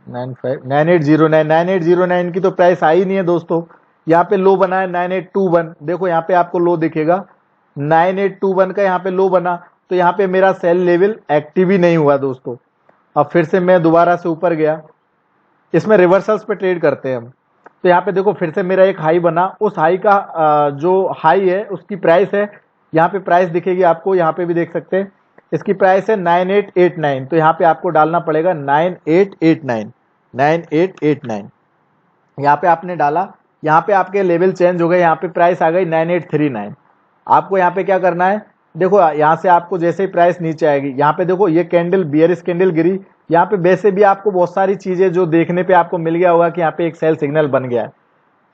9809 की तो प्राइस आई नहीं है दोस्तों। यहाँ पे लो बना है 9821, देखो यहाँ पे आपको लो दिखेगा 9821 का, यहाँ पे लो बना, तो यहाँ पे मेरा सेल लेवल एक्टिव ही नहीं हुआ दोस्तों। अब फिर से मैं दोबारा से ऊपर गया, इसमें रिवर्सल्स पे ट्रेड करते हैं हम। तो यहाँ पे देखो फिर से मेरा एक हाई बना, उस हाई का जो हाई है उसकी प्राइस है, यहाँ पे प्राइस दिखेगी आपको, यहाँ पे भी देख सकते हैं, इसकी प्राइस है 9889। तो यहाँ पे आपको डालना पड़ेगा 9889, 9889। यहाँ पे आपने डाला, यहाँ पे आपके लेवल चेंज हो गए, यहाँ पे प्राइस आ गई 9839। आपको यहाँ पे क्या करना है, देखो यहाँ से आपको जैसे ही प्राइस नीचे आएगी, यहाँ पे देखो ये कैंडल बियरिश कैंडल गिरी, यहाँ पे वैसे भी आपको बहुत सारी चीजें जो देखने पे आपको मिल गया होगा कि यहाँ पे एक सेल सिग्नल बन गया है,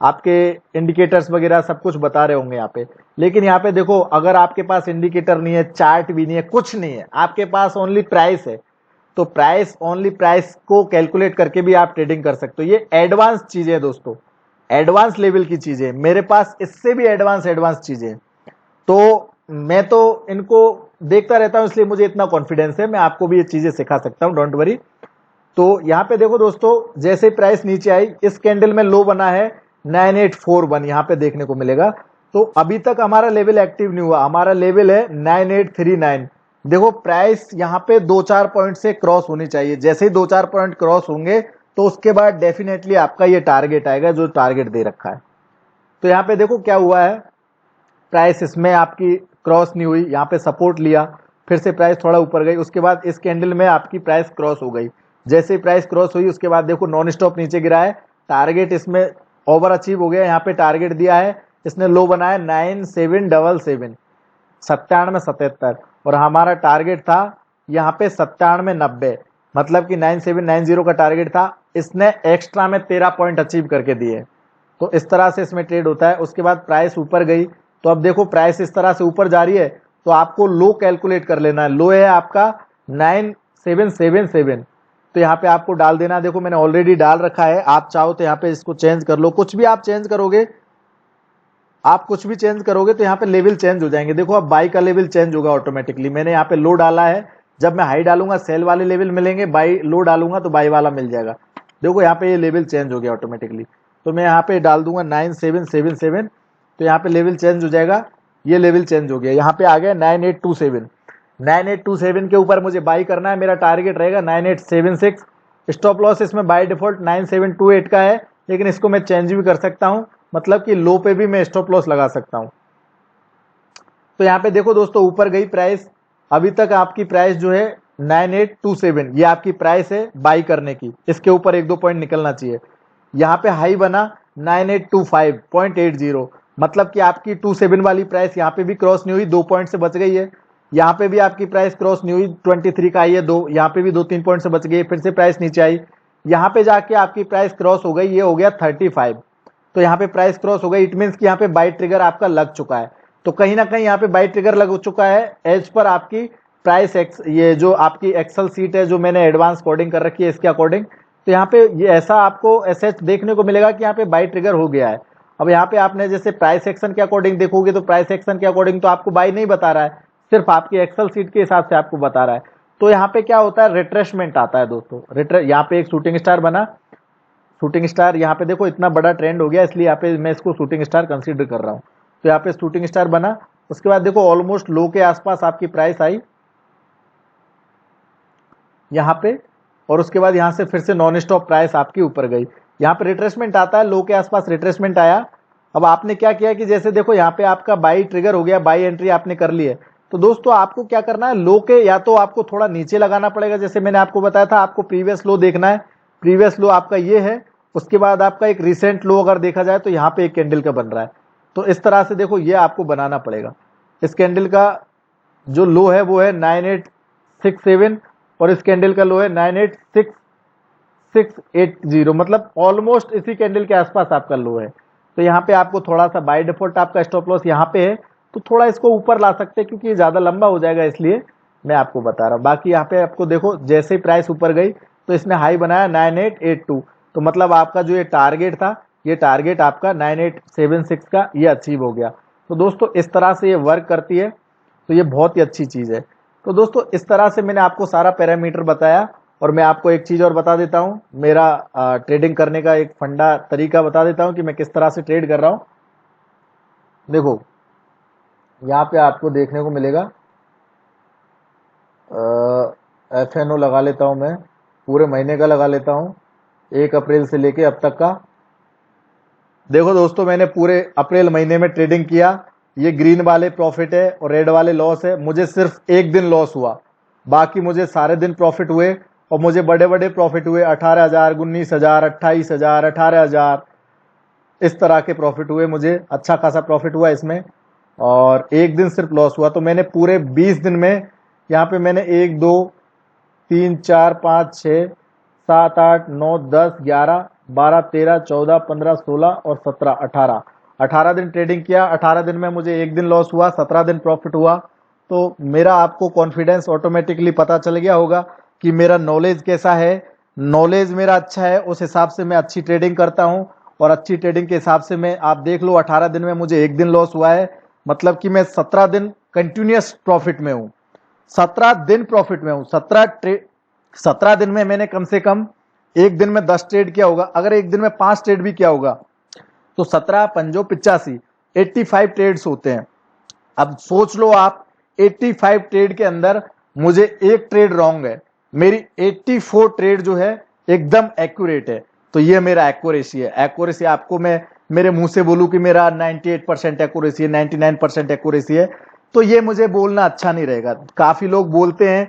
आपके इंडिकेटर्स वगैरह सब कुछ बता रहे होंगे यहाँ पे। लेकिन यहाँ पे देखो अगर आपके पास इंडिकेटर नहीं है, चार्ट भी नहीं है, कुछ नहीं है, आपके पास ओनली प्राइस है, तो प्राइस ओनली प्राइस को कैलकुलेट करके भी आप ट्रेडिंग कर सकते हो। ये एडवांस चीजें है दोस्तों, एडवांस लेवल की चीजें, मेरे पास इससे भी एडवांस चीजें। तो मैं तो इनको देखता रहता हूं, इसलिए मुझे इतना कॉन्फिडेंस है, मैं आपको भी ये चीजें सिखा सकता हूं, डोंट वरी। तो यहाँ पे देखो दोस्तों, जैसे प्राइस नीचे आई, इस कैंडल में लो बना है 9841, यहाँ पे देखने को मिलेगा। तो अभी तक हमारा लेवल एक्टिव नहीं हुआ, हमारा लेवल है 9839। देखो प्राइस यहाँ पे 2-4 पॉइंट से क्रॉस होनी चाहिए, जैसे ही 2-4 पॉइंट क्रॉस होंगे तो उसके बाद डेफिनेटली आपका ये टारगेट आएगा जो टारगेट दे रखा है। तो यहाँ पे देखो क्या हुआ है, प्राइस इसमें आपकी क्रॉस नहीं हुई, यहाँ पे सपोर्ट लिया, फिर से प्राइस थोड़ा ऊपर गई, उसके बाद इस कैंडल में आपकी प्राइस क्रॉस हो गई। जैसे ही प्राइस क्रॉस हुई उसके बाद देखो नॉन स्टॉप नीचे गिरा है, टारगेट इसमें ओवर अचीव हो गया। यहाँ पे टारगेट दिया है, इसने लो बनाया 9777, 9777, और हमारा टारगेट था यहाँ पे 9790, मतलब कि 9790 का टारगेट था, इसने एक्स्ट्रा में 13 पॉइंट अचीव करके दिए। तो इस तरह से इसमें ट्रेड होता है। उसके बाद प्राइस ऊपर गई, तो अब देखो प्राइस इस तरह से ऊपर जा रही है, तो आपको लो कैलकुलेट कर लेना है। लो है आपका 9777, तो यहाँ पे आपको डाल देना। देखो मैंने ऑलरेडी डाल रखा है, आप चाहो तो यहाँ पे इसको चेंज कर लो, कुछ भी आप चेंज करोगे, आप कुछ भी चेंज करोगे तो यहाँ पे लेवल चेंज हो जाएंगे। देखो अब बाई का लेवल चेंज होगा ऑटोमेटिकली, मैंने यहाँ पे लो डाला है, जब मैं हाई डालूंगा सेल वाले लेवल मिलेंगे, बाई लो डालूंगा तो बाई वाला मिल जाएगा। देखो यहाँ पे ये लेवल चेंज हो गया ऑटोमेटिकली, तो मैं यहाँ पे डाल दूंगा 9777, तो यहाँ पे लेवल चेंज हो जाएगा, ये लेवल चेंज हो गया, यहाँ पे आ गया 9827। 9827 के ऊपर मुझे बाई करना है, मेरा टारगेट रहेगा 9876। स्टॉप लॉस इसमें बाय डिफॉल्ट 9728 का है, लेकिन इसको मैं चेंज भी कर सकता हूं, मतलब कि लो पे भी मैं स्टॉप लॉस लगा सकता हूं। तो यहाँ पे देखो दोस्तों ऊपर गई प्राइस, अभी तक आपकी प्राइस जो है 9827, ये आपकी प्राइस है बाई करने की, इसके ऊपर 1-2 पॉइंट निकलना चाहिए। यहाँ पे हाई बना 9825.80, मतलब कि आपकी 27 वाली प्राइस यहाँ पे भी क्रॉस नहीं हुई, 2 पॉइंट से बच गई है। यहाँ पे भी आपकी प्राइस क्रॉस नहीं हुई, 23 का आई है 2, यहाँ पे भी 2-3 पॉइंट से बच गई, फिर से प्राइस नीचे आई, यहाँ पे जाके आपकी प्राइस क्रॉस हो गई, ये हो गया 35। तो यहाँ पे प्राइस क्रॉस हो गई, इट मीन्स कि यहाँ पे बाई ट्रिगर आपका लग चुका है। तो कहीं ना कहीं यहाँ पे बाई ट्रिगर लग चुका है एज पर आपकी प्राइस ये जो आपकी एक्सेल सीट है जो मैंने एडवांस कोडिंग कर रखी है इसके अकॉर्डिंग, तो यहाँ पे ये ऐसा आपको ऐसे देखने को मिलेगा कि यहाँ पे बाई ट्रिगर हो गया है। अब यहाँ पे आपने जैसे प्राइस एक्शन के अकॉर्डिंग देखोगे तो प्राइस एक्शन के अकॉर्डिंग तो आपको बाई नहीं बता रहा है, सिर्फ आपकी एक्सेल सीट के हिसाब से आपको बता रहा है। तो यहाँ पे क्या होता है, रिट्रेसमेंट आता है दोस्तों। यहाँ पे एक शूटिंग स्टार बना, शूटिंग स्टार यहाँ पे देखो इतना बड़ा ट्रेंड हो गया, इसलिए यहाँ पे मैं इसको शूटिंग स्टार कंसीडर कर रहा हूँ। तो यहाँ पे शूटिंग स्टार बना, उसके बाद देखो ऑलमोस्ट लो के आसपास आपकी प्राइस आई यहाँ पे, और उसके बाद यहाँ से फिर से नॉन स्टॉप प्राइस आपकी ऊपर गई। यहाँ पे रिट्रेसमेंट आता है, लो के आसपास रिट्रेसमेंट आया। अब आपने क्या किया कि जैसे देखो यहाँ पे आपका बाई ट्रिगर हो गया, बाई एंट्री आपने कर ली है, तो दोस्तों आपको क्या करना है, लो के या तो आपको थोड़ा नीचे लगाना पड़ेगा, जैसे मैंने आपको बताया था आपको प्रीवियस लो देखना है। प्रीवियस लो आपका ये है, उसके बाद आपका एक रिसेंट लो अगर देखा जाए तो यहाँ पे एक कैंडल का बन रहा है। तो इस तरह से देखो ये आपको बनाना पड़ेगा। इस कैंडल का जो लो है वो है 9867 और इस कैंडल का लो है 986680, मतलब ऑलमोस्ट इसी कैंडल के आसपास आपका लो है। तो यहाँ पे आपको थोड़ा सा बाय डिफॉल्ट आपका स्टॉप लॉस यहाँ पे है, तो थोड़ा इसको ऊपर ला सकते हैं क्योंकि ये ज्यादा लंबा हो जाएगा, इसलिए मैं आपको बता रहा हूँ। बाकी यहाँ पे आपको देखो जैसे ही प्राइस ऊपर गई तो इसने हाई बनाया 9882, तो मतलब आपका जो ये टारगेट था, ये टारगेट आपका 9876 का ये अचीव हो गया। तो दोस्तों इस तरह से ये वर्क करती है, तो ये बहुत ही अच्छी चीज है। तो दोस्तों इस तरह से मैंने आपको सारा पैरामीटर बताया, और मैं आपको एक चीज और बता देता हूँ, मेरा ट्रेडिंग करने का एक फंडा तरीका बता देता हूँ कि मैं किस तरह से ट्रेड कर रहा हूँ। देखो यहाँ पे आपको देखने को मिलेगा, FNO लगा लेता हूँ मैं, पूरे महीने का लगा लेता हूँ, 1 अप्रैल से लेके अब तक का। देखो दोस्तों मैंने पूरे अप्रैल महीने में ट्रेडिंग किया, ये ग्रीन वाले प्रॉफिट है और रेड वाले लॉस है। मुझे सिर्फ एक दिन लॉस हुआ, बाकी मुझे सारे दिन प्रॉफिट हुए, और मुझे बड़े बड़े प्रॉफिट हुए, 18,000, 19,000, 28,000, 18,000, इस तरह के प्रॉफिट हुए। मुझे अच्छा खासा प्रॉफिट हुआ इसमें, और एक दिन सिर्फ लॉस हुआ। तो मैंने पूरे 20 दिन में यहाँ पे मैंने 1 2 3 4 5 6 7 8 9 10 11 12 13 14 15 16 और 17 18 दिन ट्रेडिंग किया। 18 दिन में मुझे एक दिन लॉस हुआ, 17 दिन प्रॉफिट हुआ। तो मेरा आपको कॉन्फिडेंस ऑटोमेटिकली पता चल गया होगा कि मेरा नॉलेज कैसा है। नॉलेज मेरा अच्छा है, उस हिसाब से मैं अच्छी ट्रेडिंग करता हूं, और अच्छी ट्रेडिंग के हिसाब से मैं, आप देख लो 18 दिन में मुझे एक दिन लॉस हुआ है, मतलब कि मैं 17 दिन कंटिन्यूअस प्रॉफिट में हूं। 17 दिन प्रॉफिट में हूं। 17 दिन में मैंने कम से कम एक दिन में 10 ट्रेड किया होगा, अगर एक दिन में 5 ट्रेड भी किया होगा तो 17 पंजो 85, 85 ट्रेड्स होते हैं। अब सोच लो आप, 85 ट्रेड के अंदर मुझे एक ट्रेड रॉन्ग है, मेरी 84 ट्रेड जो है एकदम एक्यूरेट है। तो ये मेरा एक्यूरेसी है। एक्यूरेसी आपको मैं मेरे मुंह से बोलूं कि मेरा 98% एक्यूरेसी है, 99% एक्यूरेसी है, तो ये मुझे बोलना अच्छा नहीं रहेगा। काफी लोग बोलते हैं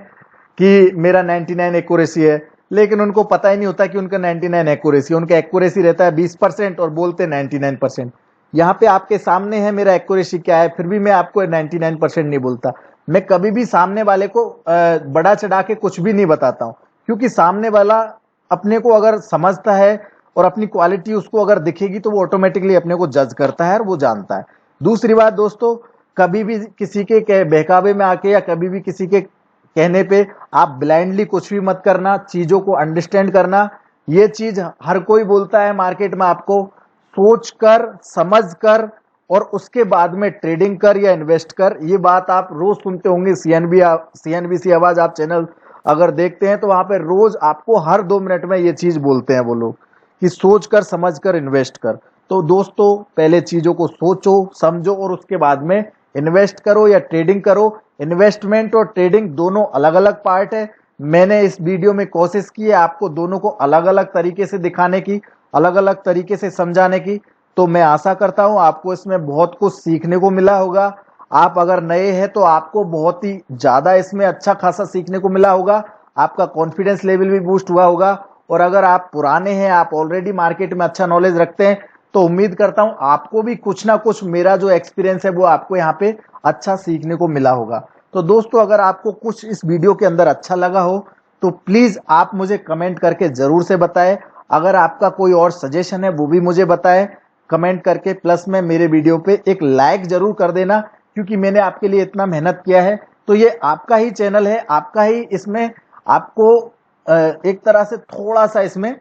कि मेरा 99 एक्यूरेसी है, लेकिन उनको पता ही नहीं होता कि उनका 99 एक्यूरेसी, उनका एक्यूरेसी रहता है 20% और बोलते हैं 99%। यहाँ पे आपके सामने है मेरा एक्यूरेसी क्या है, फिर भी मैं आपको 99% नहीं बोलता। मैं कभी भी सामने वाले को बड़ा चढ़ा के कुछ भी नहीं बताता हूँ, क्योंकि सामने वाला अपने को अगर समझता है और अपनी क्वालिटी उसको अगर दिखेगी तो वो ऑटोमेटिकली अपने को जज करता है और वो जानता है। दूसरी बात दोस्तों, कभी भी किसी के बहकावे में आके या कभी भी किसी के कहने पे आप ब्लाइंडली कुछ भी मत करना, चीजों को अंडरस्टैंड करना। ये चीज हर कोई बोलता है मार्केट में, आपको सोच कर समझ कर और उसके बाद में ट्रेडिंग कर या इन्वेस्ट कर। ये बात आप रोज सुनते होंगे, सीएनबीसी आवाज आप चैनल अगर देखते हैं तो वहां पे रोज आपको हर 2 मिनट में ये चीज बोलते हैं वो लोग कि सोच कर समझ कर इन्वेस्ट कर। तो दोस्तों पहले चीजों को सोचो समझो और उसके बाद में इन्वेस्ट करो या ट्रेडिंग करो। इन्वेस्टमेंट और ट्रेडिंग दोनों अलग अलग पार्ट है। मैंने इस वीडियो में कोशिश की है आपको दोनों को अलग अलग तरीके से दिखाने की, अलग अलग तरीके से समझाने की। तो मैं आशा करता हूं आपको इसमें बहुत कुछ सीखने को मिला होगा। आप अगर नए हैं तो आपको बहुत ही ज्यादा इसमें अच्छा खासा सीखने को मिला होगा, आपका कॉन्फिडेंस लेवल भी बूस्ट हुआ होगा। और अगर आप पुराने हैं, आप ऑलरेडी मार्केट में अच्छा नॉलेज रखते हैं, तो उम्मीद करता हूं आपको भी कुछ ना कुछ मेरा जो एक्सपीरियंस है वो आपको यहाँ पे अच्छा सीखने को मिला होगा। तो दोस्तों अगर आपको कुछ इस वीडियो के अंदर अच्छा लगा हो तो प्लीज आप मुझे कमेंट करके जरूर से बताएं। अगर आपका कोई और सजेशन है वो भी मुझे बताएं कमेंट करके, प्लस में मेरे वीडियो पे एक लाइक जरूर कर देना, क्योंकि मैंने आपके लिए इतना मेहनत किया है। तो ये आपका ही चैनल है, आपका ही, इसमें आपको एक तरह से थोड़ा सा इसमें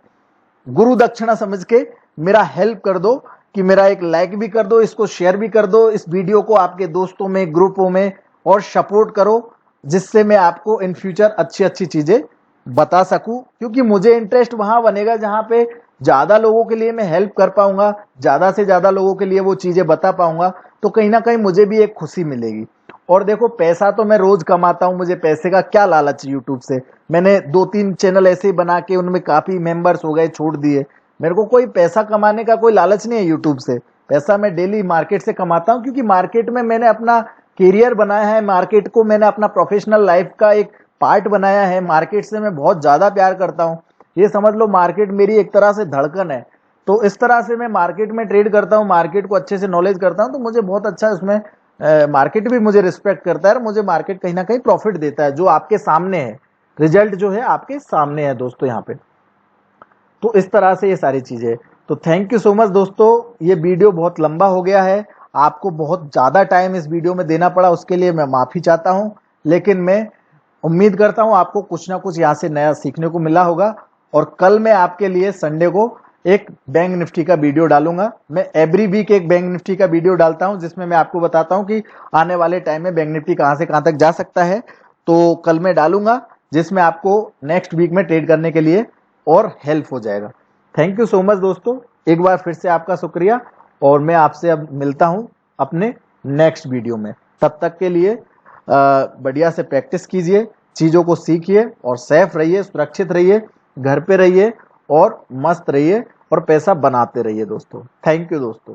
गुरु दक्षिणा समझ के मेरा हेल्प कर दो कि मेरा एक लाइक भी कर दो, इसको शेयर भी कर दो, इस वीडियो को आपके दोस्तों में, ग्रुपों में और सपोर्ट करो, जिससे मैं आपको इन फ्यूचर अच्छी अच्छी चीजें बता सकूं। क्योंकि मुझे इंटरेस्ट वहां बनेगा जहां पे ज्यादा लोगों के लिए मैं हेल्प कर पाऊंगा, ज्यादा से ज्यादा लोगों के लिए वो चीजें बता पाऊंगा, तो कहीं ना कहीं मुझे भी एक खुशी मिलेगी। और देखो पैसा तो मैं रोज कमाता हूं, मुझे पैसे का क्या लालच यूट्यूब से। मैंने 2-3 चैनल ऐसे ही बना के उनमें काफी मेंबर्स हो गए, छोड़ दिए। मेरे को कोई पैसा कमाने का कोई लालच नहीं है यूट्यूब से। पैसा मैं डेली मार्केट से कमाता हूं, क्योंकि मार्केट में मैंने अपना कैरियर बनाया है, मार्केट को मैंने अपना प्रोफेशनल लाइफ का एक पार्ट बनाया है। मार्केट से मैं बहुत ज्यादा प्यार करता हूँ, ये समझ लो मार्केट मेरी एक तरह से धड़कन है। तो इस तरह से मैं मार्केट में ट्रेड करता हूँ, मार्केट को अच्छे से नॉलेज करता हूँ, तो मुझे बहुत अच्छा उसमें मार्केट भी मुझे रिस्पेक्ट करता है और मुझे मार्केट कहीं ना कहीं प्रॉफिट देता है, जो आपके सामने है, रिजल्ट जो है आपके सामने है दोस्तों यहाँ पे। तो इस तरह से ये सारी चीजें। तो थैंक यू सो मच दोस्तों, ये वीडियो बहुत लंबा हो गया है, आपको बहुत ज्यादा टाइम इस वीडियो में देना पड़ा, उसके लिए मैं माफी चाहता हूं। लेकिन मैं उम्मीद करता हूं आपको कुछ ना कुछ यहाँ से नया सीखने को मिला होगा। और कल मैं आपके लिए संडे को एक बैंक निफ्टी का वीडियो डालूंगा। मैं एवरी वीक एक बैंक निफ्टी का वीडियो डालता हूं, जिसमें मैं आपको बताता हूं कि आने वाले टाइम में बैंक निफ्टी कहां से कहां तक जा सकता है। तो कल मैं डालूंगा, जिसमें आपको नेक्स्ट वीक में ट्रेड करने के लिए और हेल्प हो जाएगा। थैंक यू सो मच दोस्तों, एक बार फिर से आपका शुक्रिया। और मैं आपसे अब मिलता हूं अपने नेक्स्ट वीडियो में। तब तक के लिए बढ़िया से प्रैक्टिस कीजिए, चीजों को सीखिए और सेफ रहिए, सुरक्षित रहिए, घर पे रहिए और मस्त रहिए और पैसा बनाते रहिए दोस्तों। थैंक यू दोस्तों।